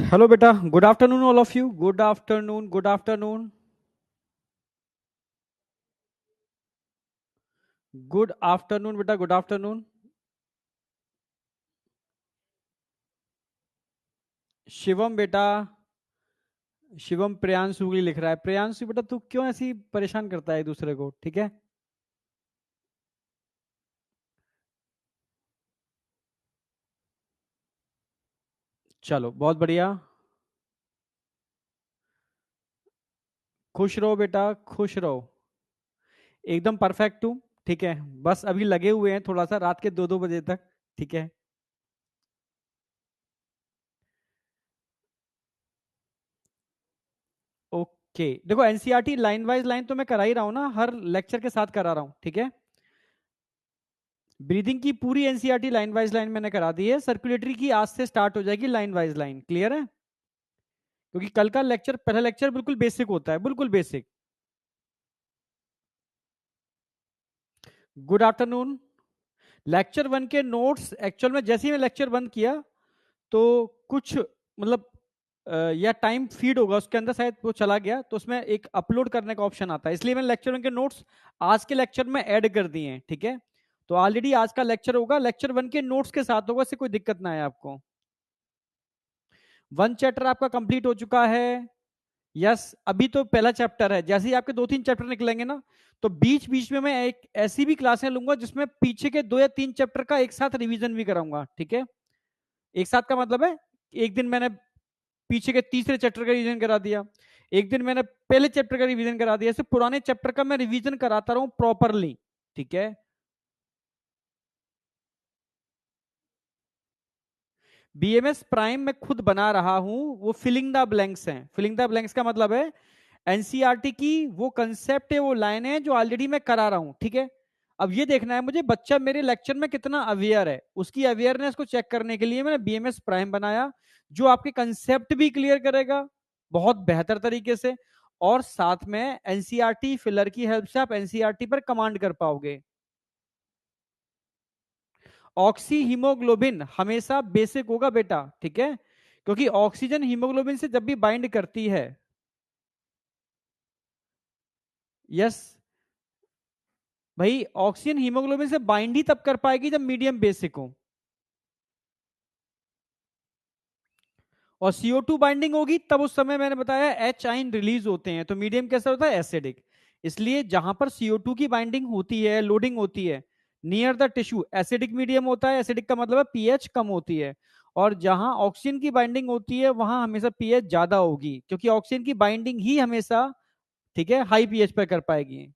Hello बेटा, good afternoon all of you. Good afternoon, good afternoon, good afternoon बेटा, good afternoon. Shivam बेटा, शिवम प्रियांशु की लिख रहा है। प्रियांशु बेटा, तू क्यों ऐसी परेशान करता है एक दूसरे को? ठीक है, चलो बहुत बढ़िया। खुश रहो बेटा, खुश रहो। एकदम परफेक्ट हूँ। ठीक है, बस अभी लगे हुए हैं थोड़ा सा रात के 2-2 बजे तक। ठीक है, ओके। देखो, एनसीईआरटी लाइन वाइज लाइन तो मैं करा ही रहा हूँ ना, हर लेक्चर के साथ करा रहा हूँ। ठीक है, ब्रीदिंग की पूरी एनसीईआरटी लाइन वाइज लाइन मैंने करा दी है। सर्कुलेटरी की आज से स्टार्ट हो जाएगी लाइन वाइज लाइन। क्लियर है? क्योंकि कल का लेक्चर, पहला लेक्चर बिल्कुल बेसिक होता है, बिल्कुल basic. Good afternoon. Lecture one के नोट्स एक्चुअल में जैसे ही मैं लेक्चर बंद किया तो कुछ मतलब या टाइम फीड होगा उसके अंदर, शायद वो चला गया, तो उसमें एक अपलोड करने का ऑप्शन आता है, इसलिए मैंने लेक्चर वन के नोट्स आज के लेक्चर में ऐड कर दिए हैं। ठीक है, तो ऑलरेडी आज का लेक्चर होगा, लेक्चर वन के नोट्स के साथ होगा, इससे कोई दिक्कत ना आए आपको। वन चैप्टर आपका कंप्लीट हो चुका है। यस, अभी तो पहला चैप्टर है। जैसे ही आपके 2-3 चैप्टर निकलेंगे ना, तो बीच बीच में मैं एक ऐसी भी क्लासें लूंगा जिसमें पीछे के 2 या 3 चैप्टर का एक साथ रिवीजन भी कराऊंगा। ठीक है, एक साथ का मतलब है, एक दिन मैंने पीछे के तीसरे चैप्टर का रिवीजन करा दिया, एक दिन मैंने पहले चैप्टर का रिवीजन करा दिया, ऐसे पुराने चैप्टर का मैं रिवीजन कराता रहूं प्रॉपरली। ठीक है, बीएमएस प्राइम मैं खुद बना रहा हूं, वो फिलिंग द ब्लैंक्स हैं। फिलिंग द ब्लैंक्स का मतलब है एनसीईआरटी की वो कंसेप्ट है, वो लाइन है जो ऑलरेडी मैं करा रहा हूं। ठीक है, अब ये देखना है मुझे बच्चा मेरे लेक्चर में कितना अवेयर है, उसकी अवेयरनेस को चेक करने के लिए मैंने बीएमएस प्राइम बनाया, जो आपके कंसेप्ट भी क्लियर करेगा बहुत बेहतर तरीके से, और साथ में एनसीईआरटी फिलर की हेल्प से आप एनसीईआरटी पर कमांड कर पाओगे। ऑक्सी हीमोग्लोबिन हमेशा बेसिक होगा बेटा। ठीक है, क्योंकि ऑक्सीजन हीमोग्लोबिन से जब भी बाइंड करती है। यस भाई, ऑक्सीजन हीमोग्लोबिन से बाइंड ही तब कर पाएगी जब मीडियम बेसिक हो, और CO2 बाइंडिंग होगी तब उस समय मैंने बताया एच आइन रिलीज होते हैं, तो मीडियम कैसा होता है? एसिडिक। इसलिए जहां पर CO2 की बाइंडिंग होती है, लोडिंग होती है near the tissue, acidic medium होता है। एसिडिक का मतलब है पीएच कम होती है, और जहां ऑक्सीजन की बाइंडिंग होती है वहां हमेशा पीएच ज्यादा होगी, क्योंकि ऑक्सीजन की बाइंडिंग ही हमेशा, ठीक है, हाई पीएच पर कर पाएगी।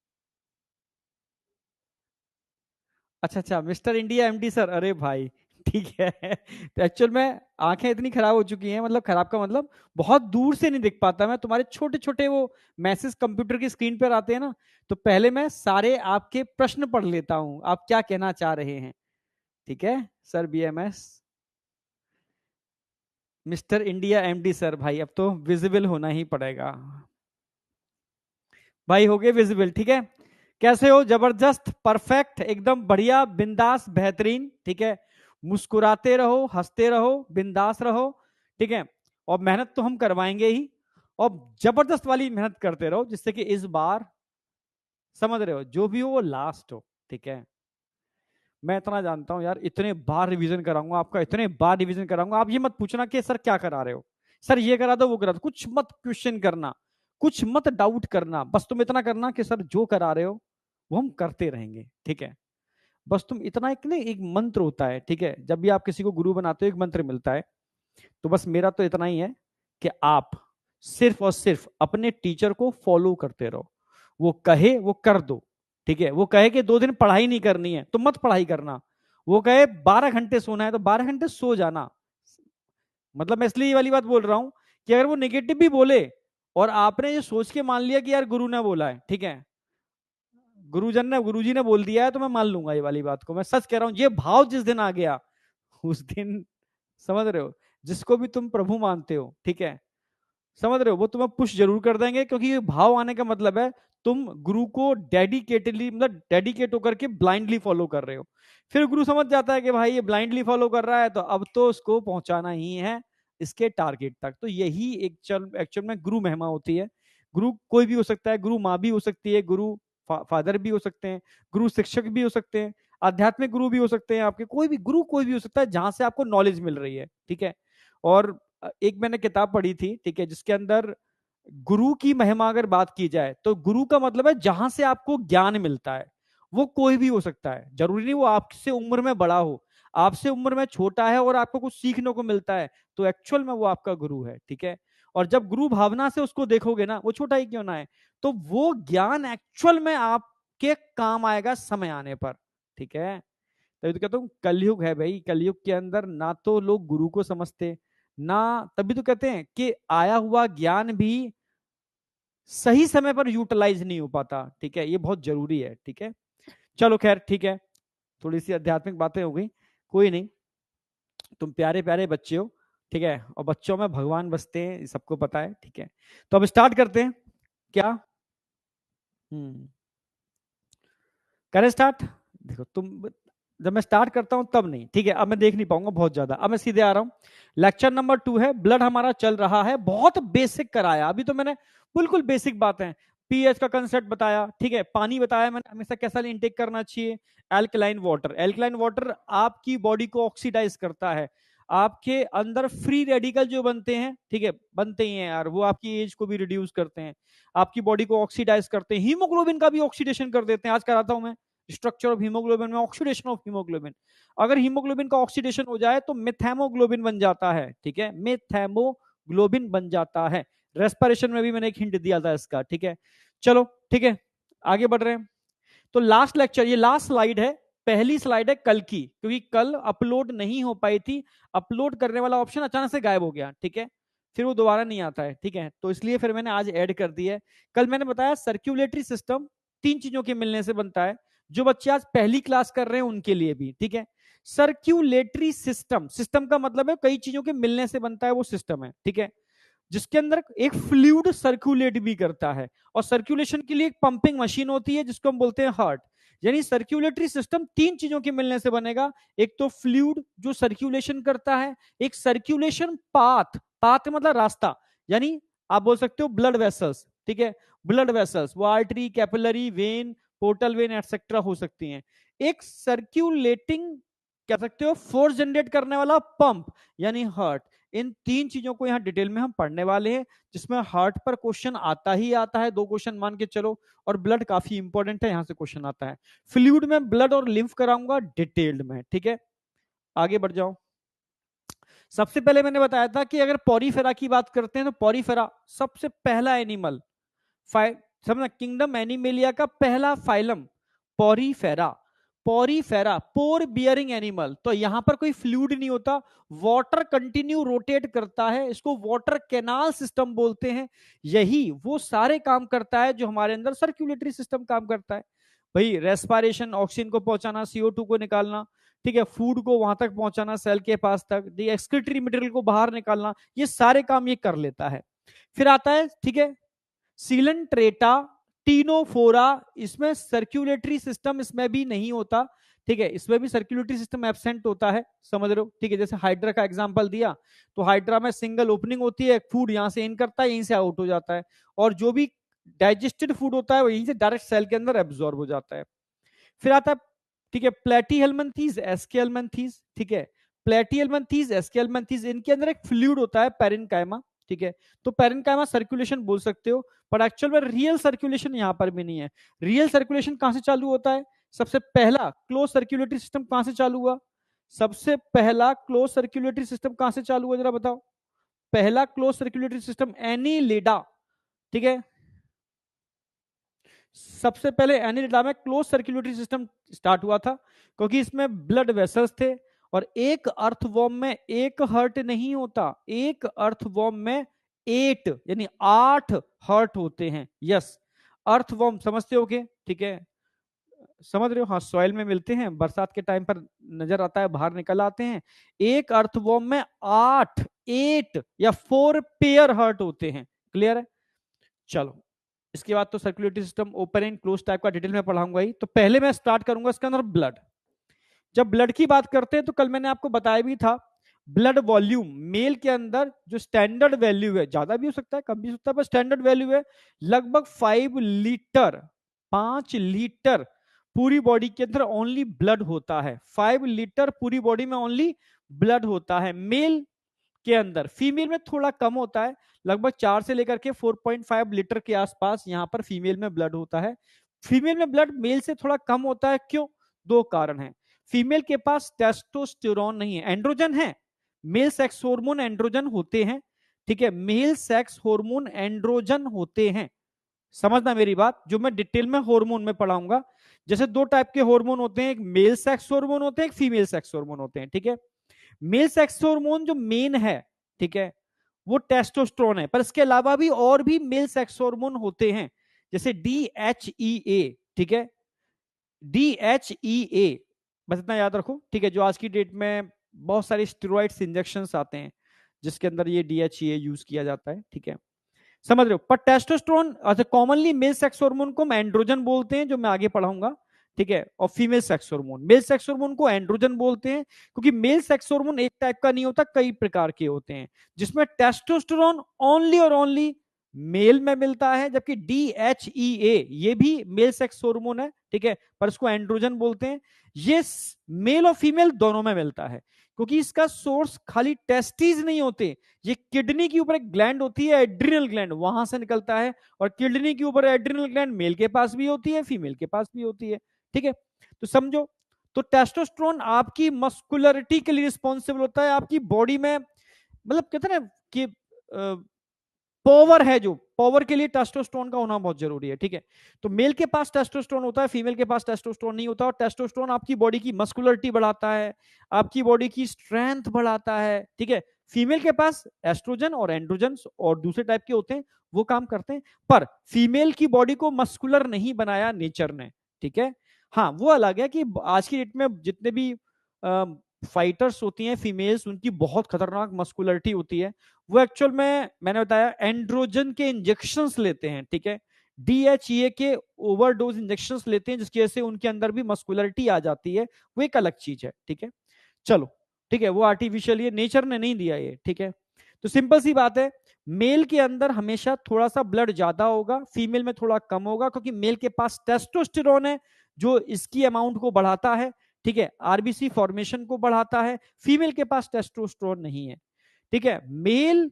अच्छा अच्छा, मिस्टर इंडिया एमडी सर, अरे भाई ठीक है। तो एक्चुअल में आंखें इतनी खराब हो चुकी हैं, मतलब खराब का मतलब बहुत दूर से नहीं दिख पाता मैं, तुम्हारे छोटे छोटे वो मैसेज कंप्यूटर की स्क्रीन पर आते हैं ना, तो पहले मैं सारे आपके प्रश्न पढ़ लेता हूं, आप क्या कहना चाह रहे हैं। ठीक है sir, BMS mister India MD sir, भाई अब तो विजिबल होना ही पड़ेगा। भाई हो गए विजिबल। ठीक है, कैसे हो? जबरदस्त, परफेक्ट, एकदम बढ़िया, बिंदास, बेहतरीन। ठीक है, मुस्कुराते रहो, हंसते रहो, बिंदास रहो। ठीक है, और मेहनत तो हम करवाएंगे ही, और जबरदस्त वाली मेहनत करते रहो, जिससे कि इस बार, समझ रहे हो, जो भी हो वो लास्ट हो। ठीक है, मैं इतना जानता हूं यार, इतने बार रिवीजन कराऊंगा आपका, इतने बार रिवीजन कराऊंगा, आप ये मत पूछना कि सर क्या करा रहे हो, सर ये करा दो वो करा दो, कुछ मत क्वेश्चन करना, कुछ मत डाउट करना, बस तुम इतना करना कि सर जो करा रहे हो वो हम करते रहेंगे। ठीक है, बस तुम इतना, एक नहीं, एक मंत्र होता है, ठीक है, जब भी आप किसी को गुरु बनाते हो एक मंत्र मिलता है, तो बस मेरा तो इतना ही है कि आप सिर्फ और सिर्फ अपने टीचर को फॉलो करते रहो, वो कहे वो कर दो। ठीक है, वो कहे कि 2 दिन पढ़ाई नहीं करनी है तो मत पढ़ाई करना, वो कहे 12 घंटे सोना है तो 12 घंटे सो जाना। मतलब मैं इसलिए ये वाली बात बोल रहा हूं कि अगर वो नेगेटिव भी बोले और आपने ये सोच के मान लिया कि यार गुरु ने बोला है, ठीक है, गुरुजन ने, गुरुजी ने बोल दिया है तो मैं मान लूंगा ये वाली बात को, मैं सच कह रहा हूं, ये भाव जिस दिन आ गया उस दिन, समझ रहे हो, जिसको भी तुम प्रभु मानते हो, ठीक है, समझ रहे हो, वो तुम्हें पुश जरूर कर देंगे, क्योंकि ये भाव आने का मतलब है तुम गुरु को डेडिकेटेडली, मतलब डेडिकेट होकर के ब्लाइंडली फॉलो कर रहे हो। फिर गुरु समझ जाता है कि भाई ये ब्लाइंडली फॉलो कर रहा है, तो अब तो उसको पहुंचाना ही है इसके टारगेट तक। तो यही एक्चुअल में गुरु महिमा होती है। गुरु कोई भी हो सकता है, गुरु माँ भी हो सकती है, गुरु फादर भी हो सकते हैं, गुरु शिक्षक भी हो सकते हैं, आध्यात्मिक गुरु भी हो सकते हैं, आपके कोई भी गुरु कोई भी हो सकता है जहां से आपको नॉलेज मिल रही है, ठीक है। और एक मैंने किताब पढ़ी थी, ठीक है, जिसके अंदर गुरु की महिमा अगर बात की जाए तो गुरु का मतलब है जहां से आपको ज्ञान मिलता है। वो कोई भी हो सकता है, जरूरी नहीं वो आपसे उम्र में बड़ा हो, आपसे उम्र में छोटा है और आपको कुछ सीखने को मिलता है, तो एक्चुअल में वो आपका गुरु है, ठीक है। और जब गुरु भावना से उसको देखोगे ना, वो छोटा ही क्यों ना है, तो वो ज्ञान एक्चुअल में आपके काम आएगा समय आने पर, ठीक है। तभी तो कहता हूँ कलयुग है भाई, कलयुग के अंदर ना तो लोग गुरु को समझते ना, तभी तो कहते हैं कि आया हुआ ज्ञान भी सही समय पर यूटिलाइज नहीं हो पाता, ठीक है, ये बहुत जरूरी है, ठीक है। चलो खैर ठीक है, थोड़ी सी आध्यात्मिक बातें हो गई, कोई नहीं, तुम प्यारे प्यारे बच्चे हो, ठीक है, और बच्चों में भगवान बसते हैं, सबको पता है, ठीक है। तो अब स्टार्ट करते हैं क्या? करें स्टार्ट? देखो तुम, जब मैं स्टार्ट करता हूं तब नहीं, ठीक है, अब मैं देख नहीं पाऊंगा बहुत ज्यादा, अब मैं सीधे आ रहा हूं। लेक्चर नंबर 2 है, ब्लड हमारा चल रहा है, बहुत बेसिक कराया अभी तो मैंने, बिल्कुल बेसिक बात है। पीएच का कंसेप्ट बताया, ठीक है, पानी बताया मैंने हमेशा कैसा इनटेक करना चाहिए, एल्कलाइन वाटर। एल्कलाइन वाटर आपकी बॉडी को ऑक्सीडाइज करता है, आपके अंदर फ्री रेडिकल जो बनते हैं, ठीक है, बनते ही हैं यार, वो आपकी एज को भी रिड्यूस करते हैं, आपकी बॉडी को ऑक्सीडाइज करते हैं, हीमोग्लोबिन का भी ऑक्सीडेशन कर देते हैं। आज कराता हूं मैं स्ट्रक्चर ऑफ हीमोग्लोबिन में, ऑक्सीडेशन ऑफ हीमोग्लोबिन। अगर हीमोग्लोबिन का ऑक्सीडेशन हो जाए तो मिथेमोग्लोबिन बन जाता है, ठीक है, मिथेमोग्लोबिन बन जाता है। रेस्पिरेशन में भी मैंने एक हिंट दिया था इसका, ठीक है। चलो ठीक है, आगे बढ़ रहे हैं। तो लास्ट लेक्चर, ये लास्ट स्लाइड है, पहली स्लाइड है कल की, क्योंकि कल अपलोड नहीं हो पाई थी, अपलोड करने वाला ऑप्शन अचानक से गायब हो गया, ठीक है, फिर वो दोबारा नहीं आता है, ठीक है, तो इसलिए फिर मैंने आज ऐड कर दिया है। कल मैंने बताया सर्क्यूलेटरी सिस्टम 3 चीजों के मिलने से बनता है, जो बच्चे आज पहली क्लास कर रहे हैं उनके लिए भी, ठीक है। सर्क्यूलेटरी सिस्टम, सिस्टम का मतलब है कई चीजों के मिलने से बनता है वो सिस्टम है, ठीक है, जिसके अंदर एक फ्लूइड सर्कुलेट भी करता है, और सर्कुलेशन के लिए एक पंपिंग मशीन होती है जिसको हम बोलते हैं हार्ट। यानी सर्कुलेटरी सिस्टम 3 चीजों के मिलने से बनेगा, एक तो फ्लूइड जो सर्कुलेशन करता है, एक सर्कुलेशन पाथ, पाथ मतलब रास्ता, यानी आप बोल सकते हो ब्लड वेसल्स, ठीक है, ब्लड वेसल्स वो artery, capillary, when, portal vein etcetera हो सकती हैं। एक सर्क्यूलेटिंग कह सकते हो फोर्स जनरेट करने वाला पंप यानी हार्ट। इन 3 चीजों को यहां डिटेल में हम पढ़ने वाले हैं, जिसमें हार्ट पर क्वेश्चन आता ही आता है, 2 क्वेश्चन मान के चलो, और ब्लड काफी इंपॉर्टेंट है, यहां से क्वेश्चन आता है। फ्लूइड में ब्लड और लिम्फ कराऊंगा डिटेल्ड में, ठीक है, आगे बढ़ जाओ। सबसे पहले मैंने बताया था कि अगर पॉरीफेरा की बात करते हैं तो पॉरीफेरा सबसे पहला एनिमल, समझना, किंगडम एनिमेलिया का पहला फाइलम पॉरीफेरा। पॉरीफेरा पोर बियरिंग एनिमल, तो यहां पर कोई फ्लूइड नहीं होता, वाटर कंटिन्यू रोटेट करता है, इसको वाटर कैनाल सिस्टम बोलते हैं। यही वो सारे काम करता है जो हमारे अंदर सर्कुलेटरी सिस्टम काम करता है। भाई रेस्पिरेशन, ऑक्सीजन को पहुंचाना, CO2 को निकालना, ठीक है, फूड को वहां तक पहुंचाना सेल के पास तक, एक्सक्रीटरी मटेरियल को बाहर निकालना, ये सारे काम ये कर लेता है। फिर आता है, ठीक है, सीलेंट्रेटा टीनोफोरा, इसमें सर्कुलेटरी सिस्टम इसमें भी नहीं होता, ठीक है, इसमें भी सर्कुलेटरी सिस्टम एब्सेंट होता है, समझ रहे हो, ठीक है। जैसे हाइड्रा का एग्जांपल दिया, तो हाइड्रा में सिंगल ओपनिंग होती है, फूड यहां से इन करता है, यहीं से आउट हो जाता है, और जो भी डाइजेस्टेड फूड होता है वो यहीं से डायरेक्ट सेल के अंदर एब्जॉर्ब हो जाता है। फिर आता है, ठीक है, प्लेटीहेल्मिन्थीज, एस्केल्मिन्थीज, ठीक है, प्लेटीहेल्मिन्थीज, एस्केल्मिन्थीज, इनके अंदर एक फ्लूइड होता है पेरेन्काइमा, ठीक है, तो पेरेन्काइमा सर्कुलेशन बोल सकते हो, पर एक्चुअल में रियल सर्कुलेशन यहां पर भी नहीं है। रियल सर्कुलेशन कहां से चालू होता है? सबसे पहला क्लोज सर्कुलेटरी सिस्टम कहां से चालू हुआ? सबसे पहला क्लोज सर्कुलेटरी सिस्टम कहां से चालू हुआ, जरा बताओ। पहला क्लोज सर्कुलेटरी सिस्टम एनीलिडा, ठीक है, सबसे पहले एनीलिडा में क्लोज सर्कुलेटरी सिस्टम स्टार्ट हुआ था, क्योंकि इसमें ब्लड वेसल्स थे, और एक अर्थवॉर्म में एक हार्ट नहीं होता, एक अर्थवॉर्म में 8 यानी 8 हार्ट होते हैं। यस, अर्थवॉर्म समझते हो के, ठीक है, समझ रहे हो, हाँ, सॉइल में मिलते हैं, बरसात के टाइम पर नजर आता है, बाहर निकल आते हैं। एक अर्थवॉर्म में 8 या 4 पेयर हार्ट होते हैं। क्लियर है? चलो, इसके बाद तो circulatory system open and close type का डिटेल में पढ़ाऊंगा ही, तो पहले मैं स्टार्ट करूंगा इसके अंदर ब्लड। जब ब्लड की बात करते हैं तो कल मैंने आपको बताया भी था, ब्लड वॉल्यूम मेल के अंदर जो स्टैंडर्ड वैल्यू है, ज्यादा भी हो सकता है कम भी हो सकता है, पर स्टैंडर्ड वैल्यू है लगभग 5 लीटर, 5 लीटर पूरी बॉडी के अंदर ओनली ब्लड होता है। 5 लीटर पूरी बॉडी में ओनली ब्लड होता है मेल के अंदर। फीमेल में थोड़ा कम होता है, लगभग 4 से लेकर के 4.5 लीटर के आसपास यहां पर फीमेल में ब्लड होता है। फीमेल में ब्लड मेल से थोड़ा कम होता है, क्यों? दो कारण है। फीमेल के पास टेस्टोस्टेरोन नहीं है, एंड्रोजन है, मेल सेक्स हार्मोन एंड्रोजन होते हैं, ठीक है, मेल सेक्स हार्मोन एंड्रोजन होते हैं। समझना मेरी बात, जो मैं डिटेल में हार्मोन में पढ़ाऊंगा। जैसे दो टाइप के हार्मोन होते हैं, एक मेल सेक्स हार्मोन होते हैं, एक फीमेल सेक्स हार्मोन होते हैं, ठीक है। मेल सेक्स हार्मोन जो मेन है, ठीक है, वो टेस्टोस्टेरोन है, पर इसके अलावा भी और भी मेल सेक्स हार्मोन होते हैं, जैसे DHEA, ठीक है, DHEA, बस इतना याद रखो, ठीक है। जो आज की डेट में बहुत सारे स्टेरॉइड्स इंजेक्शंस आते हैं जिसके अंदर ये DHEA यूज किया जाता है, ठीक है, समझ रहे हो। पर टेस्टोस्टेरोन अच्छा, कॉमनली मेल सेक्स हार्मोन को हम एंड्रोजन बोलते हैं, जो मैं आगे पढ़ाऊंगा, ठीक है। और female sex hormone, male sex hormone को एंड्रोजन बोलते हैं, क्योंकि मेल सेक्स हार्मोन एक टाइप का नहीं होता, कई प्रकार के होते हैं, जिसमें टेस्टोस्टेरोन ओनली और ओनली मेल में मिलता है, जबकि DHEA ये भी मेल सेक्स हार्मोन है, ठीक है, पर इसको एंड्रोजन बोलते हैं। ये मेल और फीमेल दोनों में मिलता है, क्योंकि इसका सोर्स खाली टेस्टिस नहीं होते, ये किडनी के ऊपर एक ग्लैंड होती है, एड्रिनल ग्लैंड, वहां से निकलता है। और किडनी के ऊपर एड्रिनल ग्लैंड मेल के पास भी होती है, फीमेल के पास भी होती है, ठीक है। तो समझो, तो टेस्टोस्टेरोन आपकी मस्कुलरिटी के लिए रिस्पॉन्सिबल होता है, आपकी बॉडी में, मतलब कहते हैं ना कि पावर है, जो पावर के लिए टेस्टोस्टेरोन का होना बहुत जरूरी है, ठीक है। तो मेल के पास टेस्टोस्टेरोन होता है, फीमेल के पास टेस्टोस्टेरोन नहीं होता। और टेस्टोस्टेरोन आपकी बॉडी की मस्कुलरिटी बढ़ाता है, आपकी बॉडी की स्ट्रेंथ बढ़ाता है, ठीक है। फीमेल के पास एस्ट्रोजन और एंड्रोजन और दूसरे टाइप के होते हैं, वो काम करते हैं, पर फीमेल की बॉडी को मस्कुलर नहीं बनाया नेचर ने, ठीक है। हाँ, वो अलग है कि आज की डेट में जितने भी फाइटर्स होती हैं फीमेल्स, उनकी बहुत खतरनाक मस्कुलरिटी होती है, वो एक्चुअल में मैंने बताया एंड्रोजन के इंजेक्शंस लेते हैं, ठीक है, DHEA के ओवरडोज इंजेक्शंस लेते हैं, जिसकी वजह से उनके अंदर भी मस्कुलरिटी आ जाती है, वो एक अलग चीज है, ठीक है। चलो, ठीक है, वो आर्टिफिशियल, ये नेचर ने नहीं दिया ये, ठीक है। तो सिंपल सी बात है, मेल के अंदर हमेशा थोड़ा सा ब्लड ज्यादा होगा, फीमेल में थोड़ा कम होगा, क्योंकि मेल के पास टेस्टोस्टेरोन है जो इसकी अमाउंट को बढ़ाता है, ठीक है, RBC फॉर्मेशन को बढ़ाता है। फीमेल के पास टेस्टोस्टेरोन नहीं है, ठीक है। मेल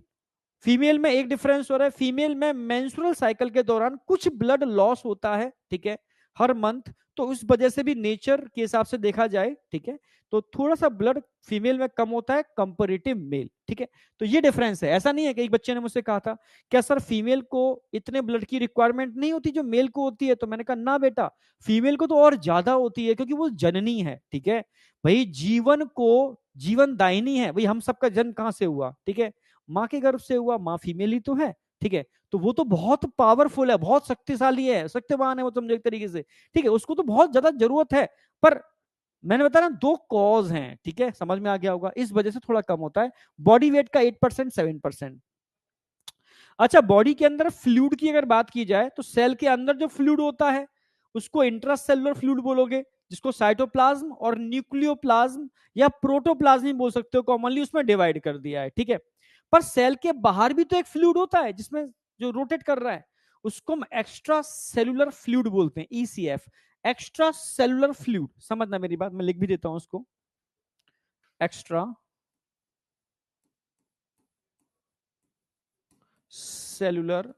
फीमेल में एक डिफरेंस हो रहा है, फीमेल में मेंस्ट्रुअल साइकिल के दौरान कुछ ब्लड लॉस होता है, ठीक है, हर मंथ, तो उस वजह से भी नेचर के हिसाब से देखा जाए, ठीक है, तो थोड़ा सा ब्लड फीमेल में कम होता है कंपैरेटिव मेल, ठीक है। तो ये डिफरेंस है। ऐसा नहीं है कि एक बच्चे ने मुझसे कहा था, क्या सर फीमेल को इतने ब्लड की रिक्वायरमेंट नहीं होती जो मेल को होती है? तो मैंने कहा ना बेटा, फीमेल को तो और ज्यादा होती है, क्योंकि वो जननी है, ठीक है भाई, जीवन को जीवन दायिनी है भाई, हम सबका जन्म कहां से हुआ, ठीक है, माँ के गर्भ से हुआ, माँ फीमेल ही तो है, ठीक है। तो वो तो बहुत पावरफुल है, बहुत शक्तिशाली है, शक्तिवान है वो, समझो एक तरीके से, ठीक है, उसको तो बहुत ज्यादा जरूरत है। पर मैंने बताया ना, दो कॉज हैं, ठीक है, समझ में आ गया होगा, इस वजह से थोड़ा कम होता है। बॉडी वेट का 8% 7%। अच्छा, बॉडी के अंदर फ्लूइड की अगर बात की जाए, तो सेल के अंदर जो फ्लूइड होता है उसको इंट्रासेलुलर फ्लूइड बोलोगे, जिसको साइटोप्लाज्म और न्यूक्लियोप्लाज्म या प्रोटोप्लाज्म बोल सकते हो, कॉमनली उसमें डिवाइड कर दिया है, ठीक है। पर सेल के बाहर भी तो एक फ्लूइड होता है जिसमें जो रोटेट कर रहा है, उसको हम एक्स्ट्रा सेलुलर फ्लूइड बोलते हैं, ECF, एक्स्ट्रा सेलुलर फ्लूइड। समझना मेरी बात, मैं लिख भी देता हूं उसको, extra cellular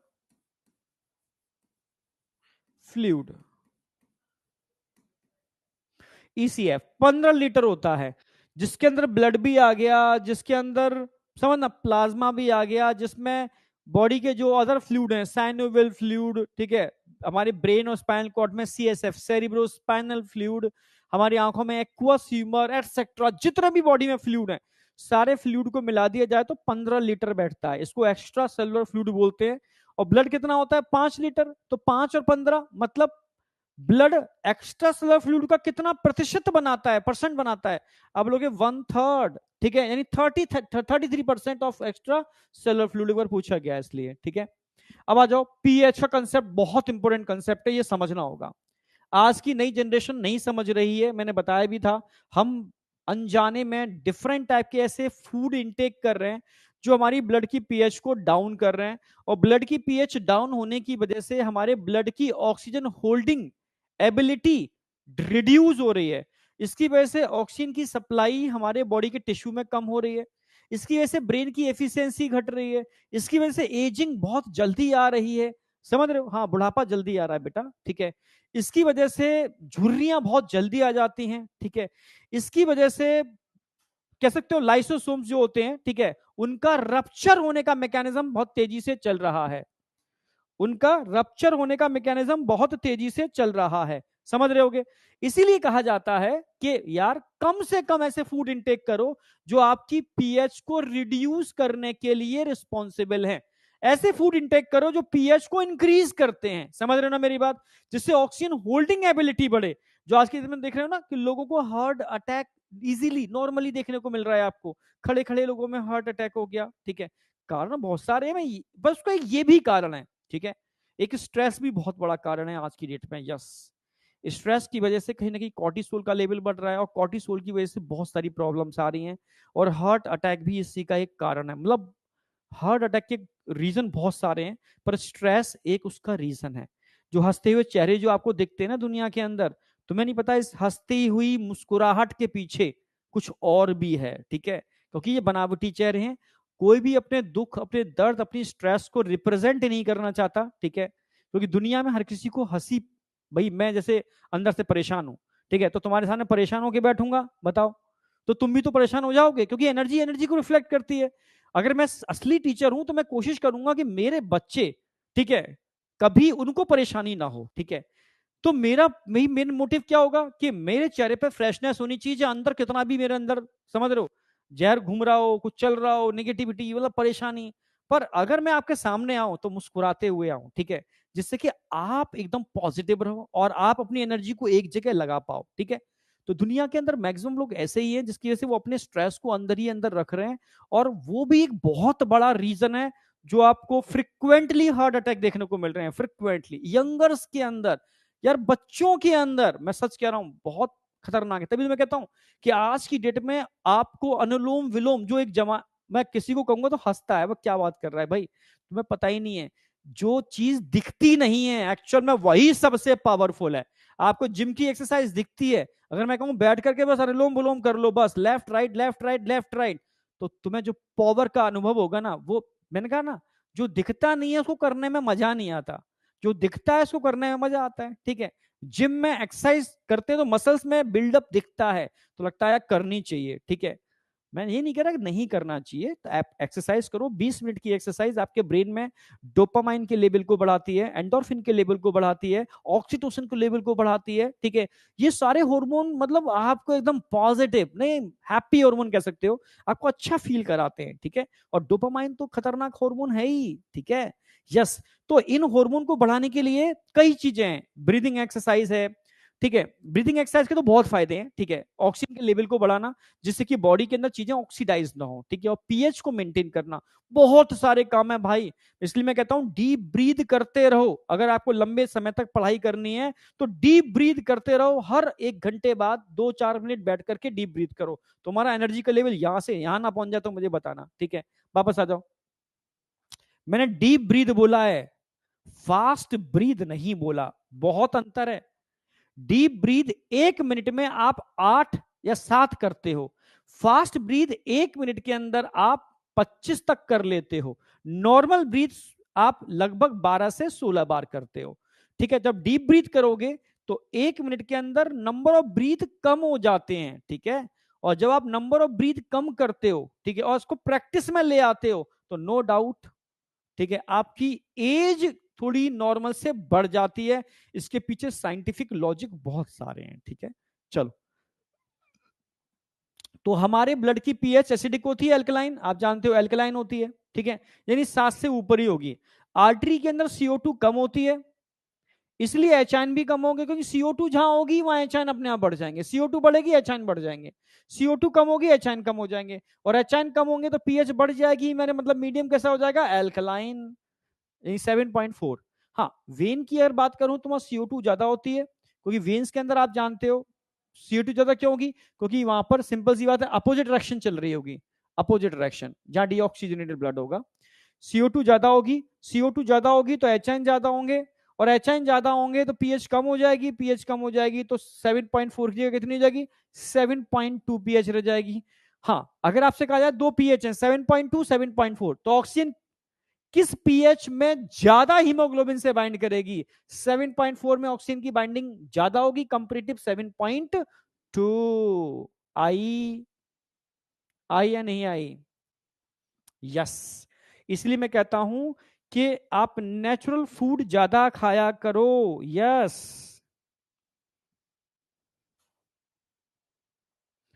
fluid, ECF 15 litre होता है, जिसके अंदर ब्लड भी आ गया, जिसके अंदर समझना प्लाज्मा भी आ गया, जिसमें बॉडी के जो अदर फ्लूइड हैं, साइनोवियल फ्लूइड, ठीक है, हमारे ब्रेन और स्पाइनल कॉर्ड में CSF, सेरिब्रो स्पाइनल फ्लूइड, हमारी आंखों में एक्वस ह्यूमर एटसेट्रा, जितने भी बॉडी में फ्लूइड हैं, सारे फ्लूइड को मिला दिया जाए तो 15 लीटर बैठता है, इसको एक्स्ट्रा सेलुलर फ्लूइड बोलते हैं। और ब्लड कितना होता है? 5 लीटर, तो 5 और 15 मतलब ब्लड एक्स्ट्रा सेलुलर फ्लूइड का कितना प्रतिशत बनाता है, परसेंट बनाता है? अब लोगे 1/3, ठीक है, यानी 33% ऑफ एक्स्ट्रा सेलुलर फ्लूइड पर पूछा गया है, इसलिए, ठीक है। अब आ जाओ, पीएच का कंसेप्ट बहुत इंपॉर्टेंट कंसेप्ट है, ये समझना होगा। आज की नई जनरेशन नहीं समझ रही है, मैंने बताया भी था, हम अनजाने में डिफरेंट टाइप के ऐसे फूड इनटेक कर रहे हैं जो हमारी ब्लड की पीएच को डाउन कर रहे हैं, और ब्लड की पीएच डाउन होने की वजह से हमारे ब्लड की ऑक्सीजन होल्डिंग एबिलिटी रिड्यूस हो रही है। इसकी वजह से ऑक्सीजन की सप्लाई हमारे बॉडी के टिश्यू में कम हो रही है, इसकी वजह से ब्रेन की एफिशिएंसी घट रही है, इसकी वजह से एजिंग बहुत जल्दी आ रही है। समझ रहे हो? हाँ, बुढ़ापा जल्दी आ रहा है बेटा, ठीक है। इसकी वजह से झुर्रियां बहुत जल्दी आ जाती हैं, ठीक है। इसकी वजह से कह सकते हो लाइसोसोम्स जो होते हैं, ठीक है, उनका रप्चर होने का मैकेनिज्म बहुत तेजी से चल रहा है। उनका रप्चर होने का मैकेनिज्म बहुत तेजी से चल रहा है। समझ रहे होगे? इसीलिए कहा जाता है कि यार कम से कम ऐसे फूड इंटेक करो जो आपकी पीएच को रिड्यूस करने के लिए रिस्पॉन्सिबल है। ऐसे फूड इंटेक करो जो पीएच को इंक्रीज करते हैं। समझ रहे हो ना मेरी बात? जिससे ऑक्सीजन होल्डिंग एबिलिटी बढ़े। जो आज के दिन में देख रहे हो ना कि लोगों को हार्ट अटैक इजीली नॉर्मली देखने को मिल रहा है, आपको खड़े खड़े लोगों में हार्ट अटैक हो गया, ठीक है। कारण बहुत सारे हैं, बस उसका ये भी कारण है, ठीक है। एक स्ट्रेस भी बहुत बड़ा कारण है आज की डेट में। यस, स्ट्रेस की वजह से कहीं ना कहीं कॉर्टिसोल का लेवल बढ़ रहा है, और कॉर्टिसोल की वजह से बहुत सारी प्रॉब्लम्स आ रही हैं, और हार्ट अटैक भी इसी का एक कारण है। मतलब हार्ट अटैक के रीजन बहुत सारे हैं, पर स्ट्रेस एक उसका रीजन है। जो हंसते हुए चेहरे जो आपको दिखते हैं ना दुनिया के अंदर, तुम्हें नहीं पता इस हंसती हुई मुस्कुराहट के पीछे कुछ और भी है, ठीक है। क्योंकि ये बनावटी चेहरे हैं, कोई भी अपने दुख, अपने दर्द, अपनी स्ट्रेस को रिप्रेजेंट नहीं करना चाहता, ठीक है। क्योंकि दुनिया में हर किसी को हंसी, भाई मैं जैसे अंदर से परेशान हूं, ठीक है, तो तुम्हारे सामने परेशान होकर बैठूंगा, बताओ, तो तुम भी तो परेशान हो जाओगे, क्योंकि एनर्जी एनर्जी को रिफ्लेक्ट करती है। अगर मैं असली टीचर हूं तो मैं कोशिश करूंगा कि मेरे बच्चे, ठीक है, कभी उनको परेशानी ना हो, ठीक है। तो मेरा मेन मोटिव क्या होगा कि मेरे चेहरे पे फ्रेशनेस होनी चाहिए। अंदर कितना भी मेरे अंदर, समझ रहे हो, जहर घूम रहा हो, कुछ चल रहा हो, नेगेटिविटी, मतलब परेशानी, पर अगर मैं आपके सामने आऊं तो मुस्कुराते हुए आऊं, ठीक है, जिससे कि आप एकदम पॉजिटिव रहो और आप अपनी एनर्जी को एक जगह लगा पाओ, ठीक है। तो दुनिया के अंदर मैक्सिमम लोग ऐसे ही हैं जिसकी वजह से वो अपने स्ट्रेस को अंदर ही अंदर रख रहे हैं, और वो भी एक बहुत बड़ा रीजन है जो आपको फ्रिक्वेंटली हार्ट अटैक देखने को मिल रहे हैं, फ्रिक्वेंटली यंगर्स के अंदर, यार बच्चों के अंदर, मैं सच कह रहा हूं, बहुत खतरनाक है। तभी तो मैं कहता हूं कि आज की डेट में आपको अनुलोम विलोम, जो एक जमा, मैं किसी को कहूंगा तो हंसता है, वो क्या बात कर रहा है भाई, तुम्हें पता ही नहीं है, जो चीज दिखती नहीं है एक्चुअल में वही सबसे पावरफुल है। आपको जिम की एक्सरसाइज दिखती है, अगर मैं कहूं बैठ करके बस अनुलोम विलोम कर लो, बस left right left right left right, तो तुम्हें जो पावर का अनुभव होगा ना, वो मैंने कहा ना, जो दिखता नहीं है उसको करने में मजा नहीं आता, जो दिखता है उसको करने में मजा आता है, ठीक है। जिम में एक्सरसाइज करते हैं तो मसल्स में बिल्डअप दिखता है, तो लगता है करनी चाहिए, ठीक है। मैं ये नहीं कह रहा कि नहीं करना चाहिए, तो आप एक्सरसाइज करो, 20 मिनट की एक्सरसाइज आपके ब्रेन में डोपामाइन के लेवल को बढ़ाती है, एंडोर्फिन के लेवल को बढ़ाती है, ऑक्सीटोसिन के लेवल को बढ़ाती है, ठीक है। ये सारे हार्मोन मतलब आपको एकदम पॉजिटिव, नहीं हैप्पी हार्मोन कह सकते हो, आपको अच्छा फील कराते हैं, ठीक है। और डोपामाइन तो खतरनाक हार्मोन है ही, ठीक है। यस, तो इन हार्मोन को बढ़ाने के लिए कई चीजें हैं, ब्रीदिंग एक्सरसाइज है, ठीक है। ब्रीदिंग एक्सरसाइज के तो बहुत फायदे हैं, ठीक है। ऑक्सीजन के लेवल को बढ़ाना जिससे कि बॉडी के अंदर चीजें ऑक्सीडाइज ना हो, ठीक है। और पीएच को मेंटेन करना, बहुत सारे काम है भाई। इसलिए मैं कहता हूं डीप ब्रीद करते रहो। अगर आपको लंबे समय तक पढ़ाई करनी है तो डीप ब्रीद करते रहो, हर 1 घंटे बाद 2-4 मिनट बैठ करके डीप ब्रीद करो। तुम्हारा एनर्जी का लेवल यहां से यहां ना पहुंच जाए तो मुझे बताना, ठीक है। वापस आ जाओ, मैंने डीप ब्रीद बोला है, फास्ट ब्रीद नहीं बोला, बहुत अंतर है। डीप ब्रीद 1 मिनट में आप 8 या 7 करते हो, फास्ट ब्रीद 1 मिनट के अंदर आप 25 तक कर लेते हो, नॉर्मल ब्रीथ आप लगभग 12 से 16 बार करते हो, ठीक है। जब डीप ब्रीथ करोगे तो 1 मिनट के अंदर नंबर ऑफ ब्रीथ कम हो जाते हैं, ठीक है। और जब आप नंबर ऑफ ब्रीथ कम करते हो, ठीक है, और उसको प्रैक्टिस में ले आते हो, तो नो डाउट, ठीक है, आपकी एज थोड़ी नॉर्मल से बढ़ जाती है। इसके पीछे साइंटिफिक लॉजिक बहुत सारे हैं, ठीक है। चलो, तो हमारे ब्लड की पीएच एसिडिक होती है, अल्कलाइन, आप जानते हो अल्कलाइन होती है, ठीक है, यानी 7 से ऊपर ही होगी। आर्टरी के अंदर CO2 कम होती है, इसलिए एचआईन भी कम होंगे, क्योंकि CO2 जहां होगी वहां एचआईन अपने आप बढ़ जाएंगे, CO2 बढ़ेगी एचआईन बढ़ जाएंगे, CO2 कम होगी एचआईन कम हो जाएंगे, और एचआईन कम होंगे तो पीएच बढ़ जाएगी, मेरे मतलब मीडियम कैसा हो जाएगा, एल्कलाइन, 7.4। हाँ, वेन की अगर बात करूं तो वहां CO2 ज्यादा होती है, क्योंकि वेन्स के अंदर आप जानते हो CO2 ज्यादा क्यों होगी? क्योंकि वहां पर सिंपल सी बात है, अपोजिट डायरेक्शन चल रही होगी, अपोजिट डायरेक्शन, जहां डीऑक्सीजनेटेड ब्लड होगा। CO2 ज्यादा होगी, CO2 ज्यादा होगी तो H ज्यादा होंगे, और H ज्यादा होंगे तो पीएच कम हो जाएगी, पीएच कम हो जाएगी तो 7.4 की जगह कितनी हो जाएगी? 7.2 पीएच रह जाएगी। हाँ, अगर आपसे कहा जाए दो पीएच है 7.2 7.4, तो ऑक्सीजन किस पीएच में ज्यादा हीमोग्लोबिन से बाइंड करेगी? 7.4 में ऑक्सीजन की बाइंडिंग ज्यादा होगी कंपेरेटिव 7.2। आई? आई या नहीं आई? यस। इसलिए मैं कहता हूं कि आप नेचुरल फूड ज्यादा खाया करो। यस।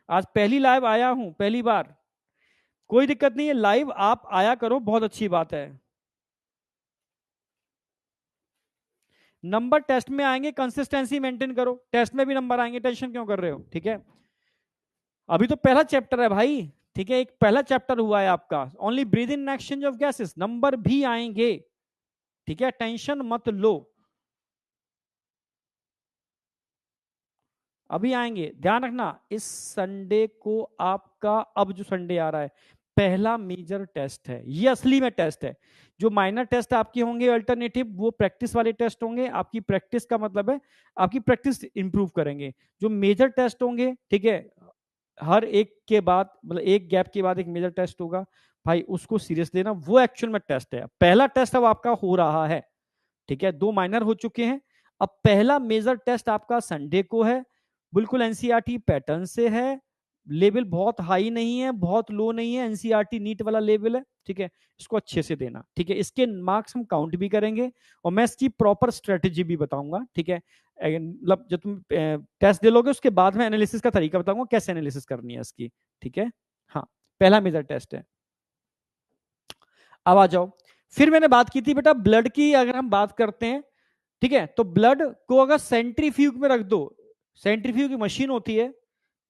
आज पहली लाइव आया हूं, पहली बार, कोई दिक्कत नहीं है, लाइव आप आया करो, बहुत अच्छी बात है। नंबर टेस्ट में आएंगे, कंसिस्टेंसी मेंटेन करो, टेस्ट में भी नंबर आएंगे, टेंशन क्यों कर रहे हो? ठीक है, अभी तो पहला चैप्टर है भाई। ठीक है, एक पहला चैप्टर हुआ है आपका, only breathing exchange of gases, number भी आएंगे। ठीक है, टेंशन मत लो, अभी आएंगे, ध्यान रखना। इस संडे को आपका, अब जो संडे आ रहा है, पहला मेजर टेस्ट है, ये असली में टेस्ट है। जो माइनर टेस्ट आपके होंगे अल्टरनेटिव, वो प्रैक्टिस वाले टेस्ट होंगे, आपकी प्रैक्टिस का मतलब है आपकी प्रैक्टिस इंप्रूव करेंगे। जो मेजर टेस्ट होंगे, ठीक है, हर एक के बाद, मतलब एक गैप के बाद एक मेजर टेस्ट होगा भाई, उसको सीरियस लेना, वो एक्चुअल में टेस्ट है। पहला टेस्ट अब आपका हो रहा है, ठीक है, दो माइनर हो चुके हैं, अब पहला मेजर टेस्ट आपका संडे को है, बिल्कुल एनसीईआरटी पैटर्न से है, लेवल बहुत हाई नहीं है, बहुत लो नहीं है, एनसीईआरटी नीट वाला लेवल है। ठीक है, इसको अच्छे से देना। ठीक है, इसके मार्क्स हम काउंट भी करेंगे, और मैं इसकी प्रॉपर स्ट्रेटेजी भी बताऊंगा। ठीक है, मतलब जब तुम टेस्ट दे लोगे उसके बाद में एनालिसिस का तरीका बताऊंगा, कैसे एनालिसिस करनी है इसकी। ठीक है, हाँ, पहला मेजर टेस्ट है। अब आ जाओ, फिर मैंने बात की थी बेटा ब्लड की, अगर हम बात करते हैं, ठीक है, तो ब्लड को अगर सेंट्रीफ्यूग में रख दो, सेंट्रीफ्यूग की मशीन होती है,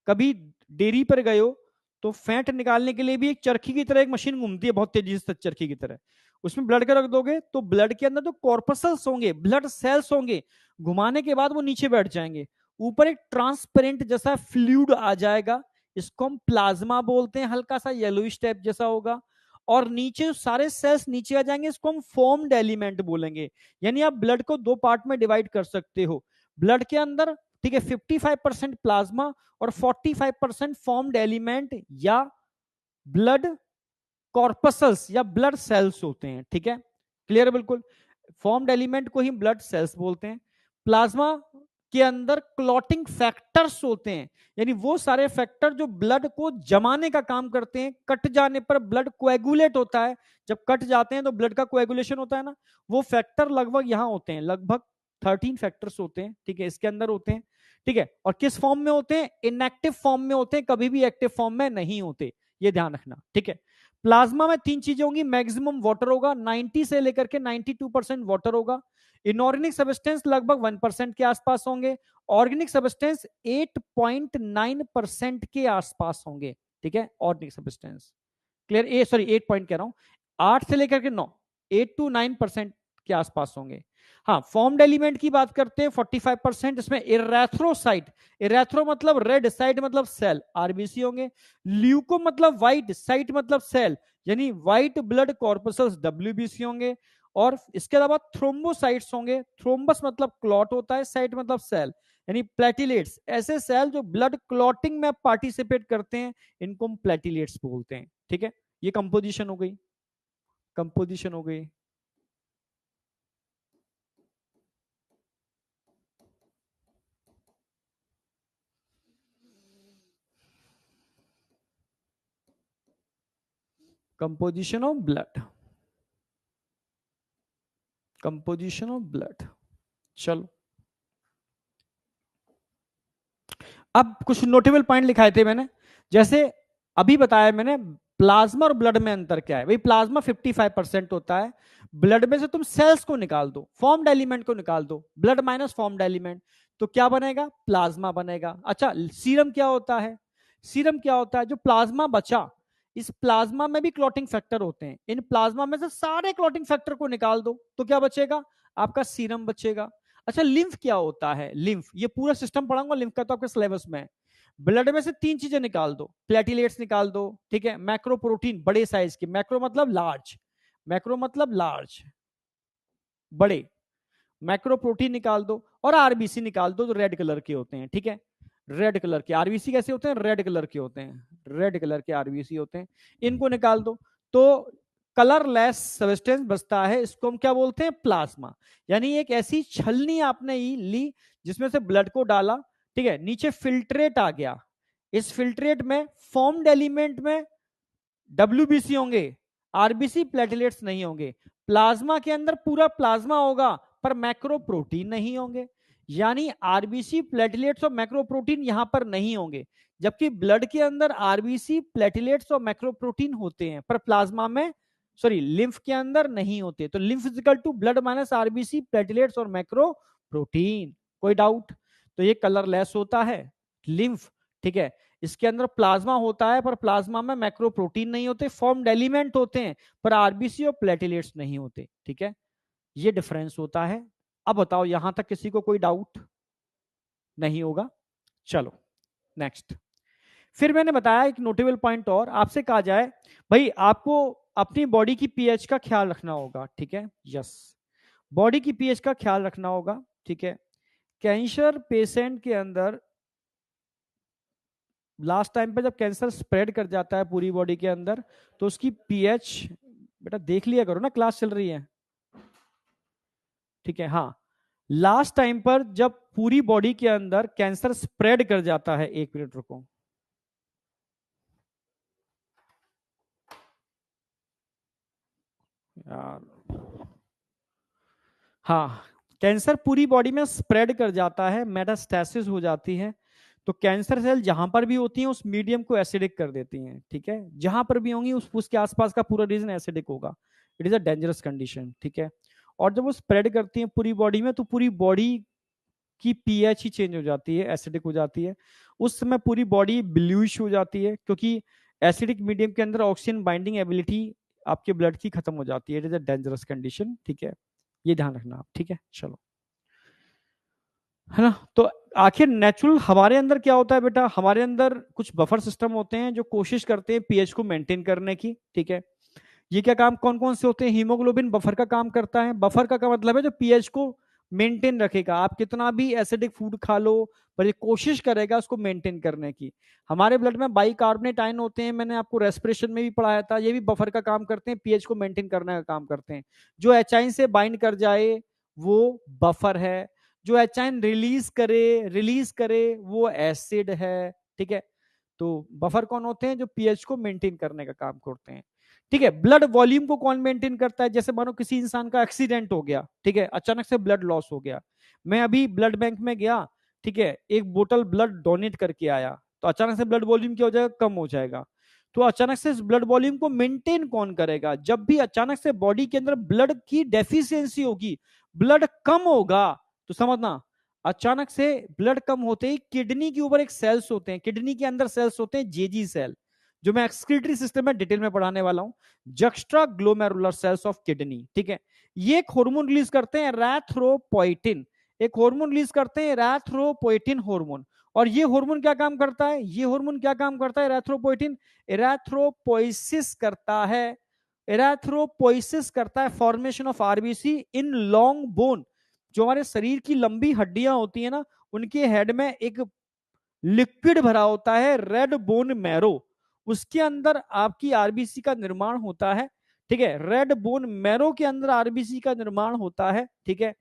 कभी डेयरी पर गए हो तो फैट निकालने के लिए भी एक चरखी की तरह एक मशीन घूमती है, बहुत तेजी से चरखी की तरह, उसमें ब्लड का रख दोगे तो ब्लड के अंदर जो कॉर्पसल्स होंगे, ब्लड सेल्स होंगे, घुमाने के बाद वो नीचे बैठ जाएंगे, ऊपर एक ट्रांसपेरेंट जैसा फ्लूइड आ जाएगा, इसको हम प्लाज्मा बोलते हैं, हल्का सा येलोइश टाइप जैसा होगा, और नीचे सारे सेल्स नीचे आ जाएंगे, इसको हम फॉर्म्ड एलिमेंट बोलेंगे। यानी आप ब्लड को दो पार्ट में डिवाइड कर सकते हो, ब्लड के अंदर, ठीक है, 55% प्लाज्मा और 45% फॉर्म्ड एलिमेंट या ब्लड कॉर्पसल्स या ब्लड सेल्स होते हैं। ठीक है, क्लियर है बिल्कुल, फॉर्म्ड एलिमेंट को ही ब्लड सेल्स बोलते हैं। प्लाज्मा के अंदर क्लॉटिंग फैक्टर्स होते हैं, यानी वो सारे फैक्टर जो ब्लड को जमाने का काम करते हैं, कट जाने पर ब्लड कोएगुलेट होता है, जब कट जाते हैं तो ब्लड का कोएगुलेशन होता है ना, वो फैक्टर लगभग यहां होते हैं, लगभग 13 फैक्टर्स होते हैं। ठीक है, इसके अंदर होते हैं। ठीक है, और किस फॉर्म में होते हैं? इनएक्टिव फॉर्म में होते हैं, कभी भी एक्टिव फॉर्म में नहीं होते, ये ध्यान रखना। ठीक है, प्लाज्मा में तीन चीजें होंगी, मैक्सिमम वाटर होगा, 90 से लेकर के 92% वाटर होगा, इनऑर्गेनिक सब्सटेंस लगभग 1% के आसपास होंगे, ऑर्गेनिक सब्सटेंस 8.9% के आसपास होंगे। ठीक है, ऑर्गेनिक सब्सटेंस, क्लियर, ए सॉरी 8 पॉइंट कह रहा हूं, 8 से लेकर के 9, 8 to 9% के आसपास होंगे। हाँ, फॉर्म्ड एलिमेंट की बात करते हैं 45%, इसमें इरेथ्रोसाइट, इरेथ्रो मतलब रेड, साइट मतलब सेल, आरबीसी होंगे, ल्यूको मतलब व्हाइट, साइट मतलब सेल, यानी व्हाइट ब्लड कॉर्पसल्स, डब्ल्यूबीसी होंगे, और इसके अलावा थ्रोम्बोसाइट्स होंगे, थ्रोम्बस मतलब क्लॉट होता है, साइट मतलब सेल, यानी प्लेटिलेट्स, ऐसे सेल जो ब्लड क्लॉटिंग में पार्टिसिपेट करते हैं, इनको हम प्लेटिलेट्स बोलते हैं। ठीक है, ये कंपोजिशन हो गई, कंपोजिशन हो गई। Composition of blood, composition of blood. चलो, अब कुछ नोटेबल पॉइंट लिखाए थे मैंने, जैसे अभी बताया मैंने प्लाज्मा और ब्लड में अंतर क्या है। भाई प्लाज्मा 55% होता है, ब्लड में से तुम सेल्स को निकाल दो, फॉर्म्ड एलिमेंट को निकाल दो, ब्लड माइनस फॉर्म्ड एलिमेंट, तो क्या बनेगा? प्लाज्मा बनेगा। अच्छा, सीरम क्या होता है? सीरम क्या होता है? जो प्लाज्मा बचा, इस प्लाज्मा में भी क्लॉटिंग फैक्टर होते हैं, इन प्लाज्मा में से सारे क्लॉटिंग फैक्टर को निकाल दो तो क्या बचेगा? आपका सीरम बचेगा। अच्छा, लिम्फ क्या होता है? लिम्फ, ये पूरा सिस्टम पढ़ाऊंगा लिम्फ का तो आपके सिलेबस में है। ब्लड में से 3 चीजें निकाल दो, प्लेटिलेट्स निकाल दो, ठीक है, मैक्रो प्रोटीन बड़े साइज के, मैक्रो मतलब लार्ज, मैक्रो मतलब लार्ज बड़े, मैक्रो प्रोटीन निकाल दो, और आरबीसी निकाल दो जो रेड कलर के होते हैं, ठीक है। रेड कलर के आरबीसी कैसे होते हैं? रेड कलर के होते हैं, रेड कलर के आरबीसी होते हैं, इनको निकाल दो। तो कलरलेस सब्सटेंस बचता है, इसको हम क्या बोलते हैं? प्लाज्मा। यानी एक ऐसी छलनी आपने ली जिसमें से ब्लड को डाला, ठीक है, नीचे फिल्ट्रेट आ गया, इस फिल्ट्रेट में फॉर्म्ड एलिमेंट में डब्ल्यूबीसी होंगे, आरबीसी प्लेटलेट्स नहीं होंगे। प्लाज्मा के अंदर पूरा प्लाज्मा होगा पर मैक्रो प्रोटीन नहीं होंगे, यानी आरबीसी प्लेटलेट्स और मैक्रो प्रोटीन यहां पर नहीं होंगे। जबकि ब्लड के अंदर आरबीसी प्लेटलेट्स और मैक्रो प्रोटीन होते हैं पर प्लाज्मा में, सॉरी, लिम्फ के अंदर नहीं होते। तो lymph equal to blood minus RBC platelets और मैक्रो प्रोटीन। कोई डाउट? तो ये कलरलेस होता है लिम्फ, ठीक है। इसके अंदर प्लाज्मा होता है पर प्लाज्मा में मैक्रो प्रोटीन नहीं होते, फॉर्म्ड एलिमेंट होते हैं पर आरबीसी और प्लेटलेट्स नहीं होते, ठीक है। ये डिफरेंस होता है। अब बताओ, यहां तक किसी को कोई डाउट नहीं होगा? चलो नेक्स्ट। फिर मैंने बताया एक नोटेबल पॉइंट और, आपसे कहा जाए भाई आपको अपनी बॉडी की पीएच का ख्याल रखना होगा, ठीक है। यस, बॉडी की पीएच का ख्याल रखना होगा, ठीक है। कैंसर पेशेंट के अंदर लास्ट टाइम पे जब कैंसर स्प्रेड कर जाता है पूरी बॉडी के अंदर, तो उसकी पीएच, बेटा देख लिया करो ना, क्लास चल रही है, ठीक है। हाँ, लास्ट टाइम पर जब पूरी बॉडी के अंदर कैंसर स्प्रेड कर जाता है, 1 मिनट रुको, यार, हाँ, कैंसर पूरी बॉडी में स्प्रेड कर जाता है, मेटास्टेसिस हो जाती है, तो कैंसर सेल जहां पर भी होती हैं उस मीडियम को एसिडिक कर देती हैं, ठीक है। जहां पर भी होंगी उसके आसपास का पूरा रीजन एसिडिक होगा। It is a dangerous condition, ठीक है। और जब वो स्प्रेड करती हैं पूरी बॉडी में तो पूरी बॉडी की पीएच ही चेंज हो जाती है, एसिडिक हो जाती है। उस समय पूरी बॉडी ब्लूइश हो जाती है क्योंकि एसिडिक मीडियम के अंदर ऑक्सीजन बाइंडिंग एबिलिटी आपके ब्लड की खत्म हो जाती है। It is a dangerous condition, ठीक है, ये ध्यान रखना आप, ठीक है। चलो, है ना। तो आखिर नेचुरल हमारे अंदर क्या होता है बेटा? हमारे अंदर कुछ बफर सिस्टम होते हैं जो कोशिश करते हैं पीएच को मेंटेन करने की, ठीक है। ये क्या काम कौन कौन से होते हैं? हीमोग्लोबिन बफर का काम करता है। बफर का मतलब है जो पीएच को मेंटेन रखेगा। आप कितना भी एसिडिक फूड खा लो पर ये कोशिश करेगा उसको मेंटेन करने की। हमारे ब्लड में बाइकार्बोनेट आयन होते हैं, मैंने आपको रेस्पिरेशन में भी पढ़ाया था, ये भी बफर का काम करते हैं, पीएच को मेंटेन करने का काम करते हैं। जो एचाइन से बाइंड कर जाए वो बफर है, जो एचाइन रिलीज करे वो एसिड है, ठीक है। तो बफर कौन होते हैं? जो पीएच को मेंटेन करने का काम करते हैं, ठीक है। ब्लड वॉल्यूम को कौन मेंटेन करता है? जैसे मानो किसी इंसान का एक्सीडेंट हो गया, ठीक है, अचानक से ब्लड लॉस हो गया, मैं अभी ब्लड बैंक में गया, ठीक है, एक बोतल ब्लड डोनेट करके आया, तो अचानक से ब्लड वॉल्यूम क्या हो जाएगा? कम हो जाएगा। तो अचानक से ब्लड वॉल्यूम को मेंटेन कौन करेगा? जब भी अचानक से बॉडी के अंदर ब्लड की डेफिशिएंसी होगी, ब्लड कम होगा, तो समझना अचानक से ब्लड कम होते ही किडनी के ऊपर एक सेल्स होते हैं, किडनी के अंदर सेल्स होते हैं जेजी सेल, जो मैं एक्सक्रीटरी सिस्टम में डिटेल में पढ़ाने वाला हूं, juxtaglomerular cells of kidney, ठीक है। ये एक हार्मोन रिलीज करते हैं एराथ्रोपोइटिन, एक हार्मोन रिलीज करते हैं एराथ्रोपोइटिन हार्मोन। और ये हार्मोन क्या काम करता है? ये हार्मोन क्या काम करता है? एराथ्रोपोइटिन एराथ्रोपोइसिस करता है, एराथ्रोपोइसिस करता है formation of RBC in long bone. जो हमारे शरीर की लंबी हड्डियां होती है ना, उनके हेड में एक लिक्विड भरा होता है रेड बोन मैरो, उसके अंदर आपकी आरबीसी का निर्माण होता है, ठीक है। रेड बोन मैरो के अंदर आरबीसी का निर्माण होता है, ठीक है।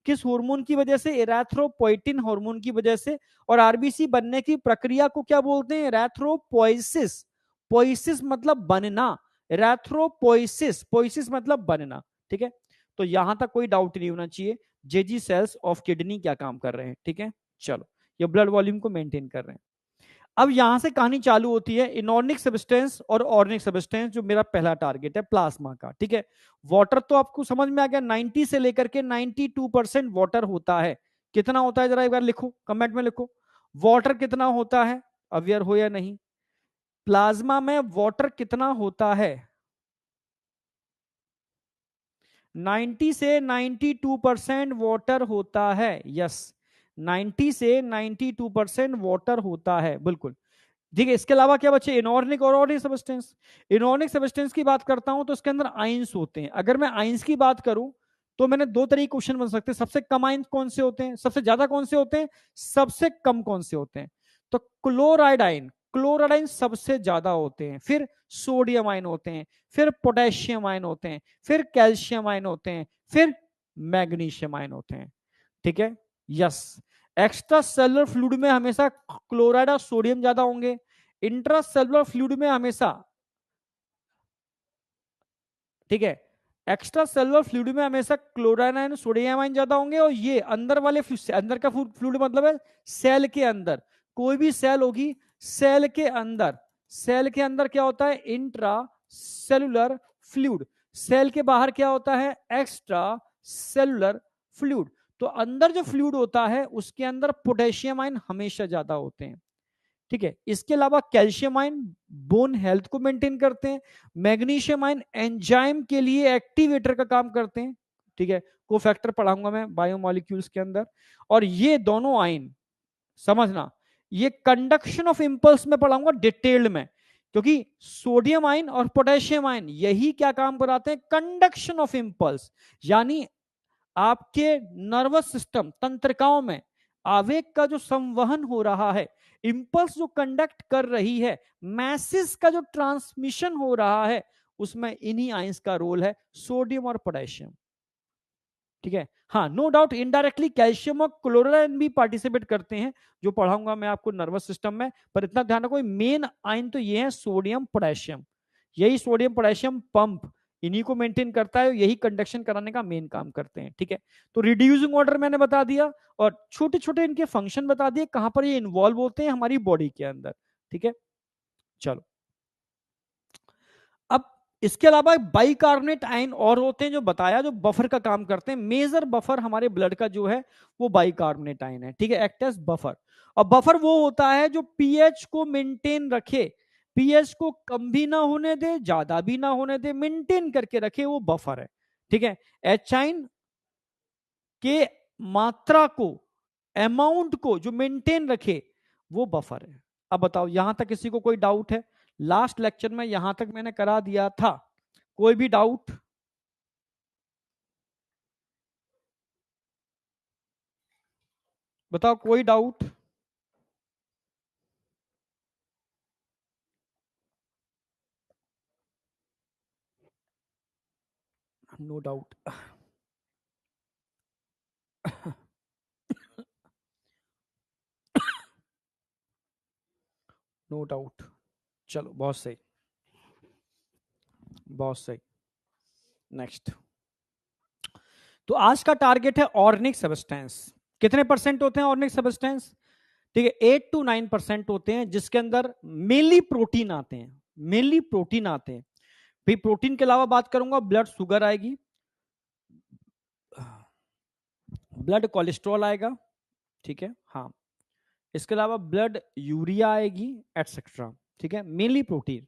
किस हार्मोन की वजह से? एराथ्रोपोइटिन हार्मोन की वजह से। और आरबीसी बनने की प्रक्रिया को क्या बोलते हैं? एराथ्रोपोइसिस। पोइसिस मतलब बनना, एराथ्रोपोइसिस, पोइसिस मतलब बनना, ठीक है। तो यहां तक कोई डाउट नहीं होना चाहिए, जेजी सेल्स ऑफ किडनी क्या काम कर रहे हैं, ठीक है। चलो, ये ब्लड वॉल्यूम को मेंटेन कर रहे हैं। अब यहां से कहानी चालू होती है इनऑर्गेनिक सब्सटेंस और ऑर्गेनिक सब्सटेंस, जो मेरा पहला टारगेट है प्लाज्मा का, ठीक है। वाटर तो आपको समझ में आ गया, 90 से लेकर के 92% वाटर होता है। कितना होता है जरा एक बार लिखो, कमेंट में लिखो, वाटर कितना होता है, अवेयर हो या नहीं? प्लाज्मा में वाटर कितना होता है? 90 से 92% वाटर होता है। यस, 90 से 92% वाटर होता है, बिल्कुल ठीक है। इसके अलावा क्या बचे, इनऑर्गेनिक और ऑर्गेनिक सब्सटेंस। इनऑर्गेनिक सब्सटेंस की बात करता हूं तो इसके अंदर आइंस होते हैं। अगर मैं आइंस की बात करूं तो मैंने दो तरीके क्वेश्चन बन सकते हैं, सबसे कम आइंस कौन से होते हैं, सबसे ज्यादा कौन से होते हैं, सबसे कम कौन से होते हैं। तो क्लोराइड आइन, क्लोराइड आइन सबसे ज्यादा होते हैं, फिर सोडियम आइन होते हैं, फिर पोटेशियम आइन होते हैं, फिर कैल्शियम आइन होते हैं, फिर मैग्नीशियम आइन होते हैं। ठीक है, यस। एक्स्ट्रा सेलुलर फ्लूइड में हमेशा क्लोराइड और सोडियम ज्यादा होंगे, इंट्रा सेलुलर फ्लूइड में हमेशा, ठीक है, एक्स्ट्रा सेलुलर फ्लूइड में हमेशा क्लोराइड आयन सोडियम आयन ज्यादा होंगे। और ये अंदर वाले अंदर का फ्लूइड मतलब है सेल के अंदर, कोई भी सेल होगी, सेल के अंदर, सेल के अंदर क्या होता है, इंट्रा सेलुलर फ्लूइड। सेल के बाहर क्या होता है, एक्स्ट्रा सेलुलर फ्लूइड। तो अंदर जो फ्लूइड होता है उसके अंदर पोटेशियम आयन हमेशा ज्यादा होते हैं। ठीक है, इसके अलावा कैल्शियम आयन बोन हेल्थ को मेंटेन करते हैं, मैग्नीशियम आयन एंजाइम के लिए एक्टिवेटर का काम करते हैं। ठीक है, कोफैक्टर पढ़ाऊंगा मैं बायोमोलिक्यूल्स के अंदर। और ये दोनों आयन समझना, ये कंडक्शन ऑफ इंपल्स में पढ़ाऊंगा डिटेल्ड में, क्योंकि सोडियम आयन और पोटेशियम आयन यही क्या काम कराते हैं, कंडक्शन ऑफ इंपल्स। यानी आपके नर्वस सिस्टम तंत्रिकाओं में आवेग का जो संवहन हो रहा है, इंपल्स जो कंडक्ट कर रही है, मैसेज का जो ट्रांसमिशन हो रहा है, उसमें इन्हीं आयंस का रोल है, सोडियम और पोटेशियम। ठीक है, हाँ, नो डाउट इनडायरेक्टली कैल्शियम और क्लोराइड भी पार्टिसिपेट करते हैं, जो पढ़ाऊंगा मैं आपको नर्वस सिस्टम में। पर इतना ध्यान रखो, मेन आयन तो ये है सोडियम पोटेशियम। यही सोडियम पोटेशियम पंप इन्हीं को मेंटेन करता है, यही कंडक्शन कराने का मेन काम करते हैं। ठीक है, तो रिड्यूसिंग ऑर्डर मैंने बता दिया, और छोटे छोटे इनके फंक्शन बता दिए, कहां पर ये इन्वॉल्व होते हैं हमारी बॉडी के अंदर। ठीक है, चलो। अब इसके अलावा बाइकार्बोनेट आयन और होते हैं, जो बताया, जो बफर का काम करते हैं। मेजर बफर हमारे ब्लड का जो है वो बाइकार्बोनेट आयन है। ठीक है, एक्ट एज बफर। और बफर वो होता है जो पीएच को मेंटेन रखे, पीएच को कम भी ना होने दे, ज्यादा भी ना होने दे, मेंटेन करके रखे, वो बफर है। ठीक है, एच आयन के मात्रा को, अमाउंट को जो मेंटेन रखे, वो बफर है। अब बताओ, यहां तक किसी को कोई डाउट है? लास्ट लेक्चर में यहां तक मैंने करा दिया था, कोई भी डाउट? बताओ, कोई doubt? No doubt. No doubt, चलो बहुत सही, बहुत सही। नेक्स्ट, तो आज का टारगेट है ऑर्गेनिक सब्सटेंस। कितने परसेंट होते हैं ऑर्गेनिक सब्सटेंस? ठीक है, 8 to 9% होते हैं, जिसके अंदर मेनली प्रोटीन आते हैं, मेनली प्रोटीन आते हैं। भाई प्रोटीन के अलावा बात करूंगा, ब्लड शुगर आएगी, ब्लड कोलेस्ट्रॉल आएगा। ठीक है, हाँ, इसके अलावा ब्लड यूरिया आएगी, एटसेट्रा। ठीक है, मेनली प्रोटीन।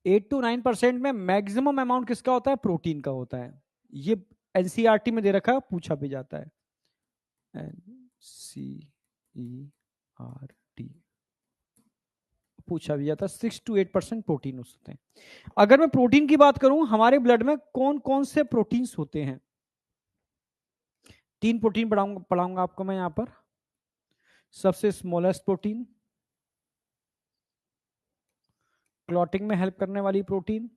8 to 9% में मैक्सिमम अमाउंट किसका होता है, प्रोटीन का होता है। ये एनसीईआरटी में दे रखा है, पूछा भी जाता है, एनसीईआरटी पूछा भी जाता है। 6 to 8% प्रोटीन होते हैं। अगर मैं प्रोटीन की बात करूं, हमारे ब्लड में कौन कौन से प्रोटीन्स होते हैं? 3 प्रोटीन पढ़ाऊंगा आपको मैं यहां पर। सबसे स्मॉलेस्ट प्रोटीन, क्लॉटिंग में हेल्प करने वाली प्रोटीन,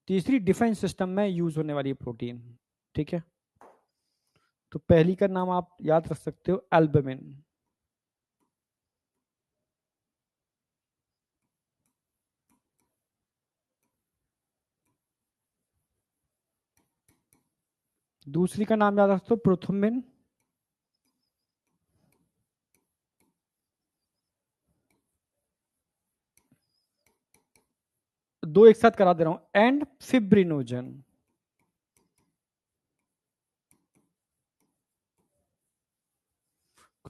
तीसरी डिफेंस सिस्टम में यूज होने वाली प्रोटीन। ठीक है, तो पहली का नाम आप याद रख सकते हो, एल्बुमिन। दूसरी का नाम याद रख सकते हो, प्रोथुमिन। दो एक साथ करा दे रहा हूं, एंड फिब्रिनोजन।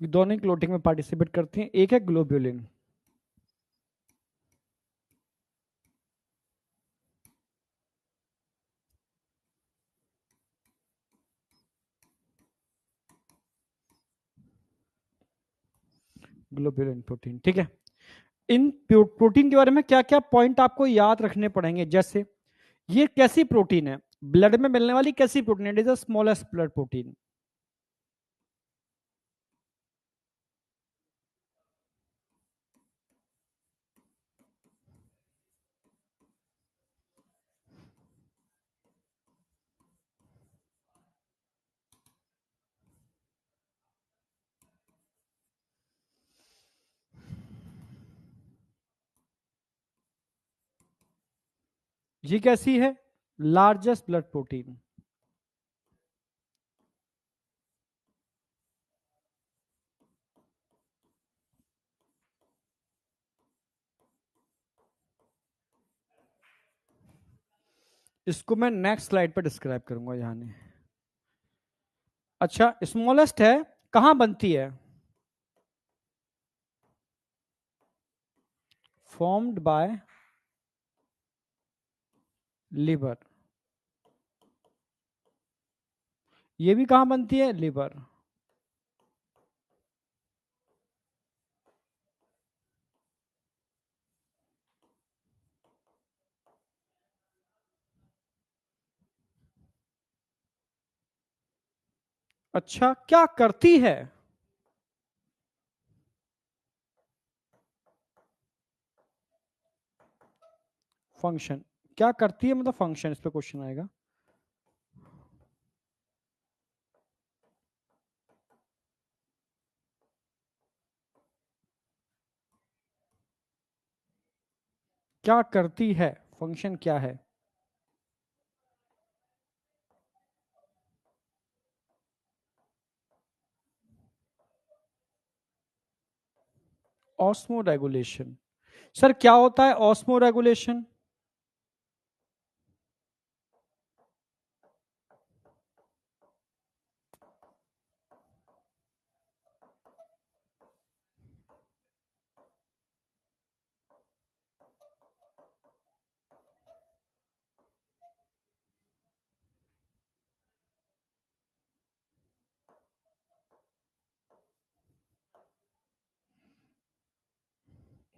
दोनों क्लोटिंग में पार्टिसिपेट करते हैं। एक है ग्लोब्यूलिन। ग्लोबुलिन प्रोटीन, ठीक है। इन प्रोटीन के बारे में क्या क्या पॉइंट आपको याद रखने पड़ेंगे, जैसे ये कैसी प्रोटीन है, ब्लड में मिलने वाली कैसी प्रोटीन है, it is the smallest blood protein. ये कैसी है, लार्जेस्ट ब्लड प्रोटीन। इसको मैं नेक्स्ट स्लाइड पर डिस्क्राइब करूंगा, यहां नहीं। अच्छा, स्मॉलेस्ट है, कहां बनती है, फॉर्म्ड बाय लिवर। ये भी कहां बनती है, लिवर। अच्छा, क्या करती है, फंक्शन। क्या करती है मतलब फंक्शन, इस पे क्वेश्चन आएगा। क्या करती है, फंक्शन क्या है। Osmo regulation. सर क्या होता है ऑस्मो रेगुलेशन।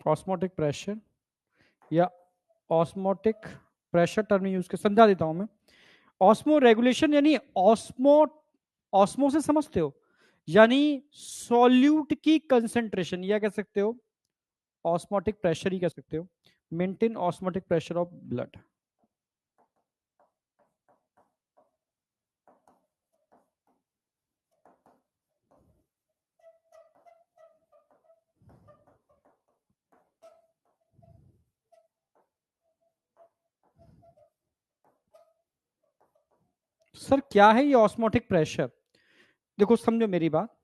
ऑस्मोटिक प्रेशर या ऑस्मोटिक प्रेशर टर्म यूज कर समझा देता हूं मैं। ऑस्मो रेगुलेशन यानी ऑस्मो से समझते हो, यानी सॉल्यूट की कंसेंट्रेशन, या कह सकते हो ऑस्मोटिक प्रेशर ही कह सकते हो, maintain osmotic pressure of blood. Sir क्या है ये ऑस्मोटिक प्रेशर, देखो समझो मेरी बात।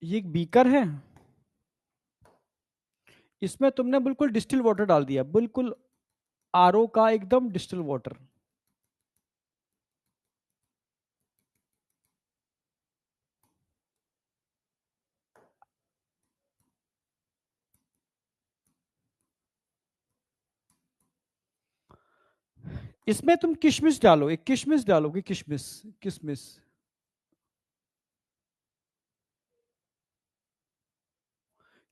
ये एक बीकर है, इसमें तुमने बिल्कुल डिस्टिल वाटर डाल दिया, बिल्कुल आरओ का एकदम डिस्टिल वाटर। इसमें तुम किशमिश डालो, एक किशमिश डालोगे, किशमिश, किशमिश।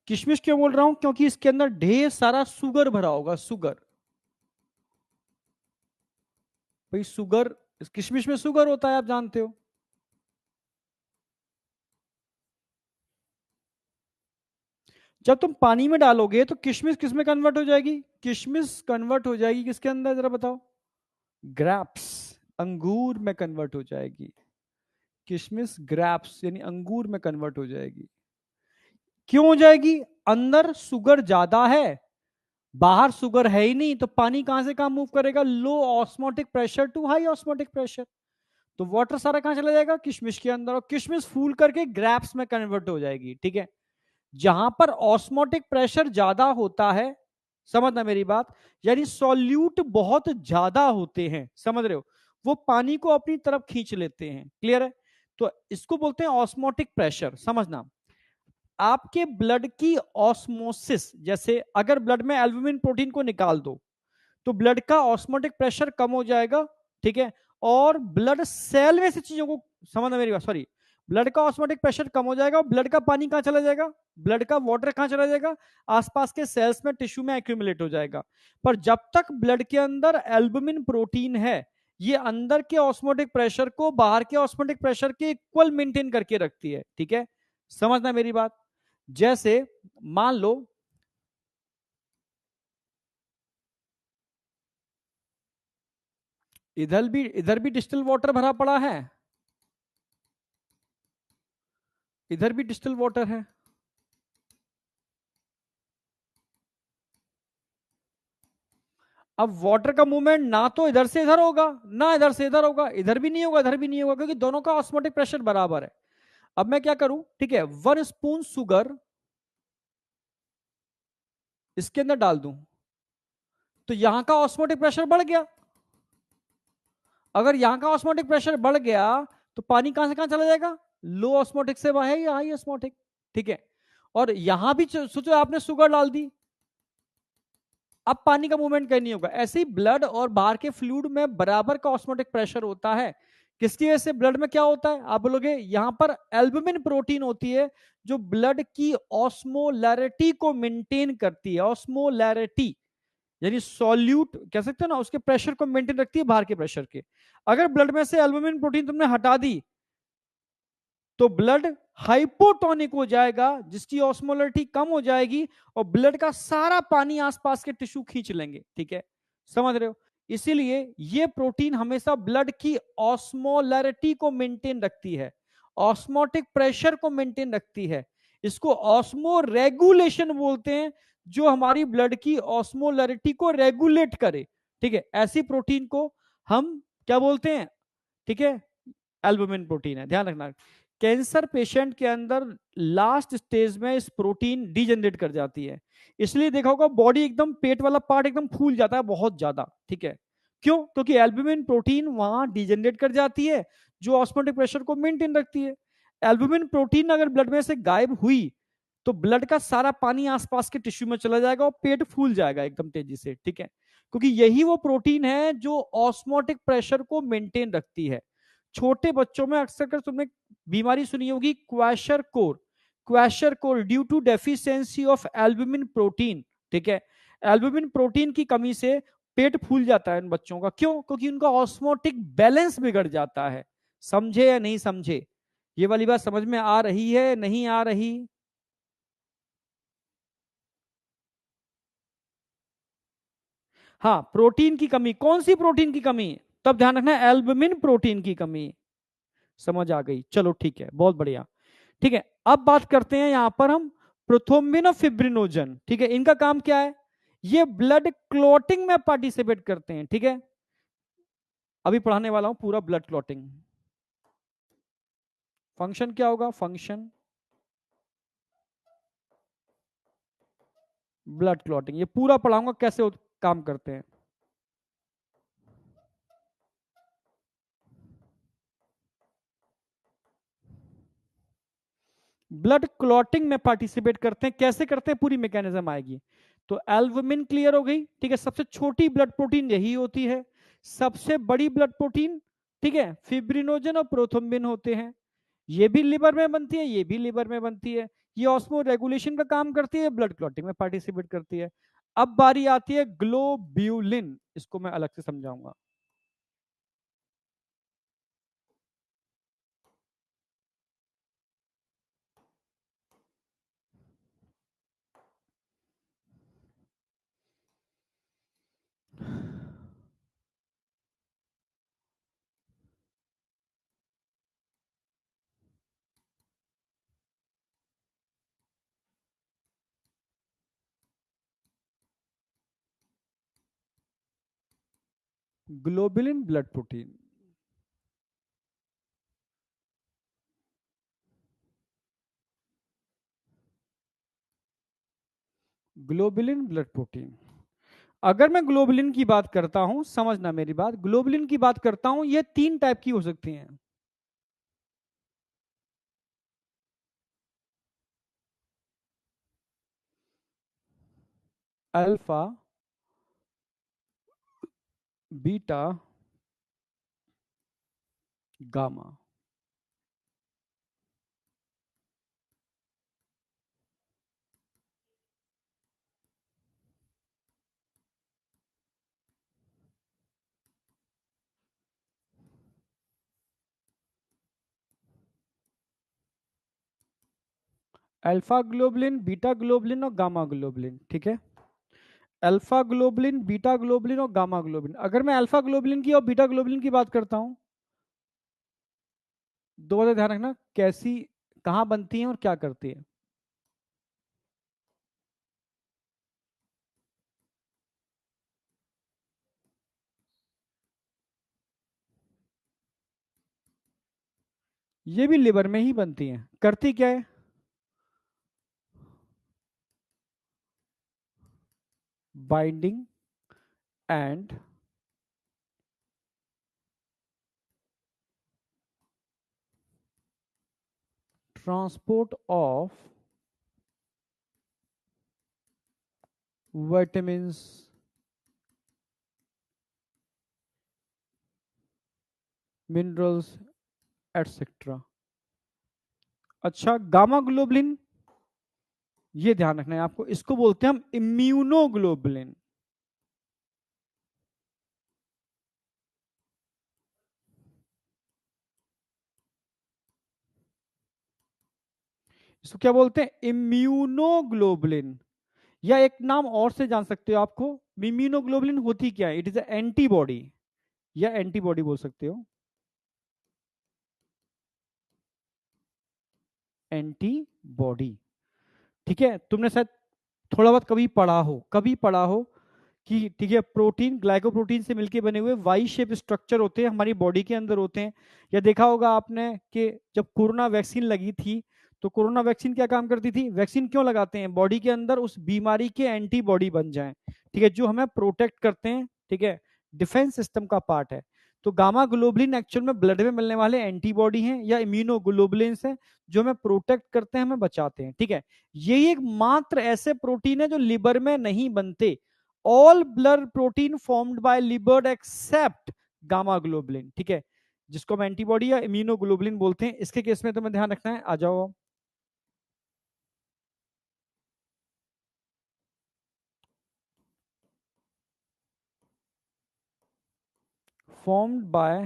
किशमिश क्यों बोल रहा हूं, क्योंकि इसके अंदर ढेर सारा सुगर भरा होगा, सुगर। भाई सुगर, इस किशमिश में सुगर होता है, आप जानते हो। जब तुम पानी में डालोगे तो किशमिश किस में कन्वर्ट हो जाएगी, किशमिश कन्वर्ट हो जाएगी किसके अंदर, जरा बताओ, ग्रैप्स, अंगूर में कन्वर्ट हो जाएगी। किशमिश ग्रैप्स यानी अंगूर में कन्वर्ट हो जाएगी। क्यों हो जाएगी, अंदर सुगर ज्यादा है, बाहर शुगर है ही नहीं, तो पानी कहां से कहां मूव करेगा, low osmotic pressure to high osmotic pressure. तो वाटर सारा कहां चला जाएगा, किशमिश के अंदर, और किशमिश फूल करके ग्रैप्स में कन्वर्ट हो जाएगी, ठीक है। जहां पर ऑस्मोटिक प्रेशर ज्यादा होता है, समझना मेरी बात, यानी सॉल्यूट बहुत ज्यादा होते हैं, समझ रहे हो, वो पानी को अपनी तरफ खींच लेते हैं, क्लियर है। तो इसको बोलते हैं ऑस्मोटिक प्रेशर, समझना। आपके ब्लड की ऑस्मोसिस, जैसे अगर ब्लड में एल्बुमिन प्रोटीन को निकाल दो तो ब्लड का ऑस्मोटिक प्रेशर कम हो जाएगा, ठीक है, और ब्लड सेल में से चीजों को, समझना मेरी बात, सॉरी, ब्लड का ऑस्मोटिक प्रेशर कम हो जाएगा और ब्लड का पानी कहां चला जाएगा, ब्लड का वाटर कहां चला जाएगा, आसपास के सेल्स में, टिश्यू में एक्यूमुलेट हो जाएगा। पर जब तक ब्लड के अंदर एल्बुमिन प्रोटीन है, ये अंदर के ऑस्मोटिक प्रेशर को बाहर के ऑस्मोटिक प्रेशर के इक्वल मेंटेन करके रखती है। ठीक है, समझना मेरी बात। जैसे मान लो इधर भी डिस्टिल वाटर भरा पड़ा है, इधर भी डिस्टिल वाटर है। अब वाटर का मूवमेंट ना तो इधर से इधर होगा, ना इधर से इधर होगा, इधर भी नहीं होगा, इधर भी नहीं होगा, क्योंकि दोनों का ऑस्मोटिक प्रेशर बराबर है। अब मैं क्या करूं, ठीक है, 1 स्पून शुगर इसके अंदर डाल दूं, तो यहां का ऑस्मोटिक प्रेशर बढ़ गया। अगर यहां का ऑस्मोटिक प्रेशर बढ़ गया तो पानी कहां से कहां चला जाएगा, लो ऑस्मोटिक से है या हाई ऑस्मोटिक। ठीक है, और यहां भी सोचो आपने शुगर डाल दी, अब पानी का मूवमेंट कहीं नहीं होगा। ऐसे ही ब्लड और बाहर के फ्लूइड में बराबर का ऑस्मोटिक प्रेशर होता है। किसकी वजह से, ब्लड में क्या होता है, आप बोलोगे यहां पर एल्बुमिन प्रोटीन होती है जो ब्लड की ऑस्मोलैरिटी को मेंटेन करती है। ऑस्मोलैरिटी यानी सॉल्यूट कह सकते हो ना, उसके प्रेशर को मेंटेन रखती है बाहर के प्रेशर के। अगर ब्लड में से एल्बुमिन प्रोटीन तुमने हटा दी तो ब्लड हाइपोटोनिक हो जाएगा, जिसकी ऑस्मोलरिटी कम हो जाएगी और ब्लड का सारा पानी आसपास के टिश्यू खींच लेंगे। ठीक है, समझ रहे हो। इसीलिए ये प्रोटीन हमेशा ब्लड की ऑस्मोलरिटी को मेंटेन रखती है, ऑस्मोटिक प्रेशर को मेंटेन रखती है। इसको ऑस्मो रेगुलेशन बोलते हैं, जो हमारी ब्लड की ऑस्मोलरिटी को रेगुलेट करे। ठीक है, ऐसी प्रोटीन को हम क्या बोलते हैं, ठीक है, एल्बुमिन प्रोटीन है, ध्यान रखना। कैंसर पेशेंट के अंदर लास्ट स्टेज में इस प्रोटीन डीजनरेट कर जाती है, इसलिए देखा होगा बॉडी एकदम, पेट वाला पार्ट एकदम फूल जाता है बहुत ज्यादा। ठीक है, क्यों, क्योंकि एल्बुमिन प्रोटीन वहां डीजनरेट कर जाती है, जो ऑस्मोटिक प्रेशर को मेंटेन रखती है। एल्बुमिन प्रोटीन अगर ब्लड में से गायब हुई तो ब्लड का सारा पानी आसपास के टिश्यू में चला जाएगा और पेट फूल जाएगा एकदम तेजी से। ठीक है, क्योंकि यही वो प्रोटीन है जो ऑस्मोटिक प्रेशर को मेंटेन रखती है। छोटे बच्चों में अक्सर कर तुमने बीमारी सुनी होगी kwashiorkor, kwashiorkor due to deficiency of albumin protein. ठीक है, एल्बुमिन प्रोटीन की कमी से पेट फूल जाता है इन बच्चों का। क्यों, क्योंकि उनका ऑस्मोटिक बैलेंस बिगड़ जाता है। समझे या नहीं समझे, ये वाली बात समझ में आ रही है नहीं आ रही। हाँ, प्रोटीन की कमी, कौन सी प्रोटीन की कमी, तब ध्यान रखना एल्बुमिन प्रोटीन की कमी। समझ आ गई, चलो ठीक है, बहुत बढ़िया। ठीक है, अब बात करते हैं यहां पर हम प्रोथ्रोम्बिन और फिब्रिनोजन। ठीक है, इनका काम क्या है, ये ब्लड क्लॉटिंग में पार्टिसिपेट करते हैं। ठीक है, अभी पढ़ाने वाला हूं पूरा ब्लड क्लॉटिंग। फंक्शन क्या होगा, फंक्शन ब्लड क्लॉटिंग, ये पूरा पढ़ाऊंगा कैसे काम करते हैं। ब्लड क्लॉटिंग में पार्टिसिपेट करते हैं, कैसे करते हैं पूरी मैकेनिज्म आएगी। तो एल्बुमिन क्लियर हो गई। ठीक है, सबसे छोटी ब्लड प्रोटीन यही होती है। सबसे बड़ी ब्लड प्रोटीन, ठीक है, फिब्रिनोजन और प्रोथ्रोम्बिन होते हैं। ये भी लिवर में बनती है, ये भी लिवर में बनती है। ये ऑस्मो रेगुलेशन का काम करती है, ब्लड क्लॉटिंग में पार्टिसिपेट करती है। अब बारी आती है ग्लोब्यूलिन, इसको मैं अलग से समझाऊंगा। Globulin blood protein, globulin blood protein. अगर मैं ग्लोबुलिन की बात करता हूं, समझना मेरी बात, ग्लोबुलिन की बात करता हूं, ये 3 टाइप की हो सकती हैं। Alpha, beta gamma. Alpha globulin, beta globulin और गामा ग्लोबुलिन, ठीक है। अल्फा ग्लोबुलिन, बीटा ग्लोबुलिन और गामा ग्लोबुलिन। अगर मैं अल्फा ग्लोबुलिन की और बीटा ग्लोबुलिन की बात करता हूं, दो बातें ध्यान रखना, कैसी, कहां बनती हैं और क्या करती है। ये भी लिवर में ही बनती हैं। करती क्या है? Binding and transport of vitamins, minerals etcetera. अच्छा, गामा ग्लोबुलिन, ये ध्यान रखना है आपको, इसको बोलते हैं हम इम्यूनोग्लोबुलिन। इसको क्या बोलते हैं? इम्यूनोग्लोबुलिन। या एक नाम और से जान सकते हो आपको, इम्यूनोग्लोबुलिन होती क्या है? इट इज एंटीबॉडी, या एंटीबॉडी बोल सकते हो, एंटीबॉडी। ठीक है, तुमने शायद थोड़ा बहुत कभी पढ़ा हो कि ठीक है, प्रोटीन ग्लाइकोप्रोटीन से मिलके बने हुए वाई शेप स्ट्रक्चर होते हैं, हमारी बॉडी के अंदर होते हैं। या देखा होगा आपने कि जब कोरोना वैक्सीन लगी थी, तो कोरोना वैक्सीन क्या काम करती थी? वैक्सीन क्यों लगाते हैं? बॉडी के अंदर उस बीमारी के एंटीबॉडी बन जाएं, ठीक है, जो हमें प्रोटेक्ट करते हैं, ठीक है, डिफेंस सिस्टम का पार्ट है। तो गामा ग्लोबुलिन एक्चुअल में ब्लड में मिलने वाले एंटीबॉडी हैं या इम्यूनोग्लोबुलिन्स हैं, जो हमें प्रोटेक्ट करते हैं, हमें बचाते हैं, ठीक है। यही एक मात्र ऐसे प्रोटीन है जो लिवर में नहीं बनते। All blood protein formed by liver except gamma globulin, ठीक है, जिसको हम एंटीबॉडी या इम्यूनोग्लोबुलिन बोलते हैं। इसके केस में तुम्हें ध्यान रखना है, आ जाओ। Formed by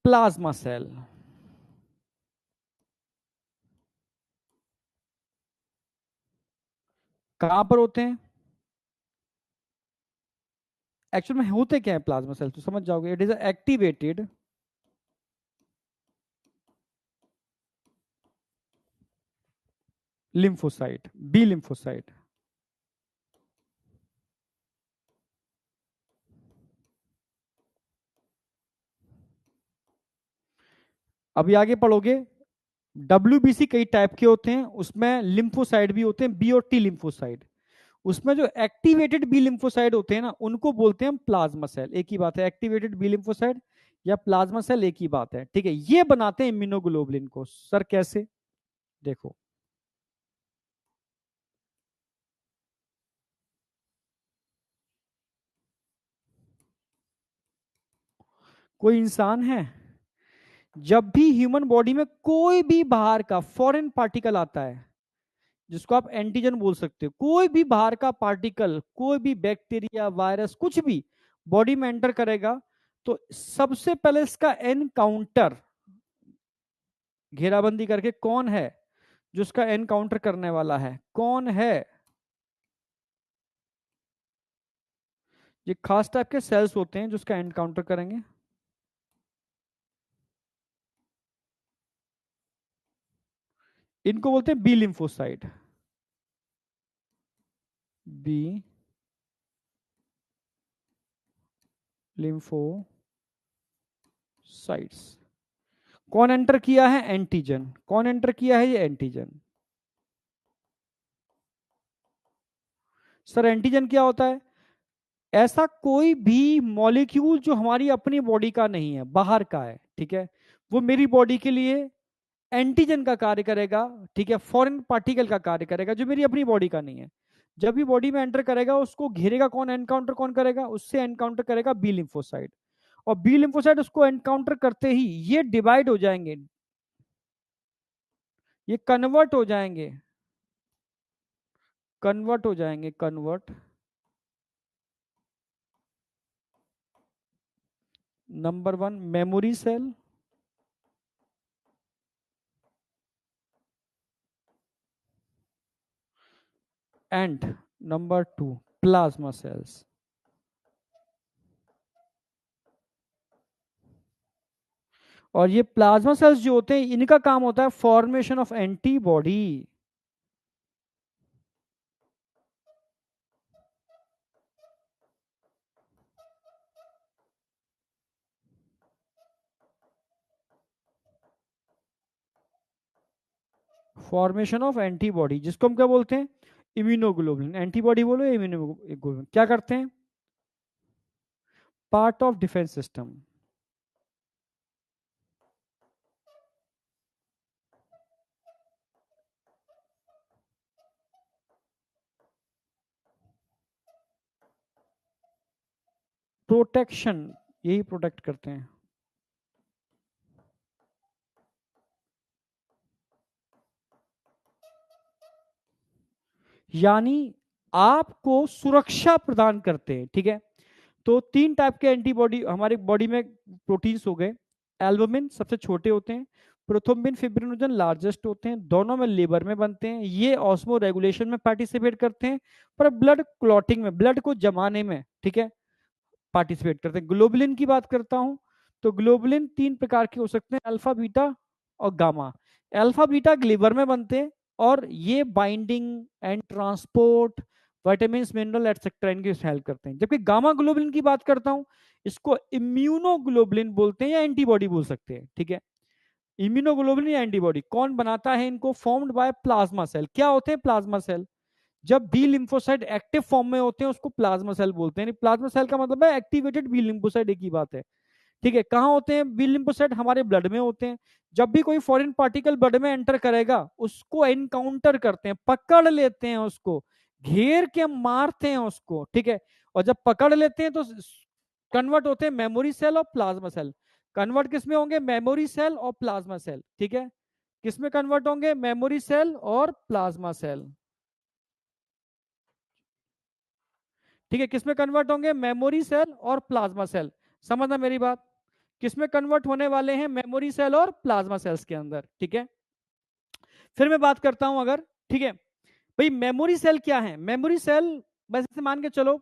plasma cell. कहां पर होते हैं? एक्चुअल में होते क्या है प्लाज्मा सेल, तो समझ जाओगे। It is activated lymphocyte, B lymphocyte. अभी आगे पढ़ोगे, डब्ल्यूबीसी कई टाइप के होते हैं, उसमें लिम्फोसाइड भी होते हैं, बी और टी लिम्फोसाइड। उसमें जो एक्टिवेटेड बी लिम्फोसाइड होते हैं ना, उनको बोलते हैं हम प्लाज्मा सेल। एक ही बात है, एक्टिवेटेड बी लिम्फोसाइड या प्लाज्मा सेल एक ही बात है, ठीक है। ये बनाते हैं इम्यूनोग्लोबुलिन को। सर कैसे? देखो, कोई इंसान है, जब भी ह्यूमन बॉडी में कोई भी बाहर का फॉरेन पार्टिकल आता है, जिसको आप एंटीजन बोल सकते हो, कोई भी बाहर का पार्टिकल, कोई भी बैक्टीरिया, वायरस, कुछ भी बॉडी में एंटर करेगा, तो सबसे पहले इसका एनकाउंटर, घेराबंदी करके, कौन है जो इसका एनकाउंटर करने वाला है? कौन है? ये खास टाइप के सेल्स होते हैं जो इसका एनकाउंटर करेंगे। इनको बोलते हैं बी लिम्फोसाइट, बी लिम्फोसाइट्स। कौन एंटर किया है? एंटीजन। कौन एंटर किया है? ये एंटीजन। सर एंटीजन क्या होता है? ऐसा कोई भी मॉलिक्यूल जो हमारी अपनी बॉडी का नहीं है, बाहर का है, ठीक है, वो मेरी बॉडी के लिए एंटीजन का कार्य करेगा, ठीक है, फॉरेन पार्टिकल का कार्य करेगा, जो मेरी अपनी बॉडी का नहीं है। जब भी बॉडी में एंटर करेगा, उसको घेरेगा कौन? एनकाउंटर कौन करेगा? उससे एनकाउंटर करेगा बी लिम्फोसाइट। और बी लिम्फोसाइट उसको एनकाउंटर करते ही ये डिवाइड हो जाएंगे, ये कन्वर्ट हो जाएंगे, convert. Number 1 memory cell, and number 2 plasma cells. और ये प्लाज्मा सेल्स जो होते हैं इनका काम होता है formation of antibody. Formation of antibody जिसको हम क्या बोलते हैं, इम्यूनोग्लोबुलिन। एंटीबॉडी बोलो, इम्यूनोग्लोबुलिन क्या करते हैं, part of defence system. Protection, यही प्रोटेक्ट करते हैं। यानी आपको सुरक्षा प्रदान करते हैं, ठीक है। तो 3 टाइप के एंटीबॉडी हमारी बॉडी में, प्रोटीन्स हो गए। एल्बुमिन सबसे छोटे होते हैं, प्रोथ्रोम्बिन फिब्रिनोजन लार्जेस्ट होते हैं, दोनों में लीवर में बनते हैं, ये ऑस्मो रेगुलेशन में पार्टिसिपेट करते हैं, पर ब्लड क्लॉटिंग में, ब्लड को जमाने में, ठीक है, पार्टिसिपेट करते हैं। ग्लोबुलिन की बात करता हूं तो ग्लोबुलिन 3 प्रकार के हो सकते हैं, अल्फा बीटा और गामा। अल्फा बीटा लीवर में बनते हैं और ये binding and transport, vitamin mineral etcetera इनकी हेल्प करते हैं। जबकि गामा ग्लोबुलिन की बात करता हूं, इसको इम्यूनोग्लोबुलिन बोलते हैं या एंटीबॉडी बोल सकते हैं, ठीक है। इम्यूनोग्लोबुलिन या एंटीबॉडी कौन बनाता है इनको, फॉर्म्ड बाय प्लाज्मा सेल। क्या होते हैं प्लाज्मा सेल, जब बी लिम्फोसाइट एक्टिव फॉर्म में होते हैं उसको प्लाज्मा सेल बोलते हैं। प्लाज्मा सेल का मतलब है एक्टिवेटेड बी लिम्फोसाइट, एक ही बात है, ठीक है। कहां होते हैं बी लिम्फोसाइट, हमारे ब्लड में होते हैं। जब भी कोई फॉरेन पार्टिकल ब्लड में एंटर करेगा उसको एनकाउंटर करते हैं, पकड़ लेते हैं उसको, घेर के मारते हैं उसको, ठीक है। और जब पकड़ लेते हैं तो कन्वर्ट होते हैं मेमोरी सेल और प्लाज्मा सेल। कन्वर्ट किस में होंगे, मेमोरी सेल और प्लाज्मा सेल, ठीक है। किस में कन्वर्ट होंगे, मेमोरी सेल और प्लाज्मा सेल, ठीक है। किसमें कन्वर्ट होंगे, मेमोरी सेल और प्लाज्मा सेल। समझना मेरी बात, किसमें कन्वर्ट होने वाले हैं, मेमोरी सेल और प्लाज्मा सेल्स के अंदर, ठीक है। फिर मैं बात करता हूं अगर, ठीक है भाई, मेमोरी सेल क्या है। मेमोरी सेल बस ऐसे मान के चलो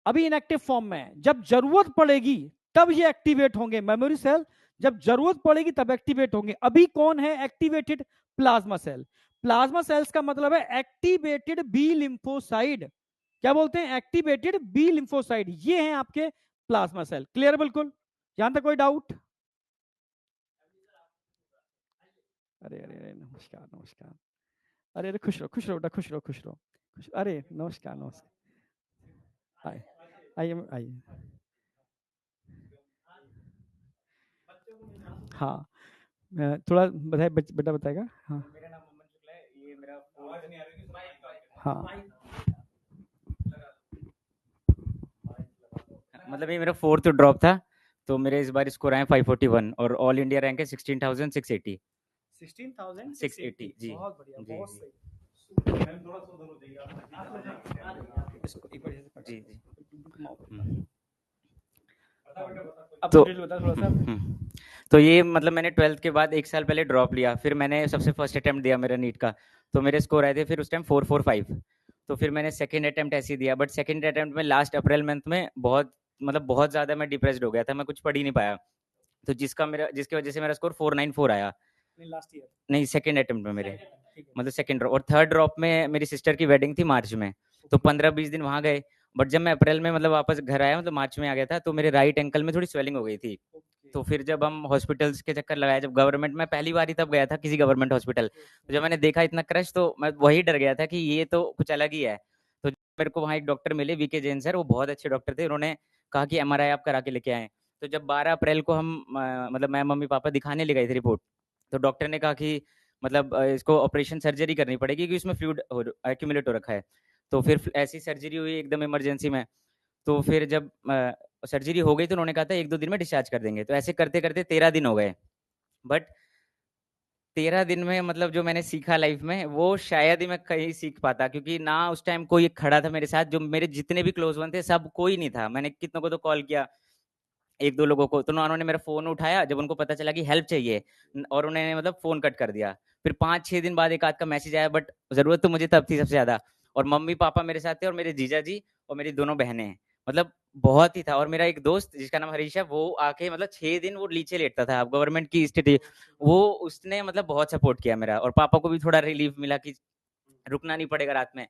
अभी इनएक्टिव फॉर्म में है, जब जरूरत पड़ेगी तब ये एक्टिवेट होंगे। मेमोरी सेल जब जरूरत पड़ेगी तब एक्टिवेट होंगे। अभी कौन है activated, plasma cell. Plasma cells का मतलब है एक्टिवेटेड बी लिम्फोसाइड। क्या बोलते हैं, एक्टिवेटेड बी लिम्फोसाइड, ये हैं आपके प्लाज्मा सेल। क्लियर बिल्कुल, यहां तक कोई डाउट। अरे अरे अरे नमस्कार नमस्कार, अरे अरे खुश रहो खुश रहो बेटा, खुश रहो खुश रहो अरे नमस्कार नमस्कार, आइए आइए आइए। हाँ थोड़ा बताए, बेटा बताएगा। हाँ हाँ मतलब ये मेरा 4th ड्रॉप था, तो मेरे इस बार स्कोर आए 541 और ऑल इंडिया रैंक है 16,680। 16,680 जी बहुत बढ़िया, जी बहुत जी सही। इसको एक बार जी जी अब तो डिटेल बता थोड़ा सा। तो ये मतलब मैंने 12th के बाद 1 साल पहले ड्रॉप लिया, फिर मैंने सबसे फर्स्ट अटेम्प्ट दिया मेरा नीट का, तो मेरे स्कोर आए थे फिर उस टाइम 445। तो फिर मैंने सेकंड अटेम्प्ट ऐसे ही दिया, बट सेकंड अटेम्प्ट में लास्ट अप्रैल मंथ में बहुत मतलब बहुत ज़्यादा मैं डिप्रेस्ड हो गया था, मैं कुछ पढ़ ही नहीं पाया। तो जिसकी वजह से मेरा स्कोर 494 आया। लास्ट ईयर नहीं, सेकंड अटेम्प्ट में मेरे, ठीक है। मतलब सेकंड ड्रॉप। और थर्ड ड्रॉप में मेरी सिस्टर की वेडिंग थी मार्च में, तो 15-20 दिन वहाँ गए। बट जब मैं अप्रैल में मतलब वापस घर आया, मतलब मार्च में आ गया था, तो मेरे राइट एंकल में थोड़ी स्वेलिंग हो गई थी। तो फिर जब हम हॉस्पिटल्स के चक्कर लगाए, जब गवर्नमेंट में पहली बार ही तब गया था किसी गवर्नमेंट हॉस्पिटल, तो जब मैंने देखा इतना क्रश, तो मैं वही डर गया था कि ये तो कुछ अलग ही है। तो मेरे को वहाँ एक डॉक्टर मिले, वीके जैन सर, वो बहुत अच्छे डॉक्टर थे। उन्होंने कहा कि एमआरआई आप करा के लेके आए। तो जब 12 अप्रैल को हम मतलब मैं मम्मी पापा दिखाने ले गए थे रिपोर्ट, तो डॉक्टर ने कहा कि मतलब इसको ऑपरेशन सर्जरी करनी पड़ेगी क्योंकि इसमें फ्लूइड एक्यूमुलेट हो रखा है। तो फिर ऐसी सर्जरी हुई एकदम इमरजेंसी में। तो फिर जब सर्जरी हो गई तो उन्होंने कहा था 1-2 दिन में डिस्चार्ज कर देंगे। तो ऐसे करते-करते 13 दिन हो गए। बट 13 दिन में मतलब जो मैंने सीखा लाइफ में, वो शायद ही मैं कहीं सीख पाता, क्योंकि ना उस टाइम कोई खड़ा था मेरे साथ। जो मेरे जितने भी क्लोज वन थे, सब कोई नहीं था। मैंने कितनों को तो कॉल किया, 1-2 लोगों को, तो उन्होंने मेरा फ़ोन उठाया जब उनको पता चला कि हेल्प चाहिए, और उन्होंने मतलब फ़ोन कट कर दिया। फिर 5-6 दिन बाद एक आध का मैसेज आया, बट ज़रूरत तो मुझे तब थी सबसे ज़्यादा। और मम्मी-पापा मेरे साथ थे, और मेरे जीजाजी और मेरी दोनों बहनें, मतलब बहुत ही था। और मेरा एक दोस्त जिसका नाम हरीश है, वो आके मतलब 6 दिन वो नीचे लेटता था। अब गवर्नमेंट की स्थिति, वो उसने मतलब बहुत सपोर्ट किया मेरा, और पापा को भी थोड़ा रिलीफ मिला कि रुकना नहीं पड़ेगा रात में।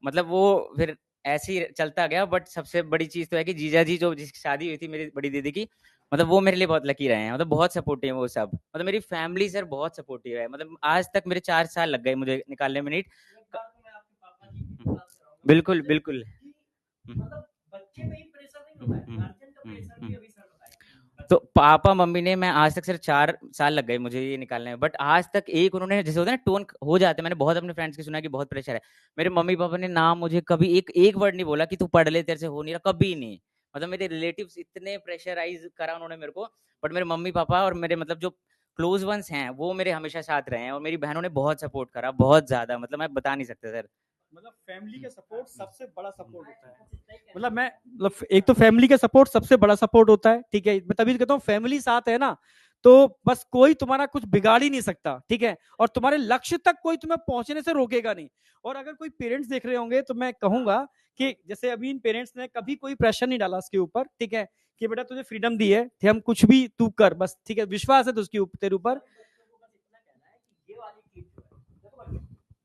मतलब वो फिर ऐसे ही चलता गया। बट सबसे बड़ी चीज़ तो है कि जीजाजी जो जिसकी शादी हुई थी मेरी बड़ी दीदी की, मतलब वो मेरे लिए बहुत लकी रहे हैं। मतलब बहुत सपोर्टिव है वो सब। मतलब मेरी फैमिली सर बहुत सपोर्टिव है। मतलब आज तक मेरे 4 साल लग गए मुझे निकालने में नीट। बिल्कुल, बिल्कुल। हुँ। तो पापा मम्मी ने, मैं आज तक सिर्फ 4 साल लग गए मुझे ये निकालने में, बट आज तक एक उन्होंने, जैसे होता है ना टोन हो जाते हैं, मैंने बहुत अपने फ्रेंड्स की सुना है कि बहुत प्रेशर है। मेरे मम्मी पापा ने ना मुझे कभी एक वर्ड नहीं बोला कि तू पढ़ ले, तेरे से हो नहीं रहा, कभी नहीं। मतलब मेरे रिलेटिव्स इतने प्रेशराइज करा उन्होंने मेरे को, बट मेरे मम्मी पापा और मेरे मतलब जो क्लोज वंस हैं, वो मेरे हमेशा साथ रहे हैं। और मेरी बहनों ने बहुत सपोर्ट करा, बहुत ज्यादा, मतलब मैं बता नहीं सकता सर। मतलब फैमिली का सपोर्ट सबसे बड़ा सपोर्ट होता है। मतलब मैं मतलब एक तो फैमिली का सपोर्ट सबसे बड़ा सपोर्ट होता है, ठीक है। मैं तभी कहता हूँ फैमिली साथ है ना, तो बस कोई तुम्हारा कुछ बिगाड़ ही नहीं सकता, ठीक है। और तुम्हारे लक्ष्य तक कोई तुम्हें पहुंचने से रोकेगा नहीं। और अगर कोई पेरेंट्स देख रहे होंगे तो मैं कहूंगा कि जैसे अभी इन पेरेंट्स ने कभी कोई प्रेशर नहीं डाला उसके ऊपर, ठीक है, कि बेटा तुझे फ्रीडम दी है, हम कुछ भी तू कर बस, ठीक है, विश्वास है तो उसके तेरे ऊपर।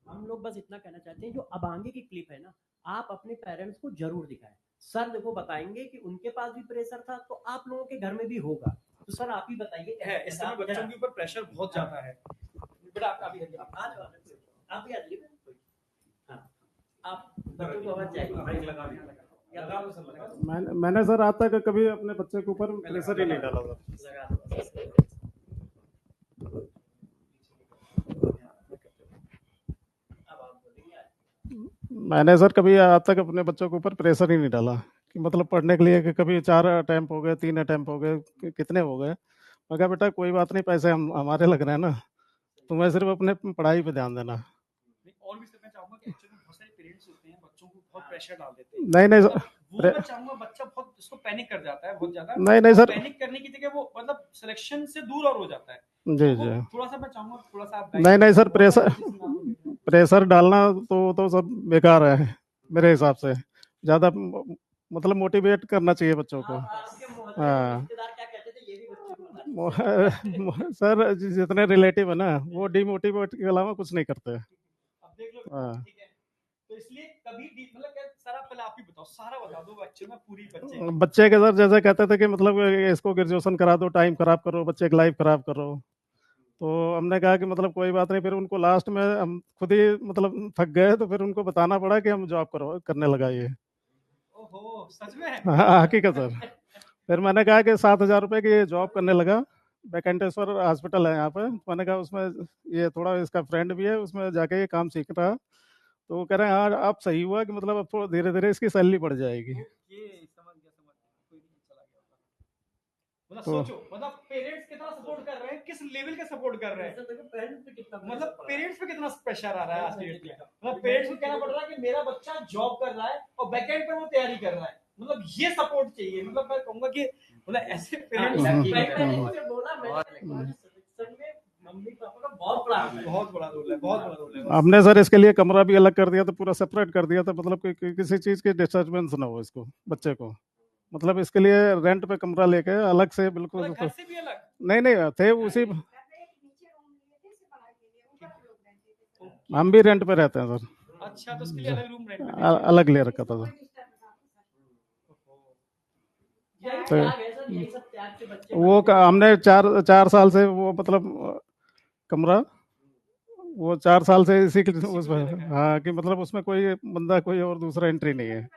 हम लोग बस इतना कहना चाहते हैं, जो अब आगे की क्लिप है ना, आप अपने पेरेंट्स को जरूर दिखाएं। सर देखो बताएंगे कि उनके पास भी प्रेशर था, तो आप लोगों के घर में भी होगा। तो सर आप ही बताइए। है इस समय बच्चों के ऊपर प्रेशर बहुत ज्यादा है। बेटा आप भी आप ही आ जाइए। हाँ, आप बच्चों को आवाज चाहिए। मैंने सर आज तक कभी अपने बच्चे के ऊपर प्रेशर ही नहीं डाला सर। मैंने सर कभी आज तक अपने बच्चों के ऊपर प्रेशर ही नहीं डाला कि मतलब पढ़ने के लिए कि कभी 4 अटेम्प्ट हो गए, 3 अटेम्प्ट हो गए, कितने हो गए। मैं कहा बेटा कोई बात नहीं, पैसे हम हमारे लग रहे हैं ना, तुम्हें सिर्फ अपने पढ़ाई पे ध्यान देना। और भी मैं चाहूंगा कि एक्चुअली बहुत सारे पेरेंट्स होते हैं बच्चों को बहुत प्रेशर डाल देते हैं। नहीं नहीं मतलब वो मैं चाहूंगा, बच्चा बहुत उसको पैनिक कर जाता है बहुत ज्यादा। नहीं सर, पैनिक करने की जगह वो मतलब सिलेक्शन से दूर और हो जाता है। जी तो जी, थोड़ा सा मैं चाहूंगा थोड़ा सा आप नहीं सर, प्रेशर डालना तो सब बेकार है मेरे हिसाब से। ज़्यादा मतलब मोटिवेट करना चाहिए बच्चों को। हाँ सर, जितने रिलेटिव है ना, वो डिमोटिवेट के अलावा कुछ नहीं करते। अब देख लो, हाँ ठीक है। तो इसलिए कभी मतलब क्या सारा पहले आप ही बताओ, सारा बता दो बच्चे में पूरी बच्चे बच्चे के सर जैसे कहते थे कि मतलब इसको ग्रेजुएशन करा दो, टाइम खराब करो, बच्चे की लाइफ खराब करो। तो हमने कहा कि मतलब कोई बात नहीं। फिर उनको लास्ट में हम खुद ही मतलब थक गए, तो फिर उनको बताना पड़ा कि हम जॉब करो करने लगा ये। ओहो सच में? हाँ हकीकत सर। फिर मैंने कहा कि 7,000 रुपये की जॉब करने लगा। वैकेंटेश्वर हॉस्पिटल है यहाँ पे। मैंने कहा उसमें ये थोड़ा इसका फ्रेंड भी है, उसमें जाके ये काम सीख रहा। तो वो कह रहे हैं हाँ आप सही हुआ कि मतलब अब धीरे धीरे इसकी सैलरी बढ़ जाएगी। ये समझ गया कोई नहीं चला गया होता। मतलब तो सोचो, मतलब पेरेंट्स कितना सपोर्ट कर रहे हैं, किस लेवल का सपोर्ट कर रहे हैं। मतलब पेरेंट्स पे कितना प्रेशर आ रहा है आज के डेट में। मतलब पेरेंट्स को कहना पड़ रहा है कि मेरा बच्चा जॉब कर रहा है और बैकएंड पे वो तैयारी कर रहा है। मतलब ये सपोर्ट चाहिए। मतलब मैं कहूंगा कि मतलब ऐसे बहुत बड़ा रोल है, बहुत बड़ा रोल है। हमने सर इसके लिए कमरा भी अलग कर दिया था, पूरा सेपरेट कर दिया था, मतलब किसी चीज़ की डिस्टर्बेंस ना हो इसको, बच्चे को। मतलब इसके लिए रेंट पे कमरा लेके अलग से बिल्कुल। घर से भी अलग? नहीं थे उसी, हम भी रेंट पे रहते हैं सर। अच्छा, तो उसके लिए अलग रूम रेंट पे अलग ले रखा था सर। तो वो हमने 4 साल से वो मतलब कमरा, वो 4 साल से इसी उसमें, हाँ कि मतलब उसमें कोई बंदा कोई और दूसरा एंट्री नहीं है।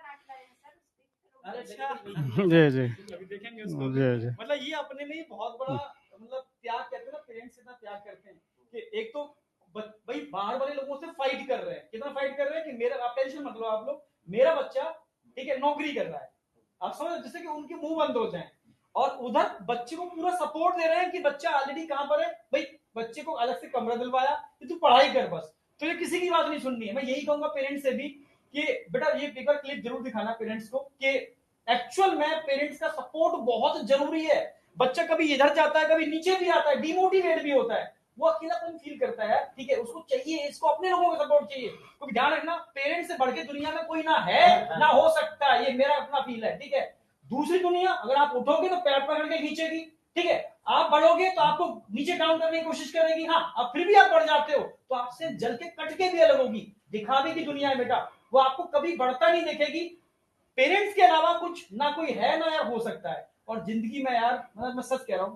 अच्छा जी जी अभी देखेंगे उसको। जी जी। मतलब ये अपने में ही बहुत बड़ा मतलब त्याग कहते हैं ना, पेरेंट्स इतना त्याग करते हैं कि एक तो भाई बाहर वाले लोगों से फाइट कर रहे हैं। कितना फाइट कर रहे हैं कि मेरा, आप टेंशन मत लो आप लोग, मेरा बच्चा ठीक है नौकरी कर रहा है, आप समझ, जैसे कि उनके मुंह बंद हो जाए, और उधर बच्चे को पूरा सपोर्ट दे रहे हैं कि बच्चा ऑलरेडी कहां पर है भाई, बच्चे को अलग से कमरा दिलवाया कि तू पढ़ाई कर बस, तो ये किसी की बात नहीं सुननी है। मैं यही कहूंगा पेरेंट्स से भी कि बेटा ये एक बार क्लिप जरूर दिखाना पेरेंट्स को कि एक्चुअल में पेरेंट्स का सपोर्ट बहुत जरूरी है। बच्चा कभी इधर जाता है, कभी नीचे भी आता है, डिमोटिवेट भी होता है, वो अकेलापन फील करता है, ठीक है, उसको चाहिए, इसको अपने लोगों का सपोर्ट चाहिए। तो ध्यान रखना, पेरेंट्स से बढ़ के दुनिया में कोई ना है ना हो सकता, ये मेरा अपना फील है, ठीक है। दूसरी दुनिया अगर आप उठोगे तो पैर पकड़ के खींचेगी, ठीक है, आप बढ़ोगे तो आपको नीचे डाउन करने की कोशिश करेगी, हाँ, अब फिर भी आप बढ़ जाते हो तो आपसे जल के कट के भी अलग होगी। दिखावे की दुनिया है बेटा, वो आपको कभी बढ़ता नहीं देखेगी। पेरेंट्स के अलावा कुछ ना कोई है ना यार हो सकता है। और जिंदगी में यार मतलब मैं सच कह रहा हूं,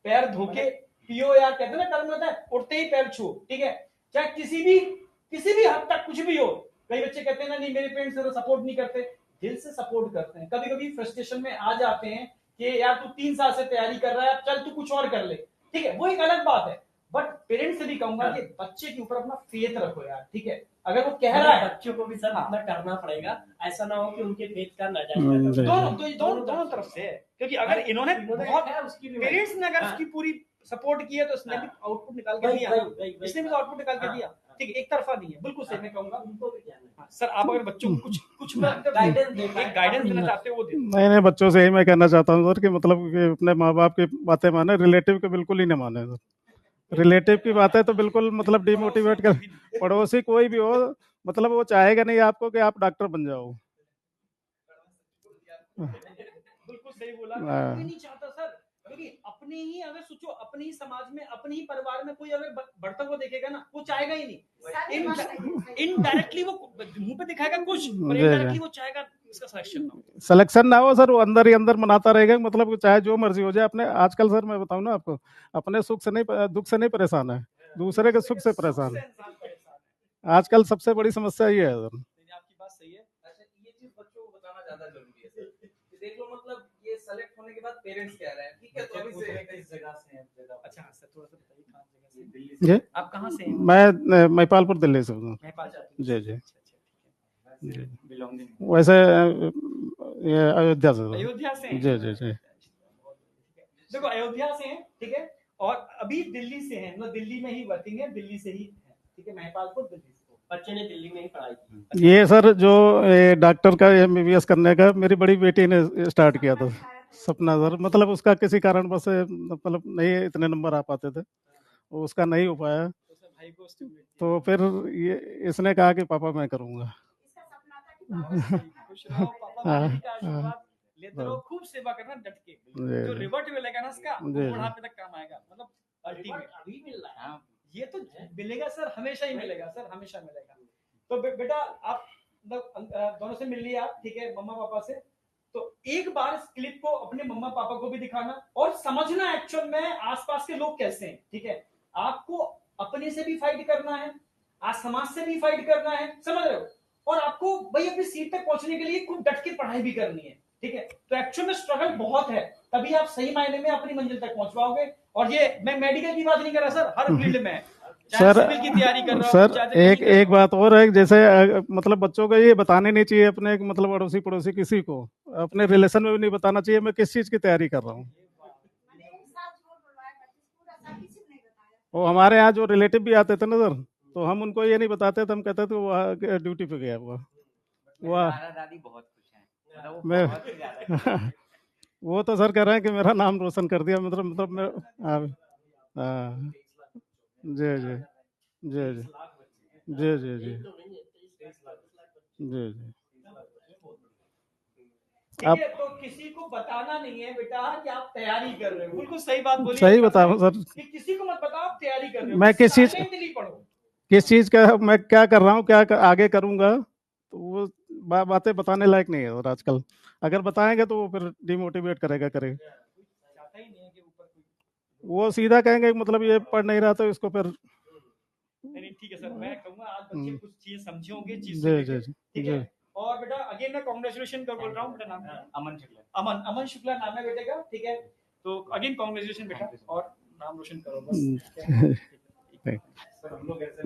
पैर धोके पियो यार, कहते ना कर्म होता है, उठते ही पैर छू, ठीक है, चाहे किसी भी हद तक कुछ भी हो। कई बच्चे कहते हैं ना नहीं मेरे पेरेंट्स सपोर्ट नहीं करते, दिल से सपोर्ट करते हैं। कभी कभी फ्रस्ट्रेशन में आ जाते हैं कि यार तू 3 साल से तैयारी कर रहा है, चल तू कुछ और कर ले, ठीक है, वो एक अलग बात है। बट पेरेंट्स से भी कहूंगा कि बच्चे के ऊपर अपना फेथ रखो यार, ठीक है, अगर वो कह रहा है बच्चों को भी सर हाँ। अपना करना पड़ेगा, ऐसा ना हो कि उनके फेथ का दोनों तरफ से है, क्योंकि अगर इन्होंने बहुत उसकी भी पेरेंट्स ने अगर हाँ। उसकी पूरी सपोर्ट की है तो इसने भी आउटपुट निकाल के दिया, इसने भी आउटपुट निकाल के दिया, ठीक है, एक तरफा नहीं है, बिल्कुल सही मैं कहूंगा। उनको भी ध्यान रखना। सर आप अगर बच्चों को कुछ गाइडेंस एक गाइडेंस देना चाहते हो वो दे। नहीं बच्चों से ही मैं कहना चाहता हूँ सर कि मतलब कि अपने माँ बाप की बातें माने, रिलेटिव के बिल्कुल ही ना माने सर। रिलेटिव की बातें तो बिल्कुल मतलब डिमोटिवेट कर, पड़ोसी कोई भी हो, मतलब वो चाहेगा नहीं आपको कि आप डॉक्टर बन जाओ। बिल्कुल सही बोला, कोई नहीं चाहता सर, क्योंकि अपने ही अगर सोचो, अपने ही समाज में, अपने ही परिवार में कोई अगर बढ़ता हुआ देखेगा ना, वो चाहेगा ही नहीं। इनडायरेक्टली वो मुंह पे दिखाएगा कुछ, पर इनडायरेक्टली वो चाहेगा इसका सिलेक्शन ना हो सर, वो अंदर ही अंदर मनाता रहेगा, मतलब चाहे जो मर्जी हो जाए। अपने आजकल सर मैं बताऊं ना आपको, अपने सुख से नहीं, दुख से नहीं परेशान है, दूसरे के सुख से परेशान है। आजकल सबसे बड़ी समस्या ये है सर। आपकी बात सही है। अच्छा, ये चीज बच्चों को बताना ज्यादा जरूरी है सर, कि देख लो मतलब ये सेलेक्ट होने के बाद पेरेंट्स कह रहे हैं ठीक है तो अभी से किस जगह से हैं जगह। अच्छा सर थोड़ा सा बताइए कहां जगह से, दिल्ली से आप कहां से हैं? मैं महिपालपुर दिल्ली से हूँ। जी जी जी, वैसे ये अयोध्या से। अयोध्या से जी जी जी। देखो अयोध्या से हैं, ठीक है, और अभी दिल्ली से हैं, मतलब दिल्ली में ही वर्किंग है, दिल्ली से ही है, ठीक है, महिपालपुर दिल्ली से। बच्चे ने दिल्ली में ही पढ़ाई की। ये सर जो डॉक्टर का MBBS करने का मेरी बड़ी बेटी ने स्टार्ट किया था सपना सर, मतलब उसका किसी कारण बस मतलब नहीं इतने नंबर आ पाते थे, उसका नहीं हो पाया, तो फिर ये इसने कहा कि पापा मैं करूँगा। लेते रहो, खूब सेवा करना डट के, जो रिवर्ट मिलेगा ना इसका बुढ़ापे तक काम आएगा, मतलब अल्टीमेट अभी मिल रहा है, ये तो मिलेगा सर, हमेशा ही मिलेगा सर, हमेशा मिलेगा। तो बेटा आप दोनों से मिल लिया, ठीक है, मम्मा पापा से, तो एक बार इस क्लिप को अपने मम्मा पापा को भी दिखाना और समझना एक्चुअल में आसपास के लोग कैसे हैं, ठीक है, आपको अपने से भी फाइट करना है, आज समाज से भी फाइट करना है, समझ रहे हो, और आपको भाई अपनी सीट तक पहुंचने के लिए खूब डट के पढ़ाई भी करनी है, ठीक है। तो एक्चुअल में स्ट्रगल बहुत है, तभी आप सही मायने में अपनी मंजिल तक पहुंच पाओगे। और ये मैं मेडिकल की बात नहीं कर रहा सर, हर फील्ड में सर की तैयारी कर रहा सर एक बात और है, जैसे मतलब बच्चों को ये बताने नहीं चाहिए अपने मतलब अड़ोसी पड़ोसी किसी को, अपने रिलेशन में भी नहीं बताना चाहिए मैं किस चीज की तैयारी कर रहा हूँ। वो हमारे यहाँ जो रिलेटिव भी आते थे ना सर, तो हम उनको ये नहीं बताते थे, हम कहते थे वो ड्यूटी पे गया हुआ। दादी बहुत खुश हैं, मैं वो तो सर कह रहे हैं कि मेरा नाम रोशन कर दिया, मतलब मैं जी जी जी जी जी जी जी जी। ठीक है, तो किसी को बताना नहीं है बेटा कि आप तैयारी कर रहे हो, बिल्कुल सही बात बोली, सही बताओ सर, कि किसी को मत बताओ आप तैयारी कर रहे हो, मैं किस चीज का मैं क्या कर रहा हूँ, क्या आगे करूंगा, तो वो बातें बताने लायक नहीं है और आजकल अगर बताएंगे तो वो फिर डिमोटिवेट करेगा। वो सीधा कहेंगे मतलब ये पढ़ नहीं रहा तो इसको फिर नहीं, ठीक है सर, मैं कहूंगा आज बच्चे कुछ चीज समझे होंगे, चीज जी जी ठीक है। और बेटा अगेन मैं कांग्रेचुलेशन कर बोल रहा हूँ, बेटा नाम अमन शुक्ला, अमन शुक्ला नाम है बेटे का, ठीक है, तो अगेन कांग्रेचुलेशन बेटा, और नाम रोशन करो बस। हम लोग ऐसे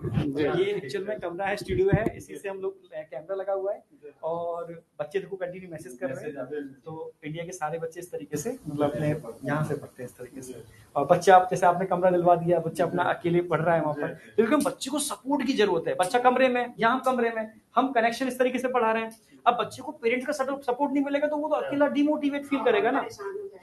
ये एक्चुअल में कमरा है, स्टूडियो है, इसी से हम लोग कैमरा लगा हुआ है और बच्चे देखो कंटिन्यू मैसेज कर रहे हैं। तो इंडिया के सारे बच्चे इस तरीके से मतलब अपने यहाँ से पढ़ते हैं इस तरीके से। और बच्चे आप जैसे आपने कमरा दिलवा दिया, बच्चा अपना अकेले पढ़ रहा है वहाँ पर, लेकिन बच्चे को सपोर्ट की जरूरत है। बच्चा कमरे में, यहाँ कमरे में, हम कनेक्शन इस तरीके से पढ़ा रहे हैं। अब बच्चे को पेरेंट्स का सपोर्ट नहीं मिलेगा तो वो तो अकेला डिमोटिवेट फील करेगा ना।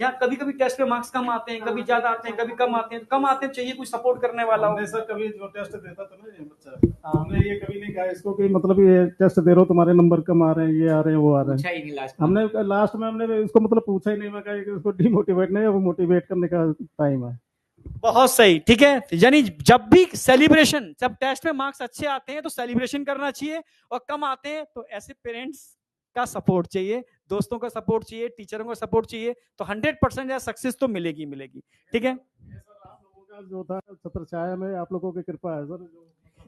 यहाँ कभी कभी टेस्ट में मार्क्स कम आते हैं, कभी ज्यादा आते हैं, कभी कम आते हैं, कम आते हैं, चाहिए कोई सपोर्ट करने वाला हो। हमने सर कभी जो टेस्ट देता था ना ये बच्चा, हमने ये कभी नहीं कहा इसको कि मतलब ये टेस्ट दे रहे हो तुम्हारे नंबर कम आ रहे हैं, ये आ रहे हैं, वो आ रहे पूछा हैं। ही नहीं लास्ट में। हमने लास्ट में हमने इसको मतलब पूछा ही नहीं, मैं कहा कि इसको डिमोटिवेट नहीं है, वो मोटिवेट करने का टाइम है। बहुत सही, ठीक है। यानी जब भी सेलिब्रेशन, जब टेस्ट में मार्क्स अच्छे आते हैं तो सेलिब्रेशन करना चाहिए, और कम आते हैं तो ऐसे पेरेंट्स का सपोर्ट चाहिए, दोस्तों का सपोर्ट चाहिए, टीचरों का सपोर्ट चाहिए, तो 100% सक्सेस तो मिलेगी मिलेगी, ठीक है। सर आप लोगों का जो था छत्र छाया में आप लोगों की कृपा है सर।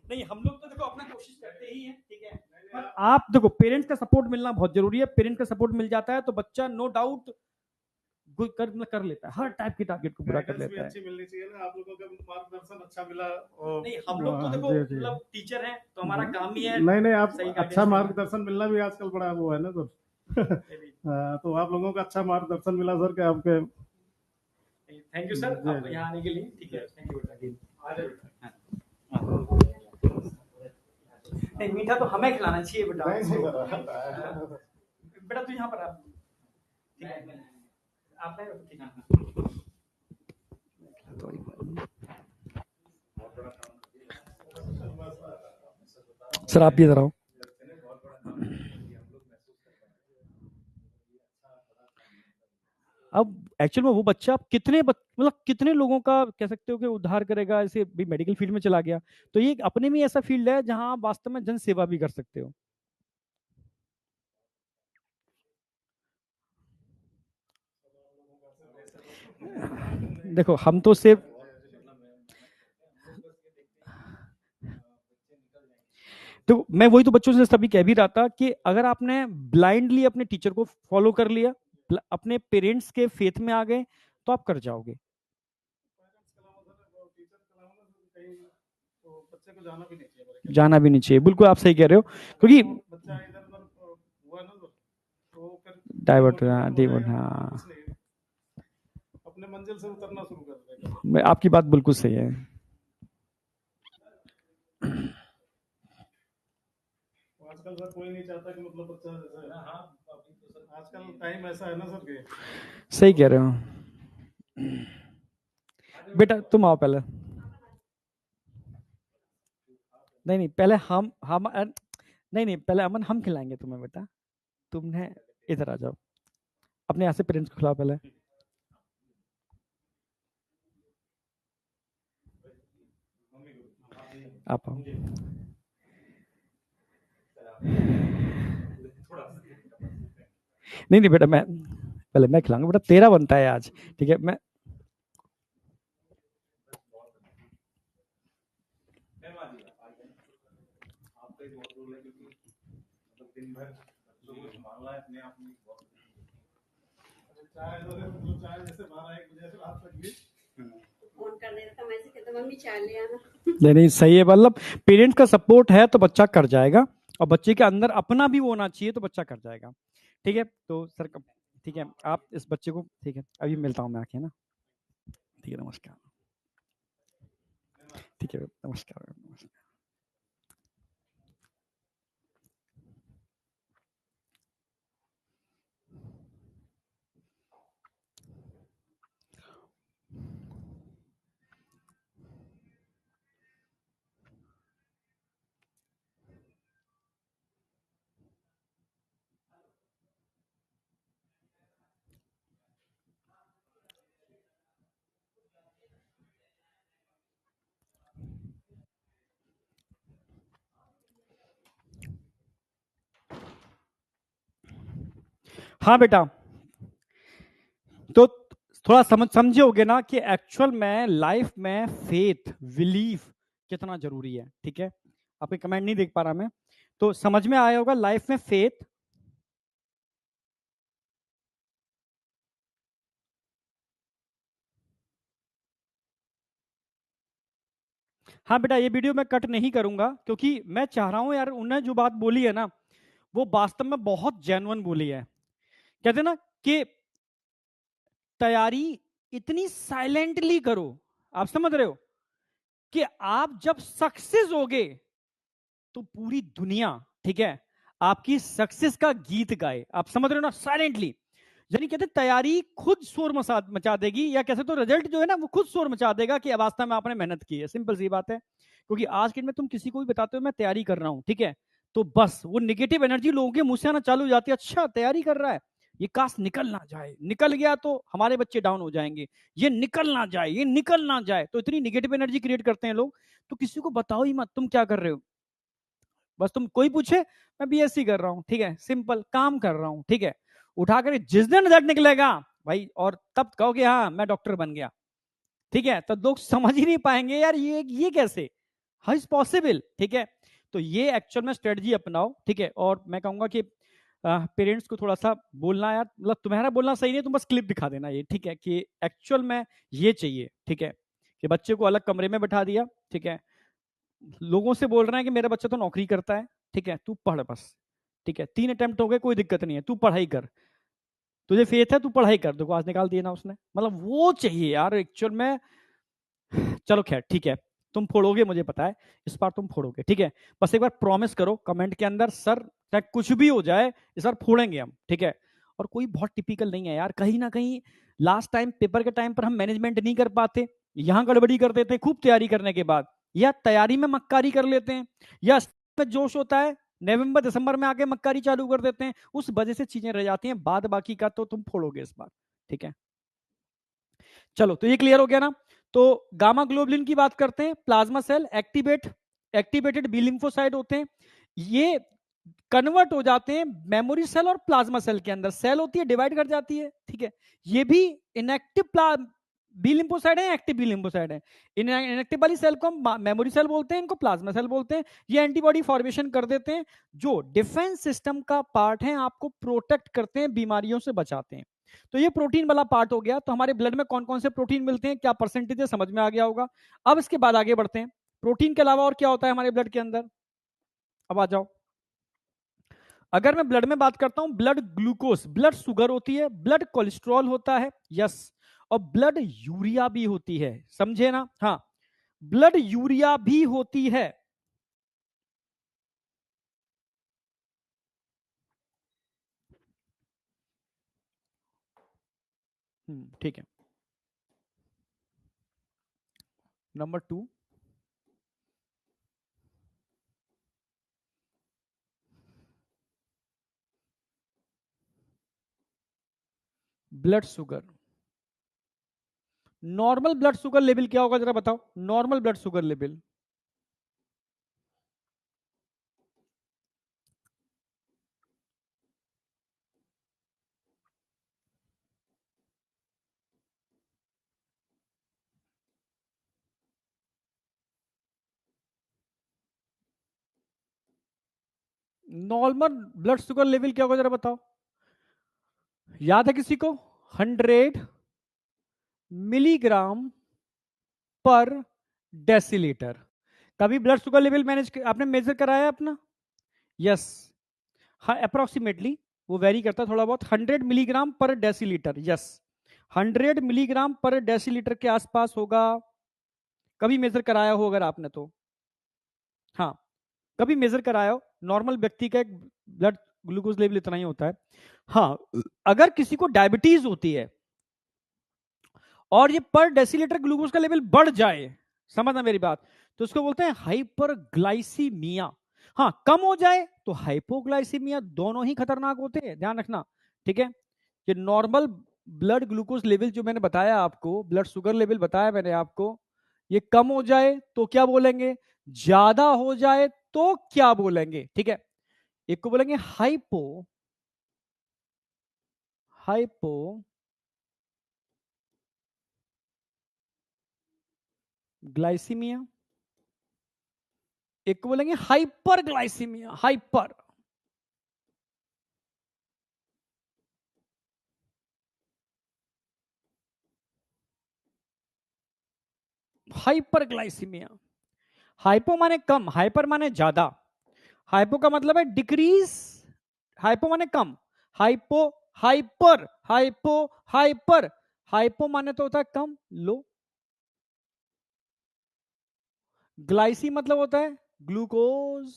नहीं, हम लोग तो देखो अपना कोशिश करते ही हैं, ठीक है। पर आप देखो पेरेंट्स का सपोर्ट मिलना बहुत जरूरी है। पेरेंट्स का सपोर्ट मिल जाता है तो बच्चा नो डाउट कर लेता है, हर टाइप की टारगेट को पूरा कर गाइडेंस भी लेता है। अच्छी मिलनी चाहिए ना, आप लोगों का मार्गदर्शन अच्छा मिला। और नहीं, हम लोग तो देखो जी, जी। मतलब टीचर हैं तो हमारा काम ही है नहीं आप सही अच्छा guidance मार्गदर्शन मिलना भी आजकल बड़ा वो है ना सर। देना। तो आप लोगों का अच्छा मार्गदर्शन मिला सर, कि आपके थैंक यू सर जी, आप जी। यहाँ आने के लिए, ठीक है। थैंक यू बेटा। नहीं, मीठा तो हमें खिलाना चाहिए बेटा। बेटा तू यहाँ पर आप, ठीक है। आप है, ठीक है। सर आप भी इधर आओ। अब एक्चुअल में वो बच्चा कितने मतलब कितने लोगों का कह सकते हो कि उद्धार करेगा। ऐसे भी मेडिकल फील्ड में चला गया तो ये अपने में ऐसा फील्ड है जहां आप वास्तव में जन सेवा भी कर सकते हो। देखो हम तो सिर्फ तो मैं वही तो बच्चों से सभी कह भी रहा था कि अगर आपने ब्लाइंडली अपने टीचर को फॉलो कर लिया, अपने पेरेंट्स के फेथ में आ गए तो आप कर जाओगे। बच्चे को जाना भी नहीं चाहिए, जाना भी नहीं चाहिए, बिल्कुल आप सही कह रहे हो, क्योंकि बच्चा इधर उधर हुआ ना तो फिर डाइवर्ट, डिमोटिवेट हो हाँ, जाएगा, कुछ नहीं, अपने मंजिल से उतरना शुरू कर देगा। आपकी बात बिल्कुल सही है। आजकल सर कोई नहीं चाहता कि मतलब बच्चा जैसे, आजकल टाइम ऐसा है ना सर कि सही कह रहे हो। बेटा तुम आओ पहले। नहीं पहले हम नहीं पहले अमन हम खिलाएंगे तुम्हें बेटा, तुमने इधर आ जाओ, अपने यहाँ से पेरेंट्स को खिलाओ पहले। आप आओ। नहीं बेटा मैं पहले मैं खिलाऊंगा बेटा, तेरा बनता है आज, ठीक है। मैं फोन कर देता था, मैं ऐसे कहता मम्मी चाय ले आना। नहीं सही है, मतलब पेरेंट्स का सपोर्ट है तो बच्चा कर जाएगा, और बच्चे के अंदर अपना भी वो होना चाहिए तो बच्चा कर जाएगा, ठीक है। तो सर ठीक है, आप इस बच्चे को, ठीक है अभी मिलता हूँ मैं आके ना, ठीक है। नमस्कार, ठीक है नमस्कार, नमस्कार। हाँ बेटा, तो थोड़ा समझे होगे ना कि एक्चुअल में लाइफ में फेथ बिलीफ कितना जरूरी है, ठीक है। आपके कमेंट नहीं देख पा रहा मैं, तो समझ में आया होगा लाइफ में फेथ हाँ बेटा, ये वीडियो मैं कट नहीं करूंगा, क्योंकि मैं चाह रहा हूं यार, उन्होंने जो बात बोली है ना, वो वास्तव में बहुत जेन्युइन बोली है। कहते हैं ना कि तैयारी इतनी साइलेंटली करो, आप समझ रहे हो, कि आप जब सक्सेस होगे तो पूरी दुनिया, ठीक है, आपकी सक्सेस का गीत गाए। आप समझ रहे हो ना, साइलेंटली। यानी कहते तैयारी खुद शोर मचा देगी, या कैसे तो रिजल्ट जो है ना वो खुद शोर मचा देगा कि वास्तव में आपने मेहनत की है। सिंपल सी बात है। क्योंकि आज के दिन में तुम किसी को भी बताते हो मैं तैयारी कर रहा हूं, ठीक है, तो बस वो निगेटिव एनर्जी लोगों के मुंह से आना चालू हो जाती है। अच्छा तैयारी कर रहा है, ये काश निकल ना जाए, निकल गया तो हमारे बच्चे डाउन हो जाएंगे, ये निकल ना जाए, ये निकल ना जाए, तो इतनी निगेटिव एनर्जी क्रिएट करते हैं लोग। तो किसी को बताओ ही मत तुम क्या कर रहे हो। बस तुम कोई पूछे मैं बीएससी कर रहा हूं, ठीक है, सिंपल काम कर रहा हूं, ठीक है, उठाकर जिस दिन रिजल्ट निकलेगा भाई, और तब कहो कि हाँ मैं डॉक्टर बन गया, ठीक है, तो लोग समझ ही नहीं पाएंगे यार ये कैसे, हाउ इज पॉसिबल, ठीक है। तो ये एक्चुअल में स्ट्रेटजी अपनाओ, ठीक है। और मैं कहूंगा कि पेरेंट्स को थोड़ा सा बोलना यार, मतलब तुम्हारा बोलना सही नहीं, तुम बस क्लिप दिखा देना ये, ठीक है, कि एक्चुअल में ये चाहिए, ठीक है, कि बच्चे को अलग कमरे में बैठा दिया, ठीक है, लोगों से बोल रहे हैं कि मेरा बच्चा तो नौकरी करता है, ठीक है, तू पढ़ बस, ठीक है, 3 अटेम्प्ट हो गए, कोई दिक्कत नहीं है, तू पढ़ाई कर, तुझे फेथ है, तू पढ़ाई कर। देखो आज निकाल दिया ना उसने, मतलब वो चाहिए यार एक्चुअल में। चलो खैर ठीक है, तुम फोड़ोगे मुझे पता है, इस बार तुम फोड़ोगे, ठीक है। बस एक बार प्रॉमिस करो कमेंट के अंदर, सर चाहे कुछ भी हो जाए इस बार फोड़ेंगे हम, ठीक है। और कोई बहुत टिपिकल नहीं है यार, कहीं ना कहीं लास्ट टाइम पेपर के टाइम पर हम मैनेजमेंट नहीं कर पाते, यहां गड़बड़ी कर देते हैं खूब तैयारी करने के बाद, या तैयारी में मक्कारी कर लेते हैं, या में जोश होता है नवंबर दिसंबर में आके मक्कारी चालू कर देते हैं, उस वजह से चीजें रह जाती हैं। बाद बाकी का तो तुम फोड़ोगे इस बार, ठीक है। चलो तो ये क्लियर हो गया ना। तो गामा ग्लोबुलिन की बात करते हैं, plasma cell activated B lymphocyte होते हैं, ये कन्वर्ट हो जाते हैं मेमोरी सेल और प्लाज्मा सेल के अंदर, सेल होती है डिवाइड कर जाती है, ठीक है। ये भी इनएक्टिव बी लिम्फोसाइड है, एक्टिव बी लिम्फोसाइड है। इनएक्टिव वाली सेल को हम मेमोरी सेल बोलते हैं, इनको प्लाज्मा सेल बोलते हैं। ये एंटीबॉडी फॉर्मेशन कर देते हैं, जो डिफेंस सिस्टम का पार्ट है, आपको प्रोटेक्ट करते हैं, बीमारियों से बचाते हैं। तो ये प्रोटीन वाला पार्ट हो गया। तो हमारे ब्लड में कौन कौन से प्रोटीन मिलते हैं, क्या परसेंटेज है, समझ में आ गया होगा। अब इसके बाद आगे बढ़ते हैं, प्रोटीन के अलावा और क्या होता है हमारे ब्लड के अंदर। अब आ जाओ, अगर मैं ब्लड में बात करता हूं, ब्लड ग्लूकोज, ब्लड शुगर होती है, ब्लड कोलेस्ट्रॉल होता है, यस, और ब्लड यूरिया भी होती है, समझे ना, हाँ, ब्लड यूरिया भी होती है। ठीक है। Number 2, blood sugar. Normal blood sugar level क्या होगा जरा बताओ, normal blood sugar level. Normal blood sugar level क्या होगा जरा बताओ, याद है किसी को, 100 मिलीग्राम पर डेसीलीटर। कभी ब्लड शुगर लेवल आपने मेजर कराया अपना, यस, हाँ, अप्रोक्सीमेटली वो वेरी करता है थोड़ा बहुत, 100 मिलीग्राम पर डेसीलीटर, यस, 100 मिलीग्राम पर डेसीलीटर के आसपास होगा। कभी मेजर कराया हो अगर आपने तो, हाँ, कभी मेजर कराया हो, नॉर्मल व्यक्ति का एक ब्लड ग्लूकोज लेवल इतना ही होता है। हाँ, अगर किसी को डायबिटीज होती है और ये पर डेसीलीटर ग्लूकोज का लेवल बढ़ जाए, समझना मेरी बात, तो उसको बोलते हैं हाइपरग्लाइसीमिया। हाँ, कम हो जाए तो हाइपोग्लाइसीमिया, दोनों ही खतरनाक होते हैं, ध्यान रखना, ठीक है। ये नॉर्मल ब्लड ग्लूकोज लेवल जो मैंने बताया आपको, ब्लड शुगर लेवल बताया मैंने आपको, ये कम हो जाए तो क्या बोलेंगे, ज्यादा हो जाए तो क्या बोलेंगे, ठीक है। एक को बोलेंगे हाइपो ग्लाइसीमिया, एक को बोलेंगे hyperglycaemia, hyperglycaemia. Hypo माने कम, हाइपर माने ज्यादा। हाइपो का मतलब है डिक्रीज, हाइपो माने कम, hypo hyper, hypo hyper, hypo माने तो होता है कम, लो। ग्लाइसी मतलब होता है ग्लूकोज,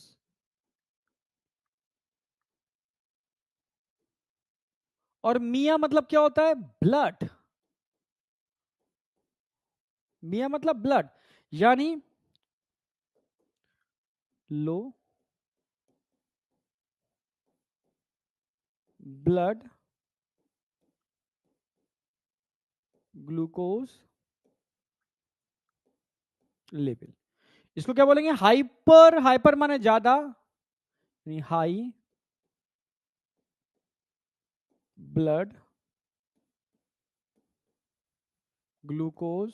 और मिया मतलब क्या होता है, ब्लड। मिया मतलब ब्लड, यानी लो ब्लड ग्लूकोज लेवल। इसको क्या बोलेंगे, हाइपर, हाइपर माने ज्यादा, हाई ब्लड ग्लूकोज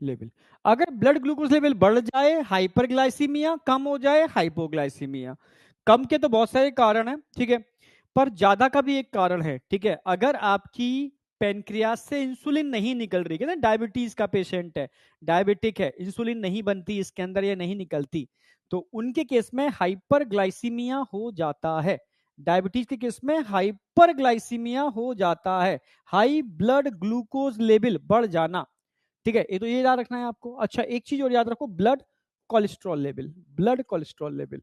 लेवल। अगर ब्लड ग्लूकोज लेवल बढ़ जाए हाइपरग्लाइसीमिया, कम हो जाए हाइपोग्लाइसीमिया। कम के तो बहुत सारे कारण हैं, ठीक है, पर ज्यादा का भी एक कारण है, ठीक है। अगर आपकी पेनक्रियास से इंसुलिन नहीं निकल रही है ना, डायबिटीज का पेशेंट है, डायबिटिक है, इंसुलिन नहीं बनती इसके अंदर या नहीं निकलती, तो उनके केस में हाइपरग्लाइसीमिया हो जाता है। डायबिटीज के केस में हाइपरग्लाइसीमिया हो जाता है, हाई ब्लड ग्लूकोज लेवल बढ़ जाना, ठीक है। ये तो ये याद रखना है आपको। अच्छा, एक चीज और याद रखो, blood cholesterol level, blood cholesterol level.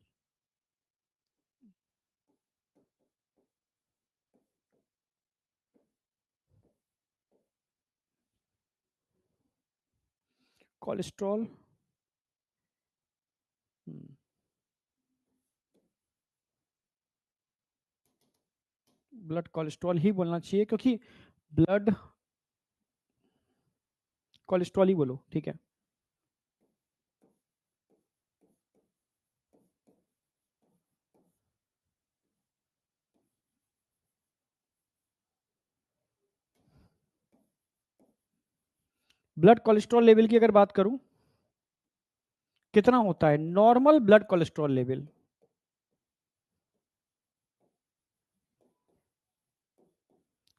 Cholesterol, blood cholesterol ही बोलना चाहिए, क्योंकि ब्लड कोलेस्ट्रॉल ही बोलो, ठीक है। ब्लड कोलेस्ट्रॉल लेवल की अगर बात करूं, कितना होता है नॉर्मल ब्लड कोलेस्ट्रॉल लेवल,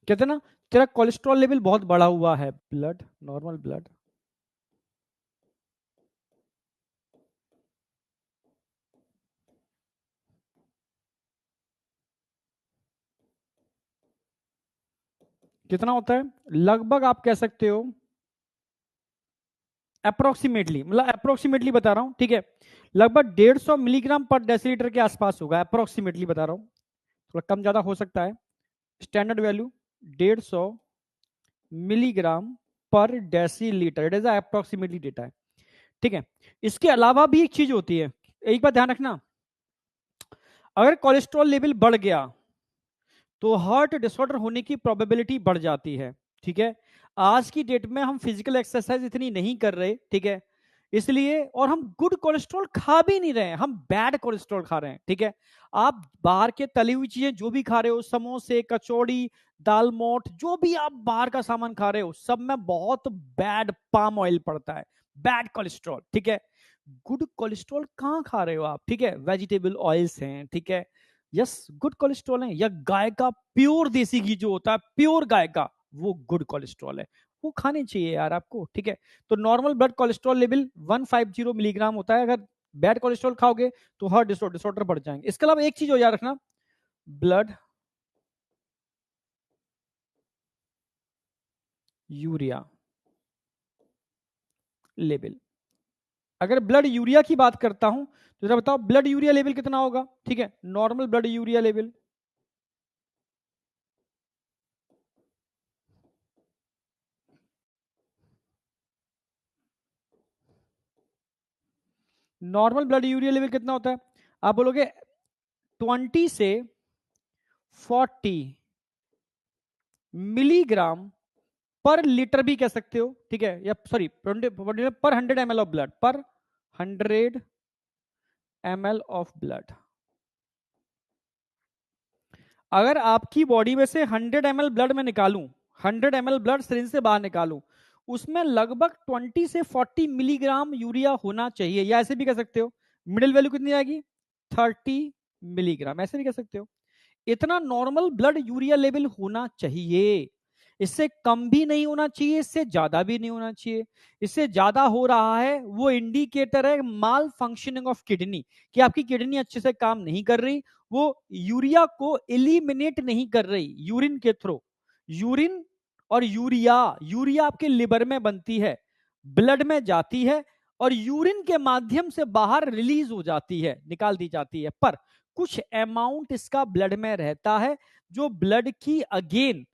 कितना? तेरा कोलेस्ट्रॉल लेवल बहुत बढ़ा हुआ है, ब्लड नॉर्मल ब्लड, कितना होता है? लगभग आप कह सकते हो अप्रोक्सीमेटली, मतलब अप्रोक्सीमेटली बता रहा हूं, ठीक है, लगभग 150 मिलीग्राम पर डेसीलीटर के आसपास होगा, अप्रोक्सीमेटली बता रहा हूं, थोड़ा कम ज्यादा हो सकता है। स्टैंडर्ड वैल्यू 150 मिलीग्राम पर decilitre, it is approximately data है, ठीक है। इसके अलावा भी एक चीज होती है, एक बात ध्यान रखना, अगर कोलेस्ट्रॉल लेवल बढ़ गया तो हार्ट डिसऑर्डर होने की प्रोबेबिलिटी बढ़ जाती है, ठीक है। आज की डेट में हम फिजिकल एक्सरसाइज इतनी नहीं कर रहे, ठीक है, इसलिए, और हम गुड कोलेस्ट्रॉल खा भी नहीं रहे हैं, हम बैड कोलेस्ट्रॉल खा रहे हैं, ठीक है। आप बाहर के तली हुई चीजें जो भी खा रहे हो, समोसे, कचौड़ी, दाल मोठ, जो भी आप बाहर का सामान खा रहे हो, सब में बहुत बैड पाम ऑयल पड़ता है, बैड कोलेस्ट्रॉल, ठीक है। गुड कोलेस्ट्रॉल कहाँ खा रहे हो आप, ठीक है, वेजिटेबल ऑयल्स हैं, ठीक है, यस गुड कोलेस्ट्रॉल है, या गाय का प्योर देसी घी जो होता है, प्योर गाय का, वो गुड कोलेस्ट्रॉल है, वो खाने चाहिए यार आपको, ठीक है। तो normal blood cholesterol level 150 milligram होता है, अगर बैड कोलेस्ट्रॉल खाओगे तो हार्ट डिसऑर्डर बढ़ जाएंगे। इसके अलावा एक चीज और याद रखना, ब्लड यूरिया लेवल। अगर ब्लड यूरिया की बात करता हूं तो जरा बताओ ब्लड यूरिया लेवल कितना होगा, ठीक है, normal blood urea level, normal blood urea level कितना होता है? आप बोलोगे 20 से 40 मिलीग्राम पर लीटर भी कह सकते हो, ठीक है, या सॉरी पर 100 ml ऑफ ब्लड, पर 100 ml ऑफ ब्लड। अगर आपकी बॉडी में से 100 ml ब्लड में निकालूं, 100 ml ब्लड सिरिंज से बाहर निकालूं, उसमें लगभग 20 से 40 मिलीग्राम यूरिया होना चाहिए, या ऐसे भी कह सकते हो मिडिल वैल्यू कितनी आएगी, 30 मिलीग्राम, ऐसे भी कह सकते हो। इतना नॉर्मल ब्लड यूरिया लेवल होना चाहिए। इससे कम भी नहीं होना चाहिए, इससे ज्यादा भी नहीं होना चाहिए। इससे ज्यादा हो रहा है वो इंडिकेटर है माल फंक्शनिंग ऑफ किडनी, कि आपकी किडनी अच्छे से काम नहीं कर रही, वो यूरिया को एलिमिनेट नहीं कर रही यूरिन के थ्रू। यूरिन और यूरिया आपके लिवर में बनती है, ब्लड में जाती है और यूरिन के माध्यम से बाहर रिलीज हो जाती है, निकाल दी जाती है। पर कुछ अमाउंट इसका ब्लड में रहता है जो ब्लड की अगेन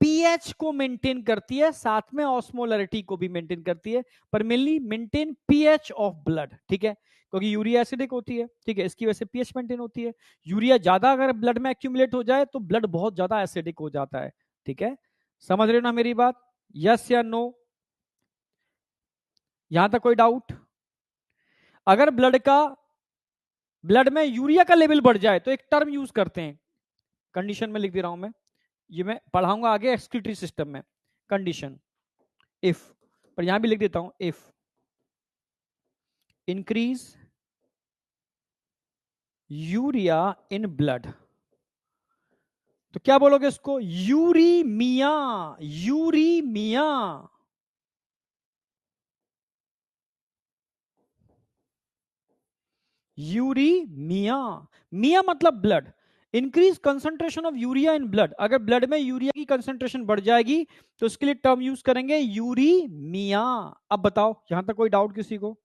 पीएच को मेंटेन करती है, साथ में ऑस्मोलरिटी को भी मेंटेन करती है, पर mainly maintain pH of blood, ठीक है, क्योंकि यूरिया एसिडिक होती है, ठीक है, इसकी वजह से पीएच मेंटेन होती है। यूरिया ज्यादा अगर ब्लड में एक्यूमुलेट हो जाए तो ब्लड बहुत ज्यादा एसिडिक हो जाता है, ठीक है। समझ रहे हो ना मेरी बात? यस या नो? यहां तक कोई डाउट? अगर ब्लड में यूरिया का लेवल बढ़ जाए तो एक टर्म यूज करते हैं, कंडीशन में लिख दे रहा हूं मैं, ये मैं पढ़ाऊंगा आगे एक्सक्रीटरी सिस्टम में, कंडीशन इफ, पर यहां भी लिख देता हूं if increase urea in blood, तो क्या बोलोगे इसको? Uraemia, uraemia. यूरीमिया, मिया मतलब blood, increase concentration of urea in blood. अगर ब्लड में यूरिया की कंसंट्रेशन बढ़ जाएगी तो उसके लिए टर्म यूज करेंगे यूरीमिया। अब बताओ, यहां तक कोई डाउट किसी को?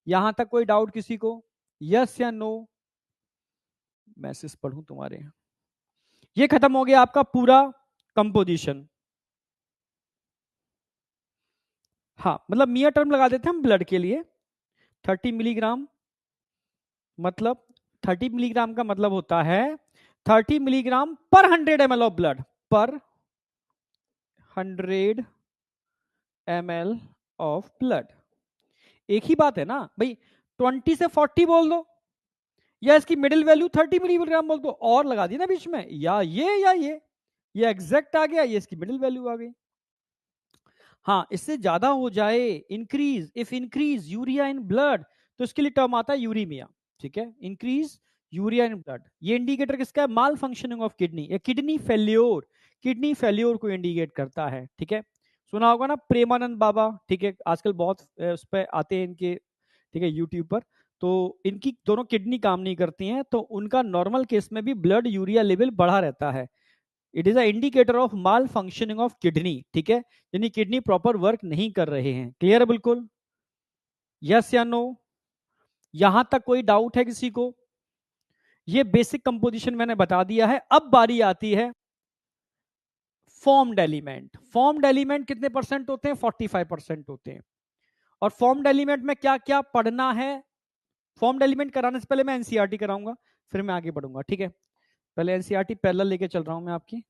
यहां तक कोई डाउट किसी को? यस या नो? मैसेज पढ़ूं तुम्हारे? ये खत्म हो गया आपका पूरा कंपोजिशन। हाँ, मतलब मिया टर्म लगा देते हैं हम ब्लड के लिए। 30 मिलीग्राम मतलब 30 मिलीग्राम का मतलब होता है 30 मिलीग्राम पर 100 ml ऑफ ब्लड, पर 100 ml ऑफ ब्लड। एक ही बात है ना भाई, 20 से 40 बोल दो या इसकी मिडिल वैल्यू 30 मिलीग्राम बोल दो, और लगा दी ना बीच में, या ये एग्जैक्ट आ गया, ये इसकी मिडिल वैल्यू आ गई। हाँ, इससे ज्यादा हो जाए, increase, if increase urea in blood, तो इसके लिए टर्म आता है यूरीमिया, ठीक है, इंक्रीज यूरिया इन ब्लड। ये इंडिकेटर किसका है? माल फंक्शनिंग ऑफ किडनी, या किडनी फेल्योर, किडनी फेल्योर को इंडिकेट करता है, ठीक है। सुना होगा ना प्रेमानंद बाबा, ठीक है, आजकल बहुत उस पर आते हैं इनके, ठीक है, यूट्यूब पर। तो इनकी दोनों किडनी काम नहीं करती हैं, तो उनका नॉर्मल केस में भी ब्लड यूरिया लेवल बढ़ा रहता है। It is a indicator of mall functioning of kidney, ठीक है, यानी किडनी प्रॉपर वर्क नहीं कर रहे हैं। क्लियर है बिल्कुल? यस या नो? यहां तक कोई डाउट है किसी को? ये बेसिक कंपोजिशन मैंने बता दिया है। अब बारी आती है फॉर्म्ड एलिमेंट। फॉर्म्ड एलिमेंट कितने परसेंट होते हैं? 45% होते हैं। और फॉर्म्ड एलिमेंट में क्या क्या पढ़ना है? फॉर्म्ड एलिमेंट कराने से पहले मैं एनसीईआरटी कराऊंगा, फिर मैं आगे बढ़ूंगा, ठीक है। पहले एनसीईआरटी पैरेलल लेके चल रहा हूं मैं आपकी।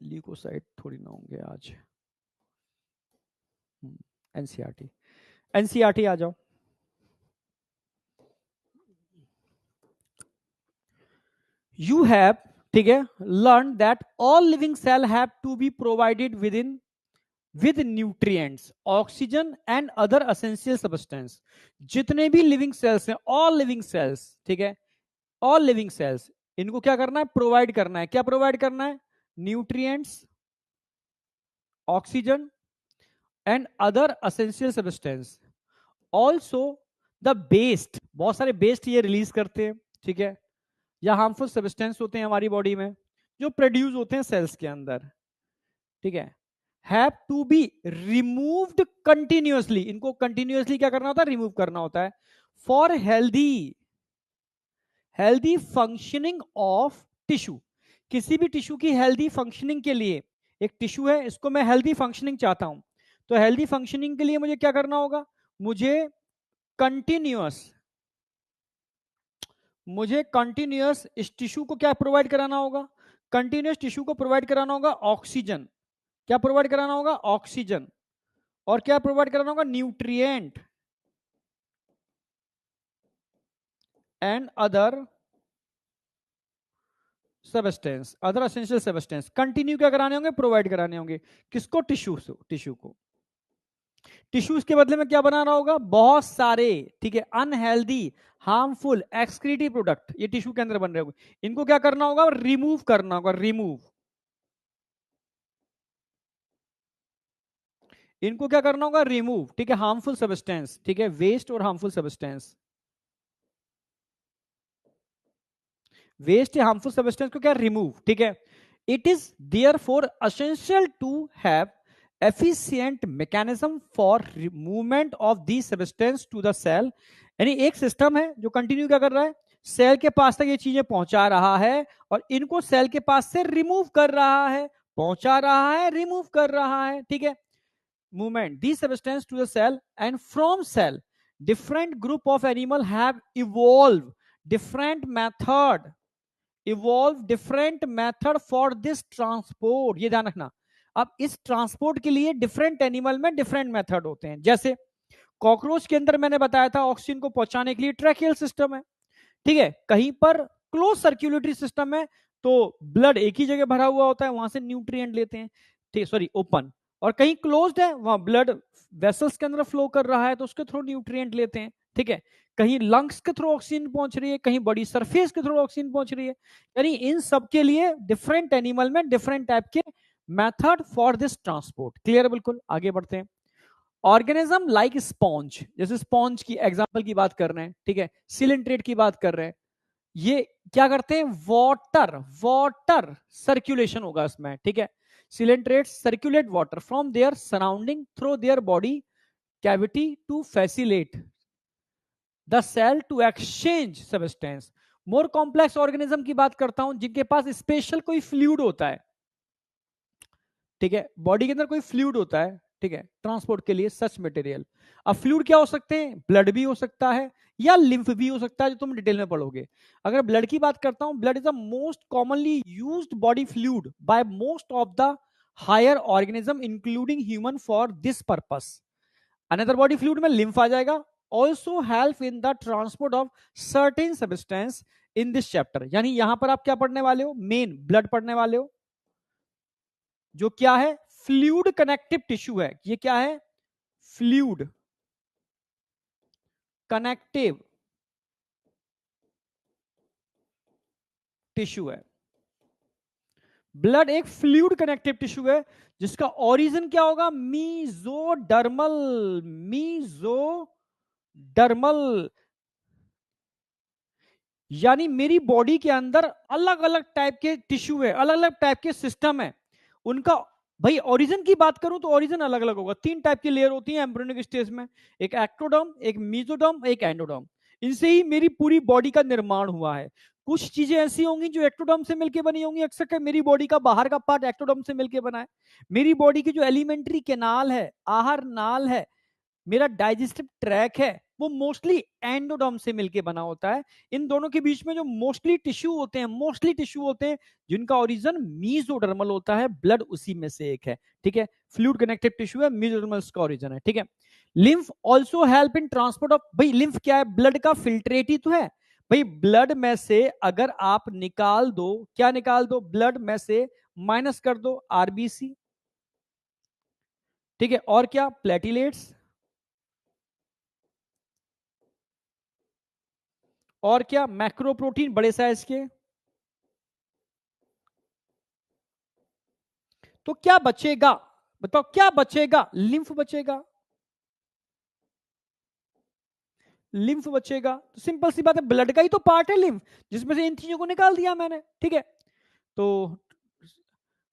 ल्यूकोसाइट थोड़ी ना होंगे आज। एनसीईआरटी आ जाओ। यू हैव, ठीक है, learn that all living cell have to be provided with nutrients, oxygen and other essential substance. जितने भी लिविंग सेल्स हैं, ऑल लिविंग सेल्स, ठीक है, ऑल लिविंग सेल्स, इनको क्या करना है? प्रोवाइड करना है। क्या प्रोवाइड करना है? Nutrients, oxygen and other essential substance. Also the best, बहुत सारे बेस्ट ये रिलीज करते हैं, ठीक है, या हार्मफुल सब्सटेंस होते हैं हमारी बॉडी में जो प्रोड्यूस होते हैं सेल्स के अंदर, ठीक है, have to be removed continuously. इनको कंटिन्यूअसली क्या करना होता है? रिमूव करना होता है। For healthy functioning of tissue, किसी भी टिश्यू की हेल्दी फंक्शनिंग के लिए, एक टिश्यू है, इसको मैं हेल्दी फंक्शनिंग चाहता हूं, तो हेल्दी फंक्शनिंग के लिए मुझे क्या करना होगा? मुझे कंटिन्यूअस इस टिश्यू को क्या प्रोवाइड कराना होगा? कंटिन्यूअस टिश्यू को प्रोवाइड कराना होगा ऑक्सीजन। क्या प्रोवाइड कराना होगा? ऑक्सीजन। और क्या प्रोवाइड कराना होगा? Nutrient and other substance, other essential substance. Continue क्या कराने होंगे? प्रोवाइड कराने होंगे। किसको? टिश्यू को। टिश्यूज के बदले में क्या बनाना होगा? बहुत सारे, ठीक है, अनहेल्दी, हार्मफुल एक्सक्रीटिव प्रोडक्ट ये टिश्यू के अंदर बन रहे होंगे। इनको क्या करना होगा? रिमूव करना होगा, रिमूव। इनको क्या करना होगा, रिमूव, ठीक है, हार्मफुल सब्सटेंस, ठीक है, वेस्ट और हार्मफुल सब्सटेंस, वेस्ट या हार्मफुल सब्सटेंस को क्या रिमूव, ठीक है। It is therefore essential to have efficient mechanism for movement of the substance to the cell, यानी एक सिस्टम है जो कंटिन्यू क्या कर रहा है, सेल के पास तक ये चीजें पहुंचा रहा है और इनको सेल के पास से रिमूव कर रहा है, पहुंचा रहा है, रिमूव कर रहा है, ठीक है। movement these substance to the cell, and from cell different group of animal have evolved different method for this transport, ये ध्यान रखना। अब इस ट्रांसपोर्ट के लिए डिफरेंट एनिमल में डिफरेंट मेथड होते हैं। जैसे कॉकरोच के अंदर मैंने बताया था ऑक्सीजन को पहुंचाने के लिए ट्रैकियल सिस्टम है, ठीक है। कहीं पर क्लोज सर्कुलेटरी सिस्टम है तो ब्लड एक ही जगह भरा हुआ होता है, वहां से न्यूट्रिएंट लेते हैं, ठीक, सॉरी ओपन, और कहीं क्लोज्ड है वहां ब्लड वेसल्स के अंदर फ्लो कर रहा है तो उसके थ्रू न्यूट्रिएंट लेते हैं, ठीक है। कहीं लंग्स के थ्रू ऑक्सीजन पहुंच रही है, कहीं बॉडी सरफेस के थ्रू ऑक्सीजन पहुंच रही है, यानी इन सब के लिए डिफरेंट एनिमल में डिफरेंट टाइप के method for this transport. Clear, बिल्कुल। आगे बढ़ते हैं। ऑर्गेनिज्म लाइक स्पॉन्ज, जैसे स्पॉन्ज की एग्जांपल की बात कर रहे हैं, ठीक है, सिलेंट्रेट की बात कर रहे हैं, ये क्या करते हैं, वाटर सर्कुलेशन होगा इसमें, ठीक है। Coelenterate circulate water from their surrounding through their body cavity to facilitate the cell to exchange substance. More complex organism की बात करता हूं जिनके पास स्पेशल कोई फ्लूइड होता है, ठीक है, बॉडी के अंदर कोई फ्लूइड होता है, ठीक है, ट्रांसपोर्ट के लिए सच मटेरियल। अब फ्लूइड क्या हो सकते हैं, ब्लड भी हो सकता है या लिम्फ भी हो सकता है, जो तुम डिटेल में पढ़ोगे। अगर ब्लड की बात करता हूं, blood is the most commonly used body fluid by most of the higher organism including human for this purpose. Another body fluid में लिम्फ आ जाएगा, also help in the transport of certain substance in this chapter. यानी यहां पर आप क्या पढ़ने वाले हो, मेन ब्लड पढ़ने वाले हो, जो क्या है, फ्लूइड कनेक्टिव टिश्यू है। ये क्या है, फ्लूइड कनेक्टिव टिश्यू है। ब्लड एक फ्लूइड कनेक्टिव टिश्यू है जिसका ओरिजिन क्या होगा, मीजोडर्मल, यानी मेरी बॉडी के अंदर अलग अलग टाइप के टिश्यू है, अलग अलग टाइप के सिस्टम है, उनका भाई ओरिजिन की बात करूं तो ओरिजिन अलग अलग होगा। 3 टाइप की लेयर होती है एम्ब्रियोनिक स्टेज में, एक एक्टोडर्म, एक मेसोडर्म, एक एंडोडर्म। इनसे ही मेरी पूरी बॉडी का निर्माण हुआ है। कुछ चीजें ऐसी होंगी जो एक्टोडर्म से मिलकर बनी होंगी, अक्सर मेरी बॉडी का बाहर का पार्ट एक्टोडर्म से मिलकर बना है। मेरी बॉडी की जो एलिमेंट्री कैनाल है, आहार नाल है, मेरा डाइजेस्टिव ट्रैक है, वो मोस्टली एंडोडर्म से मिलके बना होता है। इन दोनों के बीच में जो मोस्टली टिश्यू होते हैं जिनका ओरिजिन मीजोडर्मल होता है, ब्लड उसी में से एक है, ठीक है। फ्लूइड कनेक्टिव टिश्यू है, मीजोडर्मल का ओरिजिन है, ठीक है। Lymph also help in transport of, भाई लिम्फ क्या है, ब्लड का फिल्ट्रेट ही तो है। भाई ब्लड में से अगर आप निकाल दो, क्या निकाल दो, ब्लड में से माइनस कर दो आरबीसी, ठीक है, और क्या, प्लेटिलेट्स, और क्या, मैक्रो प्रोटीन बड़े साइज के, तो क्या बचेगा, बताओ क्या बचेगा, लिम्फ बचेगा, लिम्फ बचेगा। तो सिंपल सी बात है, ब्लड का ही तो पार्ट है लिम्फ, जिसमें से इन चीजों को निकाल दिया मैंने, ठीक है। तो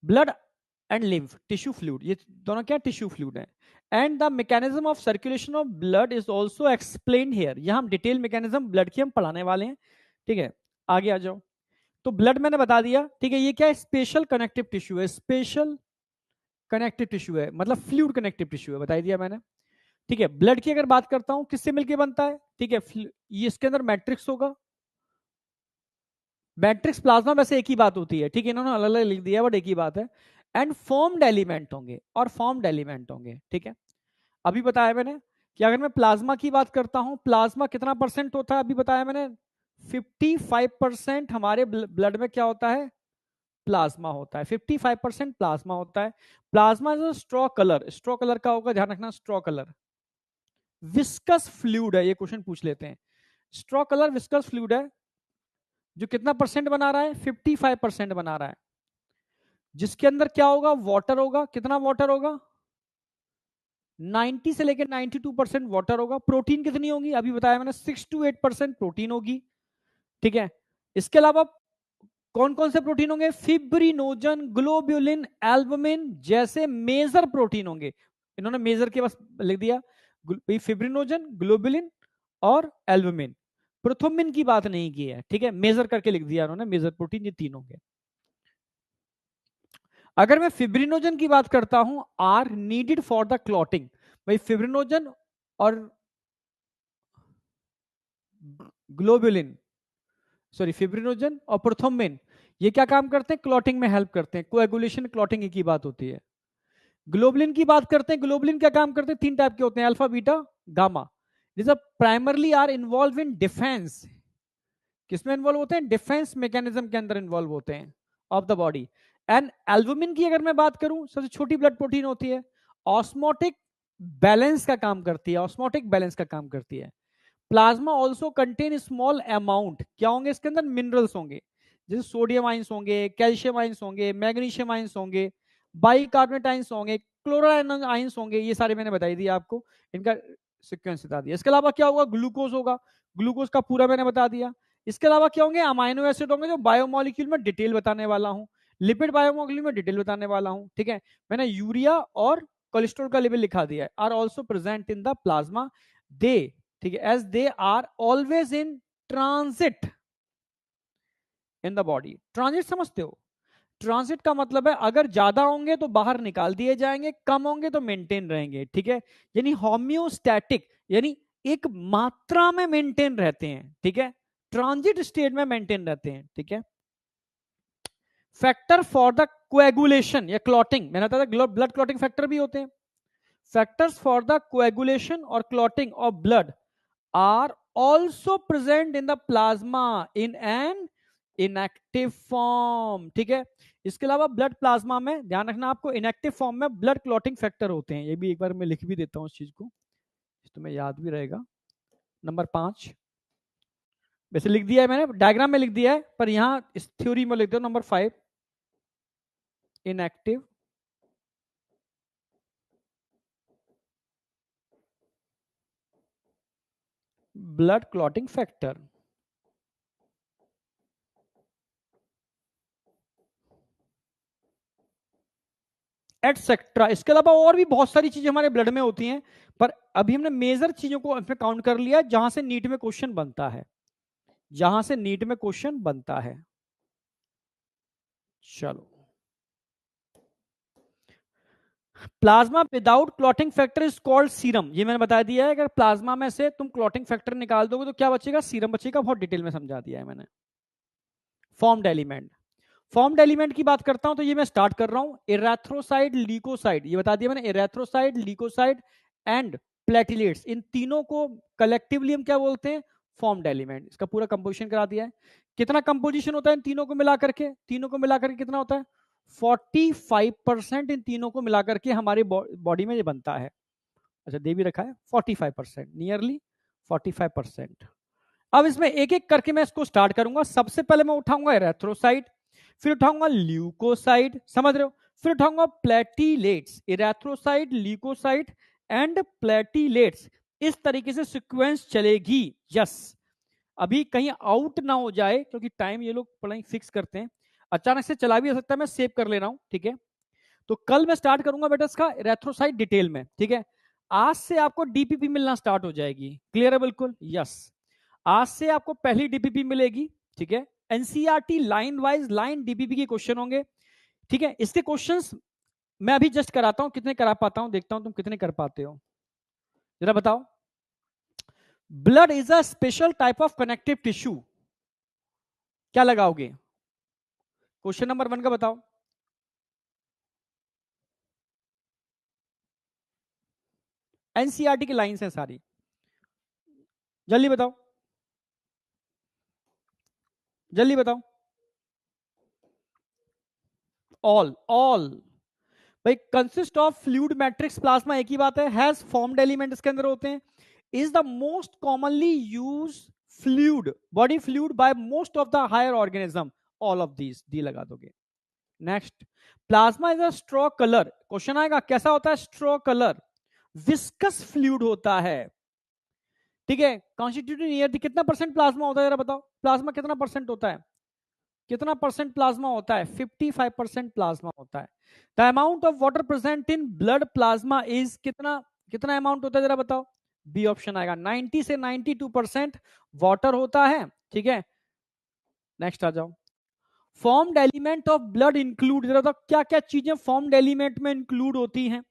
blood and lymph tissue fluid, ये दोनों क्या टिश्यू फ्लूइड है। And the mechanism of circulation of blood is also explain here. यहां हम डिटेल मैकेनिज्म ब्लड की हम पढ़ाने वाले हैं, ठीक है। आगे आ जाओ। तो ब्लड मैंने बता दिया, ठीक है, ये क्या है, स्पेशल कनेक्टिव टिश्यू है, स्पेशल कनेक्टिव टिश्यू है, मतलब फ्लूइड कनेक्टिव टिश्यू है, बता दिया मैंने, ठीक है। ब्लड की अगर बात करता हूं किससे मिलके बनता है, ठीक है, ये इसके अंदर मैट्रिक्स होगा, मैट्रिक्स प्लाज्मा वैसे एक ही बात होती है, ठीक है, इन्होंने अलग अलग लिख दिया बट एक ही बात है। एंड फॉर्म्ड एलिमेंट होंगे, और फॉर्म्ड एलिमेंट होंगे, ठीक है। अभी बताया मैंने कि अगर मैं प्लाज्मा की बात करता हूं, प्लाज्मा कितना परसेंट होता है, अभी बताया मैंने 55% हमारे ब्लड में क्या होता है, प्लाज्मा होता है, 55% प्लाज्मा होता है। प्लाज्मा जो स्ट्रॉ कलर का होगा, ध्यान रखना, स्ट्रॉ कलर विस्कस फ्लूइड है, ये क्वेश्चन पूछ लेते हैं। स्ट्रॉ कलर विस्कस फ्लूइड है जो कितना परसेंट बना रहा है, 55% बना रहा है, जिसके अंदर क्या होगा, वाटर होगा, कितना वाटर होगा, 90 से लेकर 92% वाटर होगा। प्रोटीन कितनी होगी अभी बताया मैंने, 6 to 8% प्रोटीन होगी, ठीक है। इसके अलावा कौन कौन से प्रोटीन होंगे, फिब्रिनोजन, ग्लोब्यूलिन, एल्बुमिन जैसे मेजर प्रोटीन होंगे। इन्होंने मेजर के बस लिख दिया, फिब्रिनोजन, ग्लोब्यूलिन और एल्बुमिन। प्रोथोमिन की बात नहीं की है, ठीक है, मेजर करके लिख दिया उन्होंने, मेजर प्रोटीन ये तीन होंगे। अगर मैं फिब्रिनोजन की बात करता हूं, are needed for the clotting, भाई फिब्रिनोजन और ग्लोब्यूलिन, सॉरी फिब्रिनोजन और प्रोथोमिन, ये क्या काम करते हैं, क्लॉटिंग में हेल्प करते हैं, कोएगुलेशन क्लॉटिंग की बात होती है। ग्लोबुलिन की बात करते हैं, ग्लोबुलिन क्या काम करते हैं, तीन टाइप के होते हैं, alpha, beta, gamma. This primarily are involve in defence, किसमें इन्वॉल्व होते हैं, डिफेंस मैकेनिज्म के अंदर इन्वॉल्व होते हैं of the body. And albumin की अगर मैं बात करूं, सबसे छोटी ब्लड प्रोटीन होती है, ऑस्मोटिक बैलेंस का काम करती है, ऑस्मोटिक बैलेंस का काम करती है। Plasma also contain small amount, क्या होंगे इसके अंदर, मिनरल्स होंगे, जैसे सोडियम आइंस होंगे, कैल्शियम आइंस होंगे, मैग्नीशियम आइंस होंगे, बाइकार्बोनेट आइंस होंगे, क्लोराइड आइंस होंगे, ये सारे मैंने बताई दिया आपको, इनका सीक्वेंस बता दिया। इसके अलावा क्या होगा, ग्लूकोज होगा, ग्लूकोज का पूरा मैंने बता दिया। इसके अलावा क्या होंगे, अमाइनो एसिड होंगे, जो बायोमोलिक्यूल में डिटेल बताने वाला हूं, लिपिड बायोमोलिक्यूल में डिटेल बताने वाला हूं, ठीक है। मैंने यूरिया और कोलेस्ट्रॉल का लेवल लिखा दिया है, are also present in the plasma, they, ठीक है, as they are always in transit in the body. Transit समझते हो, ट्रांजिट का मतलब है अगर ज्यादा होंगे तो बाहर निकाल दिए जाएंगे, कम होंगे तो मेंटेन रहेंगे, ठीक है। यानी होम्योस्टैटिक, यानी एक मात्रा में मेंटेन रहते हैं, ठीक है, ट्रांजिट स्टेट में मेंटेन रहते हैं, ठीक है। फैक्टर फॉर द कोएगुलेशन या क्लॉटिंग, मैंने बताया ब्लड क्लॉटिंग फैक्टर भी होते हैं। फैक्टर्स फॉर द कोएगुलेशन और clotting of blood are also present in the plasma in an inactive form, ठीक है। इसके अलावा ब्लड प्लाज्मा में ध्यान रखना आपको, इनएक्टिव फॉर्म में ब्लड क्लॉटिंग फैक्टर होते हैं, ये भी एक बार मैं लिख भी देता हूं इस चीज को, तुम्हें याद भी रहेगा। नंबर 5 वैसे लिख दिया है मैंने, डायग्राम में लिख दिया है, पर यहां इस थ्योरी में लिख दो। Number 5 inactive blood clotting factor, etcetera. इसके अलावा और भी बहुत सारी चीजें हमारे ब्लड में होती हैं, पर अभी हमने मेजर चीजों को इसमें काउंट कर लिया जहां से नीट में क्वेश्चन बनता है, जहां से नीट में क्वेश्चन बनता है। चलो, plasma without clotting factor is called serum, ये मैंने बता दिया है। अगर प्लाज्मा में से तुम क्लॉटिंग फैक्टर निकाल दोगे तो क्या बचेगा, सीरम बचेगा, बहुत डिटेल में समझा दिया है मैंने। फॉर्म्ड एलिमेंट, फॉर्म्ड एलिमेंट की बात करता हूं तो ये मैं स्टार्ट कर रहा हूं, इरेथ्रोसाइट, ल्यूकोसाइट, ये बता दिया मैंने, इरेथ्रोसाइट, ल्यूकोसाइट एंड प्लेटिलेट्स, इन तीनों को कलेक्टिवली हम क्या बोलते हैं, फॉर्म्ड एलिमेंट। इसका पूरा कंपोजिशन करा दिया है। कितना कंपोजिशन होता है इन तीनों को मिलाकर के, तीनों को मिलाकर के कितना होता है, 45% इन तीनों को मिलाकर के हमारे बॉडी में ये बनता है। अच्छा, दे भी रखा है 45%, नियरली 45%। अब इसमें एक एक करके मैं इसको स्टार्ट करूंगा। सबसे पहले मैं उठाऊंगा इरेथ्रोसाइट, फिर उठाऊंगा ल्यूकोसाइट, समझ रहे हो, फिर उठाऊंगा platelets, erythrocyte, leucocyte and platelets, इस तरीके से सीक्वेंस चलेगी। यस, अभी कहीं आउट ना हो जाए, क्योंकि टाइम ये लोग पढ़ाई फिक्स करते हैं, अचानक से चला भी आ सकता है, मैं सेव कर ले रहा हूं, ठीक है। तो कल मैं स्टार्ट करूंगा बेटा इसका इरेथ्रोसाइट डिटेल में, ठीक है। आज से आपको डीपीपी मिलना स्टार्ट हो जाएगी, क्लियर है बिल्कुल, यस। आज से आपको पहली डीपीपी मिलेगी, ठीक है। NCERT line wise line DPP के क्वेश्चन होंगे, ठीक है। इसके क्वेश्चंस मैं अभी जस्ट कराता हूं, कितने करा पाता हूं, देखता हूं तुम कितने कर पाते हो, जरा बताओ। Blood is a special type of connective tissue, क्या लगाओगे, क्वेश्चन नंबर 1 का बताओ। एनसीईआरटी की लाइंस हैं सारी, जल्दी बताओ, जल्दी बताओ। ऑल भाई, consist of fluid matrix plasma, एक ही बात है, हैज फॉर्म्ड एलिमेंट इसके अंदर होते हैं, is the most commonly use fluid, body fluid by most of the higher organism, all of these, D लगा दोगे। Next, plasma is a straw colour, question आएगा कैसा होता है स्ट्रॉ कलर, विस्कस फ्लूइड होता है, ठीक है। कॉन्स्टिट्यूटिंग नियरली कितना परसेंट प्लाज्मा होता है, जरा बताओ, प्लाज्मा कितना परसेंट होता है, कितना परसेंट प्लाज्मा होता है, 55% प्लाज्मा होता है। The amount of water present in blood plasma is कितना, कितना अमाउंट होता है जरा बताओ, बी ऑप्शन आएगा, 90 से 92% वाटर होता है, ठीक है। नेक्स्ट आ जाओ, formed element of blood include, जरा बताओ क्या क्या चीजें फॉर्म्ड एलिमेंट में इंक्लूड होती हैं,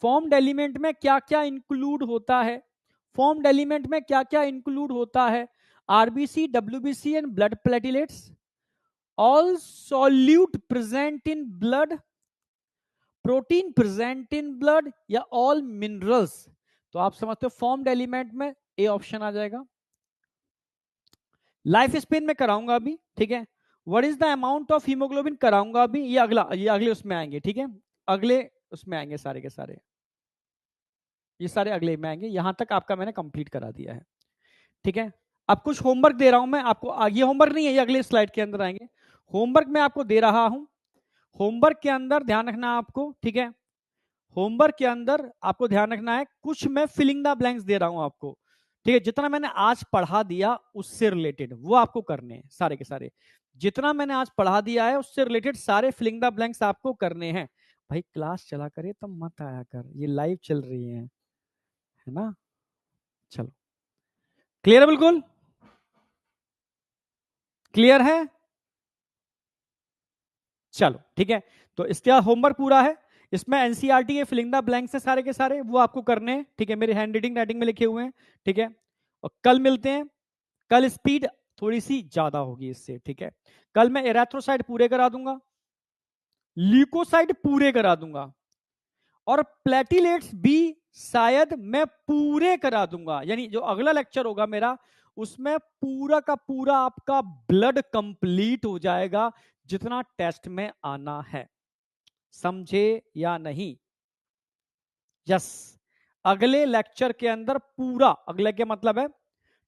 फॉर्म्ड एलिमेंट में क्या क्या इंक्लूड होता है, फॉर्म्ड एलिमेंट में क्या क्या इंक्लूड होता है, RBC, WBC and blood platelets, all solute present in blood, protein present in blood, या ऑल मिनरल्स। तो आप समझते हो फॉर्म्ड एलिमेंट में ए ऑप्शन आ जाएगा। लाइफ स्पेन में कराऊंगा अभी, ठीक है। What is the amount of haemoglobin कराऊंगा अभी, ये अगला, ये अगले उसमें आएंगे, ठीक है, अगले उसमें आएंगे सारे के सारे, ये सारे अगले में आएंगे। यहां तक आपका मैंने कंप्लीट करा दिया है, ठीक है। अब कुछ होमवर्क दे रहा हूं मैं आपको, ये होमवर्क नहीं है, ये अगले स्लाइड के अंदर आएंगे। होमवर्क मैं आपको दे रहा हूं, होमवर्क के अंदर ध्यान रखना आपको, ठीक है। होमवर्क के अंदर आपको ध्यान रखना है, कुछ मैं फिलिंग द ब्लैंक्स दे रहा हूं आपको, ठीक है। जितना मैंने आज पढ़ा दिया उससे रिलेटेड वो आपको करने हैं सारे के सारे, जितना मैंने आज पढ़ा दिया है उससे रिलेटेड सारे फिलिंग द ब्लैंक्स आपको करने हैं। भाई क्लास चला करे तब मत आया कर, ये लाइव चल रही है ना। चलो क्लियर है, बिल्कुल क्लियर है, चलो ठीक है। तो इसके बाद होमवर्क पूरा है, इसमें एनसीईआरटी के फिलिंग द ब्लैंक्स है सारे के सारे, वो आपको करने हैं, ठीक है। मेरे हैंड राइटिंग में लिखे हुए हैं, ठीक है। और कल मिलते हैं, कल स्पीड थोड़ी सी ज्यादा होगी इससे, ठीक है। कल मैं एरेथ्रोसाइट पूरे करा दूंगा, ल्यूकोसाइट पूरे करा दूंगा, और प्लेटिलेट्स भी शायद मैं पूरे करा दूंगा। यानी जो अगला लेक्चर होगा मेरा, उसमें पूरा का पूरा आपका ब्लड कंप्लीट हो जाएगा, जितना टेस्ट में आना है। समझे या नहीं? यस, अगले लेक्चर के अंदर पूरा, अगले के मतलब है,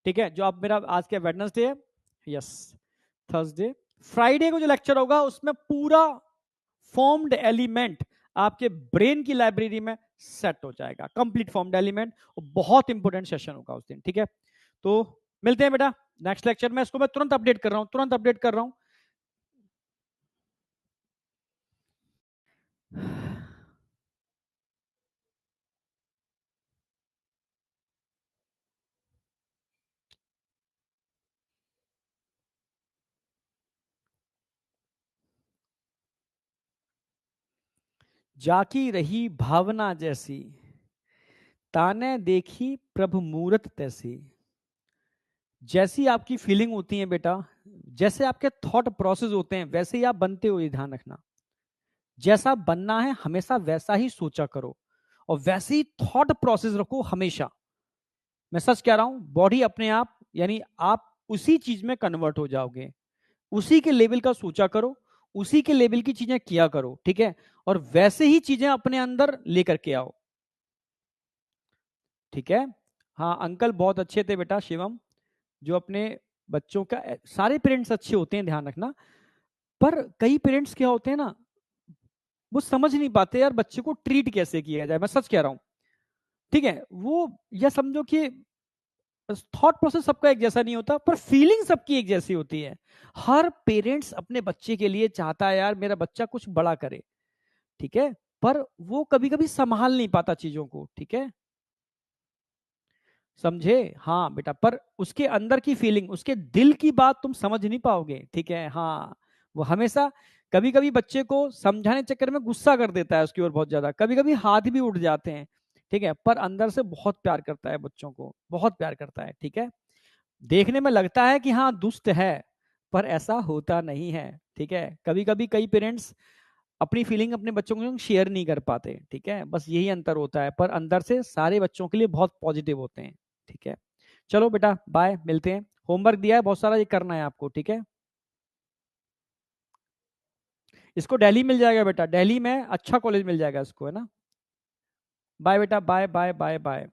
ठीक है, जो अब मेरा आज के वेडनेसडे है, यस थर्सडे, फ्राइडे को जो लेक्चर होगा उसमें पूरा फॉर्म्ड एलिमेंट आपके ब्रेन की लाइब्रेरी में सेट हो जाएगा, कंप्लीट फॉर्म्ड एलिमेंट। बहुत इंपॉर्टेंट सेशन होगा उस दिन, ठीक है। तो मिलते हैं बेटा नेक्स्ट लेक्चर में, इसको मैं तुरंत अपडेट कर रहा हूं, तुरंत अपडेट कर रहा हूं। जाकी रही भावना जैसी, ताने देखी प्रभु मूरत तैसी। जैसी आपकी फीलिंग होती है बेटा, जैसे आपके थॉट प्रोसेस होते हैं, वैसे ही आप बनते हो, ये ध्यान रखना। जैसा बनना है हमेशा वैसा ही सोचा करो, और वैसे ही थॉट प्रोसेस रखो हमेशा। मैं सच कह रहा हूं, बॉडी अपने आप, यानी आप उसी चीज में कन्वर्ट हो जाओगे, उसी के लेवल का सोचा करो, उसी के लेवल की चीजें किया करो, ठीक है। और वैसे ही चीजें अपने अंदर लेकर के आओ, ठीक है। हाँ अंकल बहुत अच्छे थे बेटा शिवम, जो अपने बच्चों का, सारे पेरेंट्स अच्छे होते हैं ध्यान रखना, पर कई पेरेंट्स क्या होते हैं ना, वो समझ नहीं पाते यार बच्चे को ट्रीट कैसे किया जाए। मैं सच कह रहा हूं, ठीक है। वो यह समझो कि थॉट प्रोसेस सबका एक जैसा नहीं होता, पर फीलिंग सबकी एक जैसी होती है। हर पेरेंट्स अपने बच्चे के लिए चाहता है यार मेरा बच्चा कुछ बड़ा करे, ठीक है, पर वो कभी कभी संभाल नहीं पाता चीजों को, ठीक है, समझे। हाँ बेटा, पर उसके अंदर की फीलिंग, उसके दिल की बात तुम समझ नहीं पाओगे, ठीक है। हाँ वो हमेशा, कभी कभी बच्चे को समझाने चक्कर में गुस्सा कर देता है उसकी ओर बहुत ज्यादा, कभी कभी हाथ भी उठ जाते हैं, ठीक है, पर अंदर से बहुत प्यार करता है बच्चों को, बहुत प्यार करता है, ठीक है। देखने में लगता है कि हाँ दुष्ट है, पर ऐसा होता नहीं है, ठीक है। कभी कभी कई पेरेंट्स अपनी फीलिंग अपने बच्चों को शेयर नहीं कर पाते, ठीक है, बस यही अंतर होता है, पर अंदर से सारे बच्चों के लिए बहुत पॉजिटिव होते हैं, ठीक है। चलो बेटा बाय, मिलते हैं। होमवर्क दिया है बहुत सारा, ये करना है आपको, ठीक है। इसको दिल्ली मिल जाएगा बेटा, दिल्ली में अच्छा कॉलेज मिल जाएगा इसको, है ना। बाय बेटा, बाय बाय बाय बाय।